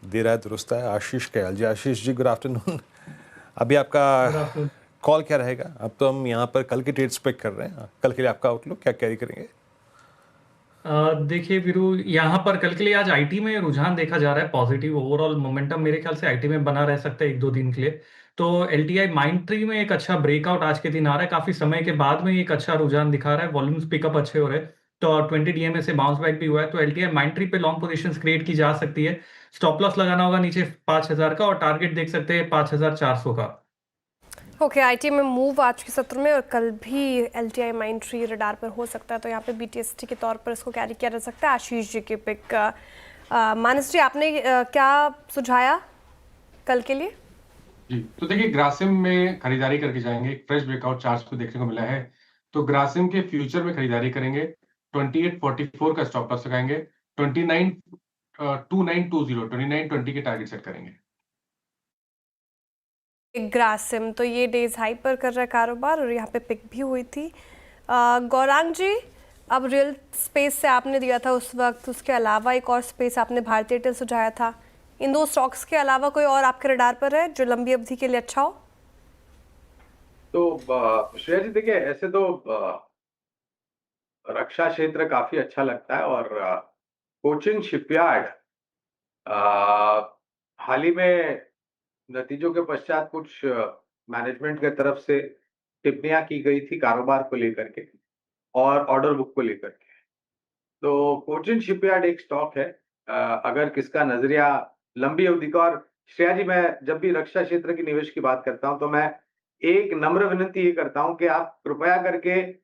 देर है दुरुस्त है। आशीष कयाल जी, आशीष जी गुड आफ्टरनून। अभी आपका गुड आफ्टरनून। कॉल क्या रहेगा? अब तो हम यहाँ पर कल के ट्रेड्स पे कर रहे हैं, कल के लिए आपका आउटलुक क्या कैरी करेंगे? देखिए वीरू, यहाँ पर कल के लिए आज आईटी में रुझान देखा जा रहा है पॉजिटिव। ओवरऑल मोमेंटम मेरे ख्याल से आईटी में बना रह सकता है एक दो दिन के लिए। तो एलटीआई माइंड ट्री में एक अच्छा ब्रेकआउट आज के दिन आ रहा है, काफी समय के बाद में एक अच्छा रुझान दिखा रहा है, वॉल्यूम्स पिकअप अच्छे हो रहे हैं। तो 20 डीएमए से बाउंस बैक भी हुआ है, तो एलटीआई माइंड ट्री पे लॉन्ग पोजीशंस क्रिएट की जा सकती है। स्टॉप लॉस लगाना होगा नीचे 5000 का, और टारगेट देख सकते हैं 5400 का। ओके, आईटी में मूव आज के सत्र में और कल भी एलटीआई माइंड ट्री रडार पर हो सकता है, तो यहाँ पे बीटीएसटी के तौर पर इसको कैरी किया जा सकता है। आशीष जी के पिक, मानस जी आपने क्या सुझाया कल के लिए? जी, तो देखिए ग्रासिम में खरीदारी करके जाएंगे। एक फ्रेश ब्रेकआउट चार्ट को देखने को मिला है, तो ग्रासिम के फ्यूचर में खरीदारी करेंगे। 2844 का स्टॉप लॉस लगाएंगे। 2920 के टारगेट सेट करेंगे। ग्रासिम तो ये डेज हाई पर कर रहा है कारोबार, और यहाँ पे पिक भी हुई थी। गौरांग जी, अब रियल स्पेस से आपने दिया था उस वक्त, उसके अलावा एक और स्पेस आपने भारतीय एयरटेल सुझाया था। इन दो स्टॉक्स के अलावा कोई और आपके रडार पर है जो लंबी अवधि के लिए अच्छा हो? तो श्रेया जी देखिए, ऐसे तो रक्षा क्षेत्र काफी अच्छा लगता है, और कोचिन शिपयार्ड हाल ही में नतीजों के पश्चात कुछ मैनेजमेंट की तरफ से टिप्पणियां की गई थी कारोबार को लेकर के और ऑर्डर बुक को लेकर के। तो कोचिन शिपयार्ड एक स्टॉक है, अगर किसका नजरिया लंबी अवधि का, और श्रेया जी मैं जब भी रक्षा क्षेत्र की निवेश की बात करता हूं तो मैं एक नम्र विनती ये करता हूं कि आप कृपया करके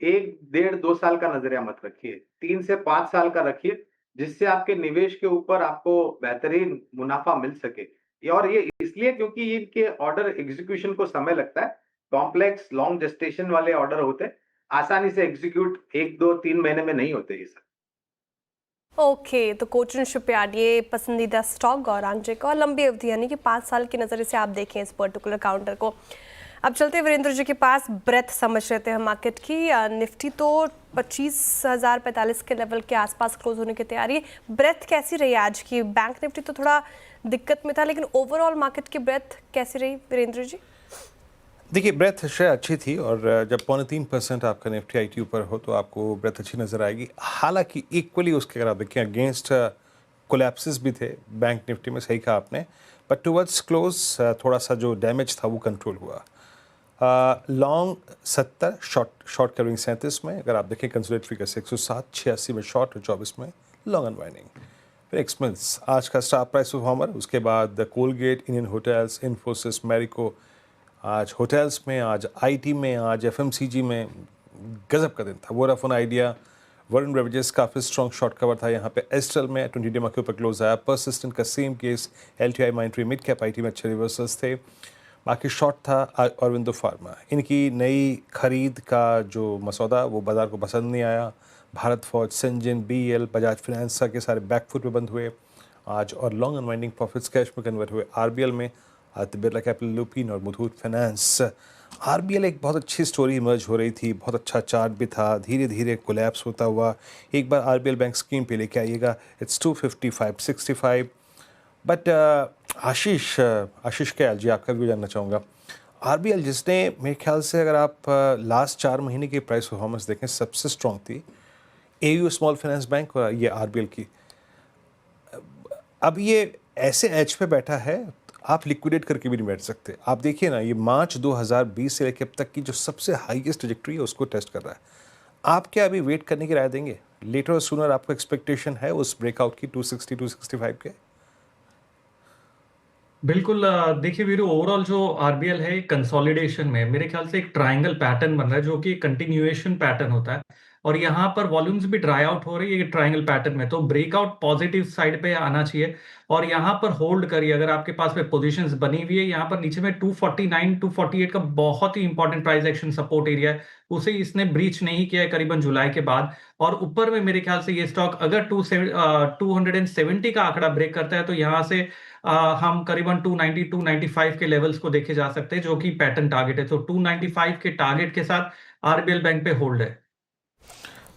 1 डेढ़ 2 साल का नजरिया मत रखिए, 3 से 5 साल का रखिए, जिससे आपके निवेश के ऊपर आपको बेहतरीन मुनाफा मिल सके। और ये इसलिए क्योंकि इनके ऑर्डर एग्जीक्यूशन को समय लगता है, कॉम्प्लेक्स लॉन्ग जेस्टेशन वाले ऑर्डर होते हैं, आसानी से एग्जीक्यूट 1 2 3 महीने में नहीं होते ये सब। ओके, तो कोचिन शिपयार्ड ये पसंदीदा स्टॉक गौरांग जी का, और लंबी अवधि यानी कि 5 साल की नज़र से आप देखें इस पर्टिकुलर काउंटर को। अब चलते हैं वीरेंद्र जी के पास, ब्रेथ समझ लेते हैं मार्केट की। निफ्टी तो 25,045 के लेवल के आसपास क्लोज होने की तैयारी है। ब्रेथ कैसी रही आज की? बैंक निफ्टी तो थोड़ा दिक्कत में था, लेकिन ओवरऑल मार्केट की ब्रेथ कैसी रही वीरेंद्र जी? देखिए ब्रेथ शेयर अच्छी थी, और जब 3.25% आपका निफ्टी आईटी ऊपर हो तो आपको ब्रेथ अच्छी नज़र आएगी। हालांकि इक्वली उसके अगर आप देखें अगेंस्ट कोलैप्सेस भी थे बैंक निफ्टी में, सही कहा आपने, बट टुवर्ड्स क्लोज थोड़ा सा जो डैमेज था वो कंट्रोल हुआ। लॉन्ग 70, शॉर्ट कवरिंग 37 में, अगर आप देखें कंसोलिडेटेड फिगर्स 107, 86 में शॉर्ट और 24 में लॉन्ग अनवाइंडिंग। फिर एक्समिल्स आज का स्टार प्राइस परफॉर्मर, उसके बाद Colgate, Indian hotels, Infosys, Marico आज होटल्स में, आज आईटी में, आज एफएमसीजी में गजब का दिन था। वोडाफोन आइडिया, वरुण बेवरेजेस काफ़ी स्ट्रॉन्ग शॉर्ट कवर था यहाँ पे। एस्ट्रल में 20 डेमा के ऊपर क्लोज आया। परसिस्टेंट का same case, LTI mind tree, mid cap IT में अच्छे रिवर्सल्स थे। बाकी शॉर्ट था अरविंदो फार्मा, इनकी नई खरीद का जो मसौदा वो बाज़ार को पसंद नहीं आया। भारत फौज, सिंजिन, बीएल, बजाज फाइनेंस के सारे बैकफुट पे बंद हुए आज, और लॉन्ग अनवाइंडिंग प्रॉफिट्स कैश में कन्वर्ट हुए। आरबीएल में बिरला कैपिटल, लुपिन और मुथूट फाइनेंस। आरबीएल एक बहुत अच्छी स्टोरी इमर्ज हो रही थी, बहुत अच्छा चार्ट भी था, धीरे धीरे कोलैप्स होता हुआ। एक बार आरबीएल बैंक स्कीम पे लेके आइएगा, इट्स 255-65। बट आशीष कयाल जी, आपका व्यू जानना चाहूँगा। आरबीएल जिसने मेरे ख्याल से, अगर आप लास्ट 4 महीने की प्राइस परफॉर्मेंस देखें, सबसे स्ट्रॉन्ग थी एयू स्मॉल फाइनेंस बैंक और ये आरबीएल की। अब ये ऐसे एज पे बैठा है, आप लिक्विडेट करके भी नहीं बैठ सकते। आप देखिए ना, ये मार्च 2020 से लेकर अब तक की जो सबसे हाईएस्ट ट्रैजेक्टरी है उसको टेस्ट कर रहा है। आप क्या अभी वेट करने की राय देंगे? लेटर और सूनर आपको एक्सपेक्टेशन है उस ब्रेकआउट की 260-265 के? बिल्कुल। देखिए वीरू, ओवरऑल जो आरबीएल है कंसोलिडेशन में मेरे ख्याल से एक ट्रायंगल पैटर्न बन रहा है, जो कि कंटिन्यूएशन पैटर्न होता है, और यहाँ पर वॉल्यूम्स भी ड्राई आउट हो रही है ट्रायंगल पैटर्न में। तो ब्रेकआउट पॉजिटिव साइड पे आना चाहिए, और यहाँ पर होल्ड करिए अगर आपके पास में पोजीशंस बनी हुई है। यहाँ पर नीचे में 249-248 का बहुत ही important price action support area है, उसे इसने ब्रीच नहीं किया है करीबन जुलाई के बाद। और ऊपर में मेरे ख्याल से ये स्टॉक अगर 270 का आंकड़ा ब्रेक करता है, तो यहाँ से हम करीबन 290-295 के लेवल्स को देखे जा सकते हैं, जो कि पैटर्न टारगेट है। तो 295 के टारगेट के साथ आरबीएल बैंक पे होल्ड है।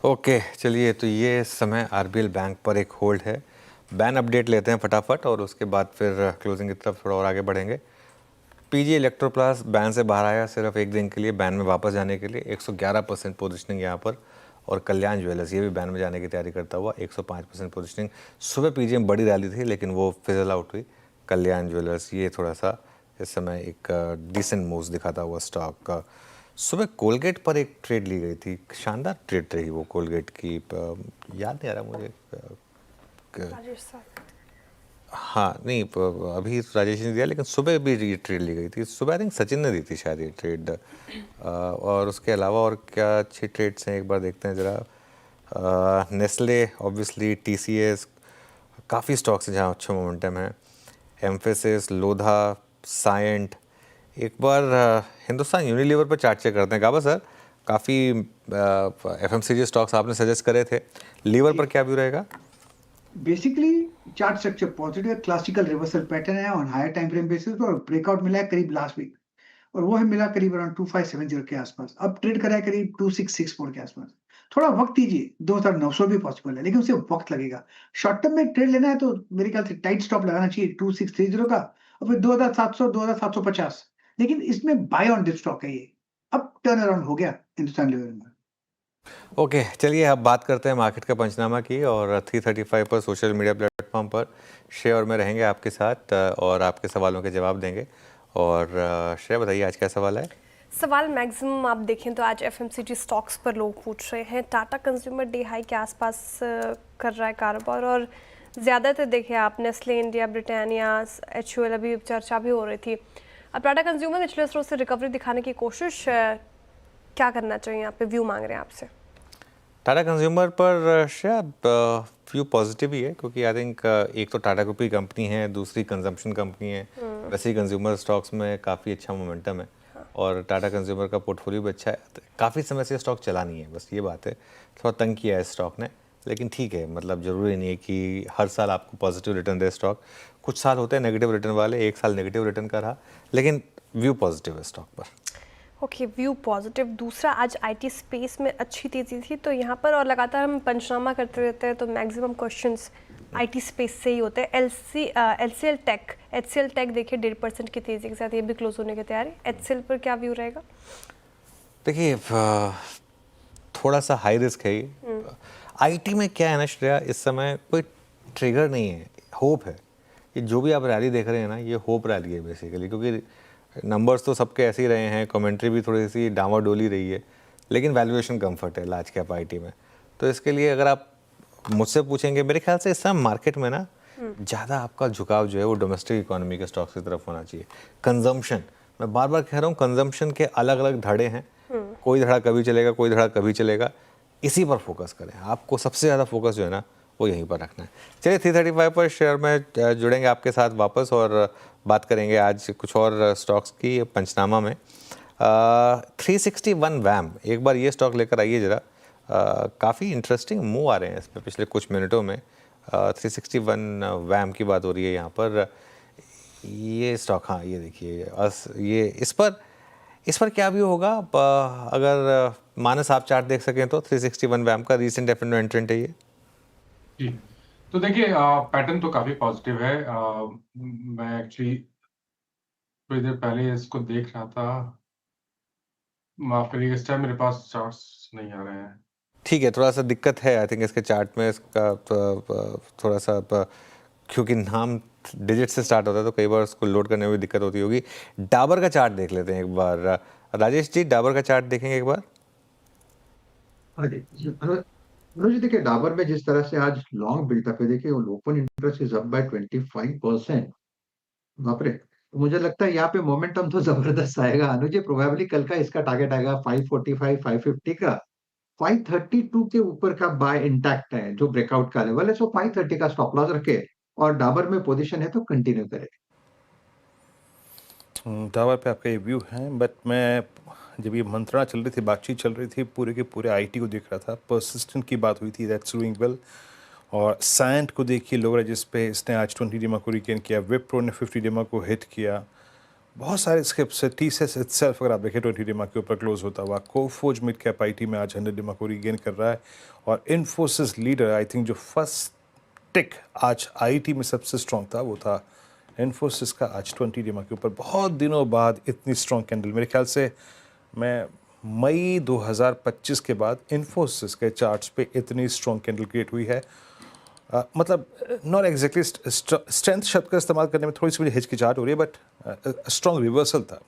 ओके, चलिए, तो ये इस समय आरबीएल बैंक पर एक होल्ड है। बैन अपडेट लेते हैं फटाफट, और उसके बाद फिर क्लोजिंग की तरफ थोड़ा और आगे बढ़ेंगे। पीजी इलेक्ट्रोप्लास बैन से बाहर आया सिर्फ एक दिन के लिए, बैन में वापस जाने के लिए 111% पोजिशनिंग यहाँ पर। और कल्याण ज्वेलर्स ये भी बैन में जाने की तैयारी करता हुआ 105% पोजिशनिंग। सुबह पीजी में बड़ी रैली थी लेकिन वो फिजल आउट हुई। कल्याण ज्वेलर्स ये थोड़ा सा इस समय एक डिसेंट मूव्स दिखाता हुआ स्टॉक का। सुबह कोलगेट पर एक ट्रेड ली गई थी, शानदार ट्रेड रही वो कोलगेट की, याद नहीं आ रहा मुझे। हाँ नहीं अभी राजेश ने दिया लेकिन सुबह भी ये ट्रेड ली गई थी। सुबह आई थिंक सचिन ने दी थी शायद ये ट्रेड। और उसके अलावा और क्या अच्छे ट्रेड्स हैं एक बार देखते हैं ज़रा। नेस्ले ऑब्वियसली, टीसीएस, काफ़ी स्टॉक्स हैं जहाँ अच्छा मोमेंटम है। एम्फेसिस, लोधा, साइंट। एक बार हिंदुस्तान यूनिलीवर पर चार्ट चेक करते हैं गाबा सर। काफ़ी एफएमसीजी स्टॉक्स आपने सजेस्ट करे थे, लीवर पर क्या व्यू रहेगा? Basically chart structure positive, classical reversal pattern है on higher time frame basis पर, और ब्रेकआउट मिला है करीब लास्ट वीक, और वो है मिला करीब अराउंड 2570 के आसपास। अब ट्रेड करा है करीब 2664 के आसपास। थोड़ा वक्त दीजिए, 2900 भी पॉसिबल है लेकिन उसे वक्त लगेगा। शॉर्ट टर्म में ट्रेड लेना है तो मेरे ख्याल से टाइट स्टॉप लगाना चाहिए 2630 का, और फिर 2700 2750। लेकिन इसमें बाय ऑन डिप स्टॉक है ये। अब टर्न अराउंड हो गया हिंदुस्तान लीवर में। ओके चलिए अब बात करते हैं मार्केट का पंचनामा की। और 335 पर सोशल मीडिया प्लेटफॉर्म पर श्रेय और मैं रहेंगे आपके साथ और आपके सवालों के जवाब देंगे। और श्रेय बताइए आज क्या सवाल है? सवाल मैक्सिमम आप देखें तो आज एफएमसीजी स्टॉक्स पर लोग पूछ रहे हैं। टाटा कंज्यूमर डे हाई के आसपास कर रहा है कारोबार, और ज़्यादातर देखें आप नेस्ले इंडिया, ब्रिटानिया, HUL, अभी चर्चा भी हो रही थी। अब टाटा कंज्यूमर निचले स्तरों से रिकवरी दिखाने की कोशिश, क्या करना चाहिए? यहाँ पे व्यू मांग रहे हैं आपसे। टाटा कंज्यूमर पर शायद व्यू पॉजिटिव ही है क्योंकि आई थिंक एक तो टाटा ग्रुप की कंपनी है, दूसरी कंजम्पशन कंपनी है। वैसे ही कंज्यूमर स्टॉक्स में काफ़ी अच्छा मोमेंटम है और टाटा कंज्यूमर का पोर्टफोलियो भी अच्छा है। काफ़ी समय से स्टॉक चला नहीं है, बस ये बात है, थोड़ा तंग किया है स्टॉक ने। लेकिन ठीक है, मतलब ज़रूरी नहीं है कि हर साल आपको पॉजिटिव रिटर्न दे स्टॉक। कुछ साल होते हैं नेगेटिव रिटर्न वाले, एक साल नेगेटिव रिटर्न का रहा, लेकिन व्यू पॉजिटिव है स्टॉक पर। Okay, view positive. दूसरा, आज आईटी स्पेस में अच्छी तेज़ी थी, तो यहाँ पर और लगातार हम पंचनामा करते रहते हैं तो मैक्सिमम क्वेश्चंस आईटी स्पेस से ही होते हैं। HCL टेक देखिए 1.5% की तेज़ी के साथ ये भी क्लोज होने की तैयारी। HCL पर क्या व्यू रहेगा? देखिए थोड़ा सा हाई रिस्क है ये। आईटी में क्या है ना श्रेया, इस समय कोई ट्रिगर नहीं है, होप है। ये जो भी आप रैली देख रहे हैं ना, ये होप रैली है बेसिकली, क्योंकि नंबर्स तो सबके ऐसे ही रहे हैं, कमेंट्री भी थोड़ी सी डामाडोली रही है, लेकिन वैल्यूएशन कंफर्ट है लार्ज कैप आईटी में। तो इसके लिए अगर आप मुझसे पूछेंगे, मेरे ख्याल से इस समय मार्केट में ना ज़्यादा आपका झुकाव जो है वो डोमेस्टिक इकोनॉमी के स्टॉक्स की तरफ होना चाहिए। कंजम्पशन, मैं बार बार कह रहा हूँ, कंजम्पशन के अलग अलग धड़े हैं, कोई धड़ा कभी चलेगा, कोई धड़ा कभी चलेगा। इसी पर फोकस करें, आपको सबसे ज़्यादा फोकस जो है ना वो यहीं पर रखना है। चलिए 335 पर शेयर में जुड़ेंगे आपके साथ वापस और बात करेंगे आज कुछ और स्टॉक्स की पंचनामा में। 361 वैम, एक बार ये स्टॉक लेकर आइए ज़रा। काफ़ी इंटरेस्टिंग मूव आ रहे हैं इसमें पिछले कुछ मिनटों में। 361 वैम की बात हो रही है यहाँ पर। ये स्टॉक, हाँ ये देखिए, ये इस पर क्या व्यू होगा? अगर मानस आप चार्ट देख सकें तो 361 वैम का रीसेंट F&O एंट्रेंट है ये। जी, तो देखिए पैटर्न तो काफी पॉजिटिव है। मैं एक्चुअली थोड़ी देर पहले इसको देख रहा था, माफ करिएगा इस टाइम मेरे पास चार्ट्स नहीं आ रहे हैं। ठीक है, थोड़ा सा दिक्कत है आई थिंक इसके चार्ट में, इसका थोड़ा सा क्योंकि नाम डिजिट से स्टार्ट होता है तो कई बार उसको लोड करने में भी दिक्कत होती होगी। डाबर का चार्ट देख लेते हैं एक बार। राजेश जी, डाबर का चार्ट देखेंगे एक बार। हाँ जी मनोज जी, देखिए डाबर में जिस तरह से आज लॉन्ग बिल्डअप है, देखिए open interest is up by 25%। बाप रे, तो मुझे लगता है यहाँ पे मोमेंटम तो जबरदस्त आएगा अनुज जी। प्रोबेबली कल का इसका टारगेट आएगा 545 550 का। 532 के ऊपर का बाय इंटैक्ट है, जो ब्रेकआउट का लेवल है, सो 530 का स्टॉप लॉस रखे और डाबर में पोजीशन है तो कंटिन्यू करे। टावर पे आपका ये व्यू है, बट मैं जब ये मंत्रणा चल रही थी, बातचीत चल रही थी, पूरे के पूरे आईटी को देख रहा था। परसिस्टेंट की बात हुई थी, दैट्स डूइंग वेल। और सैंट को देखिए लोअर जिस पे इसने आज 20 डिमा को रिगेन किया, विप्रो ने 50 डिमा को हिट किया। बहुत सारे स्किप्स है। टीसीएस इटसेल्फ अगर आप देखें 20 डिमा के ऊपर क्लोज होता हुआ। कोफोर्ज मिड कैप आईटी में आज 100 डिमा को रिगेन कर रहा है। और इन्फोसिस लीडर, आई थिंक जो फर्स्ट टिक आज आईटी में सबसे स्ट्रॉन्ग था वो था इन्फोसिस का आज 20 DMA के ऊपर बहुत दिनों बाद इतनी स्ट्रॉन्ग कैंडल, मेरे ख्याल से मैं मई 2025 के बाद इन्फोसिस के चार्ट्स पे इतनी स्ट्रॉन्ग कैंडल क्रिएट हुई है। मतलब नॉट एग्जैक्टली स्ट्रेंथ शब्द का इस्तेमाल करने में थोड़ी सी मुझे हिचकिचाहट हो रही है, बट स्ट्रॉन्ग रिवर्सल था।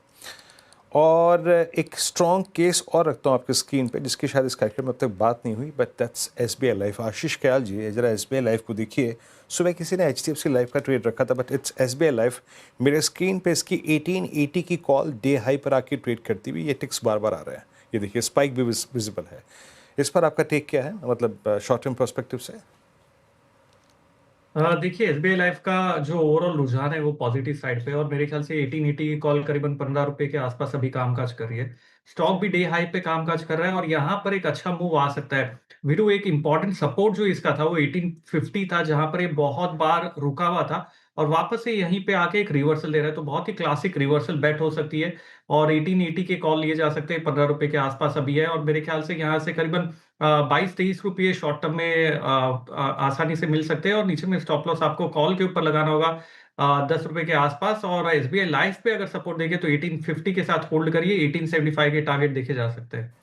और एक स्ट्रॉन्ग केस और रखता हूँ आपकी स्क्रीन पे, जिसकी शायद इस कार्यक्रम में अब तक बात नहीं हुई, बट दैट्स SBI लाइफ। आशीष कयाल जी, जरा SBI लाइफ को देखिए। सुबह किसी ने HDFC लाइफ का ट्रेड रखा था, बट इट्स SBI लाइफ। मेरे स्क्रीन पे इसकी 1880 की कॉल डे हाई पर आके ट्रेड करती हुई ये टिक्स बार बार आ रहे हैं। ये देखिए स्पाइक भी विजिबल है। इस पर आपका टेक क्या है, मतलब शॉर्ट टर्म पर्सपेक्टिव से? देखिए एसबीआई लाइफ का जो ओवरऑल रुझान है वो पॉजिटिव साइड पे है और मेरे ख्याल से 1880 की कॉल करीबन 15 रुपए के आसपास अभी कामकाज कर रही है। स्टॉक भी डे हाई पे कामकाज कर रहा है और यहाँ पर एक अच्छा मूव आ सकता है। वीरू, एक इंपॉर्टेंट सपोर्ट जो इसका था वो 1850 था, जहां पर ये बहुत बार रुका हुआ था और वापस से यहीं पे आके एक रिवर्सल दे रहा है, तो बहुत ही क्लासिक रिवर्सल बेट हो सकती है और 1880 के कॉल लिए जा सकते हैं। 15 रुपए के आसपास अभी है और मेरे ख्याल से यहाँ से करीबन 22-23 रुपये शॉर्ट टर्म में आसानी से मिल सकते हैं और नीचे में स्टॉप लॉस आपको कॉल के ऊपर लगाना होगा 10 रुपए के आसपास। और एसबीआई लाइफ पे अगर सपोर्ट देंगे तो 1850 के साथ होल्ड करिए, 1875 के टारगेट देखे जा सकते हैं।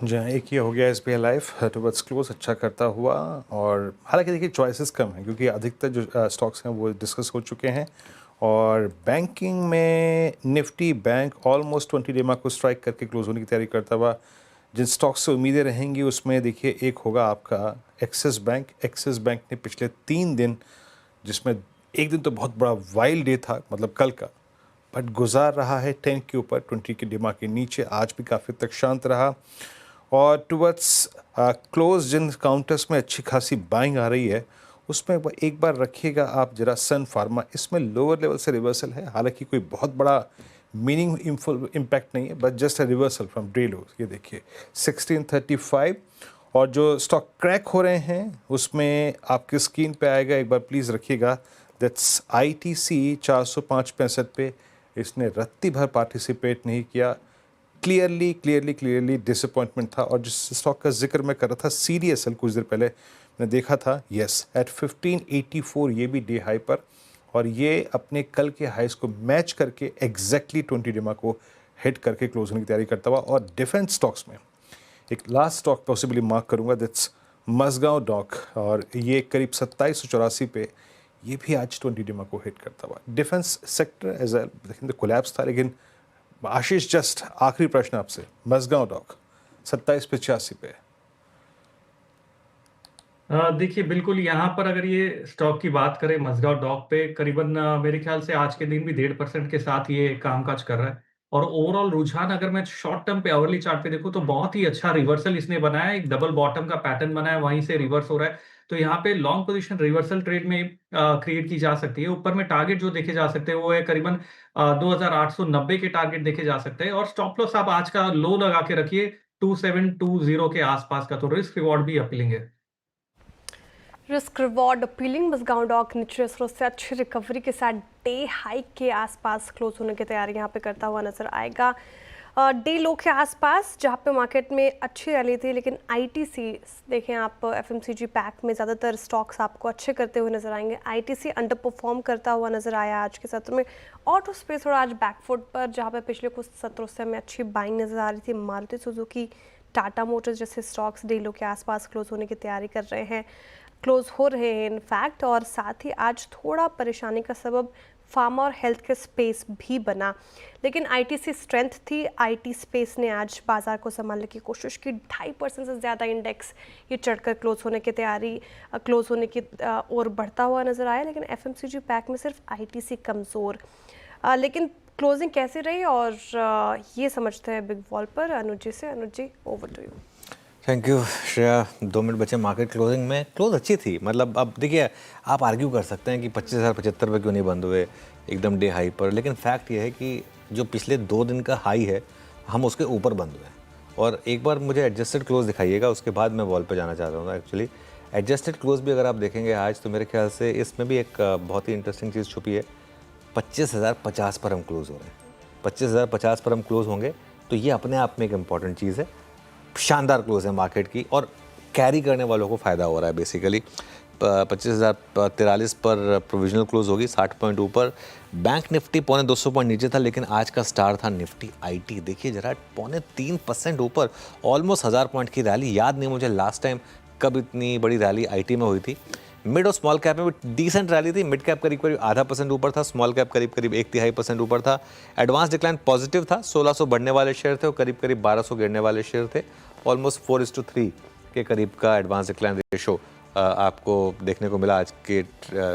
जी हाँ, एक ये हो गया SBI लाइफ टुवर्ड्स क्लोज अच्छा करता हुआ। और हालांकि देखिए चॉइसेस कम हैं क्योंकि अधिकतर जो स्टॉक्स हैं वो डिस्कस हो चुके हैं। और बैंकिंग में निफ्टी बैंक ऑलमोस्ट 20 DMA को स्ट्राइक करके क्लोज होने की तैयारी करता हुआ। जिन स्टॉक्स से उम्मीदें रहेंगी उसमें देखिए एक होगा आपका एक्सिस बैंक। एक्सिस बैंक ने पिछले 3 दिन, जिसमें एक दिन तो बहुत बड़ा वाइल्ड डे था, मतलब कल का, बट गुजार रहा है 10 के ऊपर, 20 के DMA के नीचे। आज भी काफ़ी तक शांत रहा और टुवर्ड्स क्लोज जिन काउंटर्स में अच्छी खासी बाइंग आ रही है उसमें एक बार रखिएगा आप जरा सन फार्मा। इसमें लोअर लेवल से रिवर्सल है, हालांकि कोई बहुत बड़ा मीनिंग इम्पैक्ट नहीं है, but just a reversal from day lows. ये देखिए 1635। और जो स्टॉक क्रैक हो रहे हैं उसमें आपकी स्क्रीन पे आएगा, एक बार प्लीज़ रखिएगा, दैट्स ITC 405-65 पे। इसने रत्ती भर पार्टिसिपेट नहीं किया। क्लियरली डिसअपॉइंटमेंट था। और जिस स्टॉक का जिक्र मैं कर रहा था CDSL, कुछ देर पहले मैंने देखा था, यस एट 1584, ये भी डे हाई पर, और ये अपने कल के हाइस को मैच करके एग्जैक्टली 20 DMA को हिट करके क्लोज होने की तैयारी करता हुआ। और डिफेंस स्टॉक्स में एक लास्ट स्टॉक पॉसिबली मार्क करूंगा, दैट्स मसगांव डॉक, और ये करीब 2784 पे, ये भी आज 20 DMA को हिट करता हुआ। Defence sector as a collapse था, लेकिन आशीष जस्ट आखिरी प्रश्न आपसे, मसगांव डॉक 2785 पे। देखिए बिल्कुल यहाँ पर अगर ये स्टॉक की बात करें, मसगांव डॉक पे करीबन मेरे ख्याल से आज के दिन भी 1.5% के साथ ये कामकाज कर रहा है और ओवरऑल रुझान अगर मैं शॉर्ट टर्म पे आवरली चार्ट पे देखूं तो बहुत ही अच्छा रिवर्सल इसने बनाया है। एक डबल बॉटम का पैटर्न बनाया, वहीं से रिवर्स हो रहा है, तो यहाँ पे लॉन्ग पोजीशन रिवर्सल ट्रेड में क्रिएट की जा सकती है। ऊपर में टारगेट जो देखे जा सकते हैं वो है करीबन 2890 के टारगेट देखे जा सकते हैं और स्टॉप लॉस आप आज का लो लगा के रखिए 2720 के आसपास का, तो रिस्क रिवॉर्ड भी अपीलिंग है। Risk reward appealing. Mazagon dock निचले स्तरों से अच्छी रिकवरी के साथ डे हाई के आसपास क्लोज होने की तैयारी यहाँ पे करता हुआ नजर आएगा। डे लो के आसपास जहाँ पे मार्केट में अच्छी रैली थी, लेकिन ITC देखें आप, FMCG पैक में ज़्यादातर स्टॉक्स आपको अच्छे करते हुए नजर आएंगे। ITC अंडर परफॉर्म करता हुआ नजर आया आज के सत्र में। ऑटो स्पेस थोड़ा आज बैकफुट पर, जहाँ पे पिछले कुछ सत्रों से हमें अच्छी बाइंग नजर आ रही थी। मारुति सुजुकी, टाटा मोटर्स जैसे स्टॉक्स डे लो के आसपास क्लोज होने की तैयारी कर रहे हैं, क्लोज हो रहे हैं इनफैक्ट। और साथ ही आज थोड़ा परेशानी का सबब फार्मा और हेल्थ के स्पेस भी बना, लेकिन ITC स्ट्रेंथ थी। IT स्पेस ने आज बाजार को संभालने की कोशिश की। 2.5% से ज़्यादा इंडेक्स ये चढ़कर क्लोज होने की ओर बढ़ता हुआ नजर आया, लेकिन FMCG पैक में सिर्फ ITC कमज़ोर। लेकिन क्लोजिंग कैसी रही और ये समझते हैं बिग वॉल पर अनुज जी से। Anuj ji, over to you. Thank you Shreya. 2 minute बचे मार्केट क्लोजिंग में। क्लोज अच्छी थी, मतलब अब देखिए आप आर्ग्यू कर सकते हैं कि 25,075 रुपये क्यों नहीं बंद हुए एकदम डे हाई पर, लेकिन फैक्ट ये है कि जो पिछले 2 दिन का हाई है हम उसके ऊपर बंद हुए। और एक बार मुझे एडजस्टेड क्लोज दिखाइएगा, उसके बाद मैं वॉल पे जाना चाहता हूँ। एक्चुअली एडजस्टेड क्लोज भी अगर आप देखेंगे आज, तो मेरे ख्याल से इसमें भी एक बहुत ही इंटरेस्टिंग चीज़ छुपी है। 25,050 पर हम क्लोज हो रहे हैं। 25,050 पर हम क्लोज होंगे तो ये अपने आप में एक इम्पॉर्टेंट चीज़ है। शानदार क्लोज है मार्केट की और कैरी करने वालों को फ़ायदा हो रहा है बेसिकली। 25,043 पर प्रोविजनल क्लोज होगी, 60 पॉइंट ऊपर। बैंक निफ्टी 250 पॉइंट नीचे था, लेकिन आज का स्टार था निफ्टी आईटी। देखिए जरा 3.25% ऊपर, ऑलमोस्ट 1000 पॉइंट की रैली। याद नहीं मुझे लास्ट टाइम कब इतनी बड़ी रैली आईटी में हुई थी। मिड और स्मॉल कैप में भी डिसेंट रैली थी। मिड कैप करीब करीब 0.5% ऊपर था, स्मॉल कैप करीब करीब 1/3% ऊपर था। एडवांस डिक्लाइन पॉजिटिव था, 1600 बढ़ने वाले शेयर थे और करीब करीब 1200 गिरने वाले शेयर थे। ऑलमोस्ट 4:3 के करीब का एडवांस डिक्लाइन रेशो आपको देखने को मिला आज के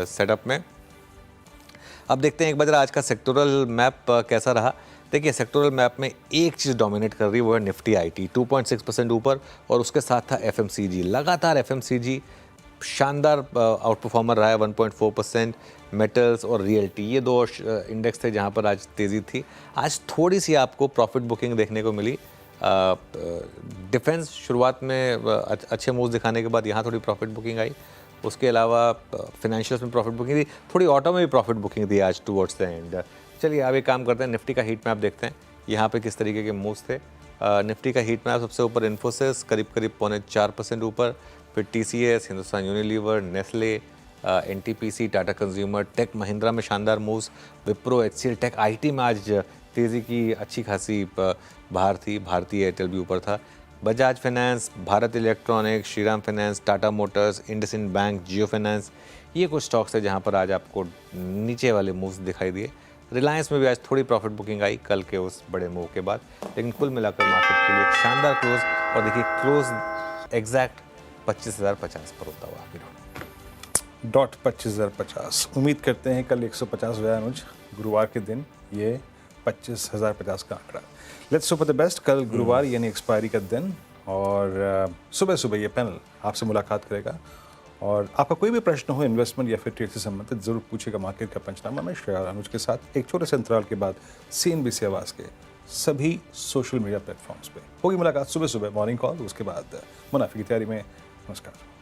सेटअप में। अब देखते हैं एक बार जरा आज का सेक्टोरल मैप कैसा रहा। देखिए सेक्टोरल मैप में एक चीज़ डोमिनेट कर रही है, वो है निफ्टी आईटी 2.6% ऊपर, और उसके साथ था एफएमसीजी। लगातार एफएमसीजी शानदार आउट परफॉर्मर रहा है, 1.4%। मेटल्स और रियल्टी, ये दो इंडेक्स थे जहां पर आज तेज़ी थी। आज थोड़ी सी आपको प्रॉफिट बुकिंग देखने को मिली। डिफेंस शुरुआत में अच्छे मूव्स दिखाने के बाद यहाँ थोड़ी प्रॉफिट बुकिंग आई। उसके अलावा फाइनेंशियल्स में प्रॉफिट बुकिंग थी, थोड़ी ऑटो में भी प्रॉफिट बुकिंग थी आज टूवर्ड्स द एंड। चलिए अब एक काम करते हैं, निफ्टी का हीट मैप देखते हैं यहाँ पे किस तरीके के मूव्स थे। निफ्टी का हीट मैप सबसे ऊपर इन्फोसिस करीब करीब 0.4% ऊपर, फिर TCS, Hindustan Unilever, Nestle, NTPC, Tata consumer, tech Mahindra में शानदार moves, Wipro, HCL, tech IT में आज तेज़ी की अच्छी खासी बाहर थी। भारतीय एयरटेल भी ऊपर था। Bajaj finance, Bharat electronics, Shriram finance, Tata motors, IndusInd bank, Jio finance, ये कुछ स्टॉक्स है जहां पर आज आपको नीचे वाले मूव्स दिखाई दिए। रिलायंस में भी आज थोड़ी प्रॉफिट बुकिंग आई कल के उस बड़े मूव के बाद, लेकिन कुल मिलाकर मार्केट के लिए एक शानदार क्लोज। और देखिए क्लोज एग्जैक्ट 25,050 पर होता हुआ। डॉट 25,050। उम्मीद करते हैं कल 150 हुआ अनुज, गुरुवार के दिन ये 25,050 का आंकड़ा। Let's hope for the best. कल गुरुवार यानी एक्सपायरी का दिन, और सुबह सुबह ये पैनल आपसे मुलाकात करेगा। और आपका कोई भी प्रश्न हो इन्वेस्टमेंट या फिर ट्रेड से संबंधित, जरूर पूछेगा मार्केट का पंचनामा में श्रेया अनुज के साथ। एक छोटे से अंतराल के बाद CNBC आवाज़ के सभी सोशल मीडिया प्लेटफॉर्म्स पे होगी मुलाकात सुबह सुबह, मॉर्निंग कॉल, उसके बाद मुनाफे की तैयारी में। नमस्कार।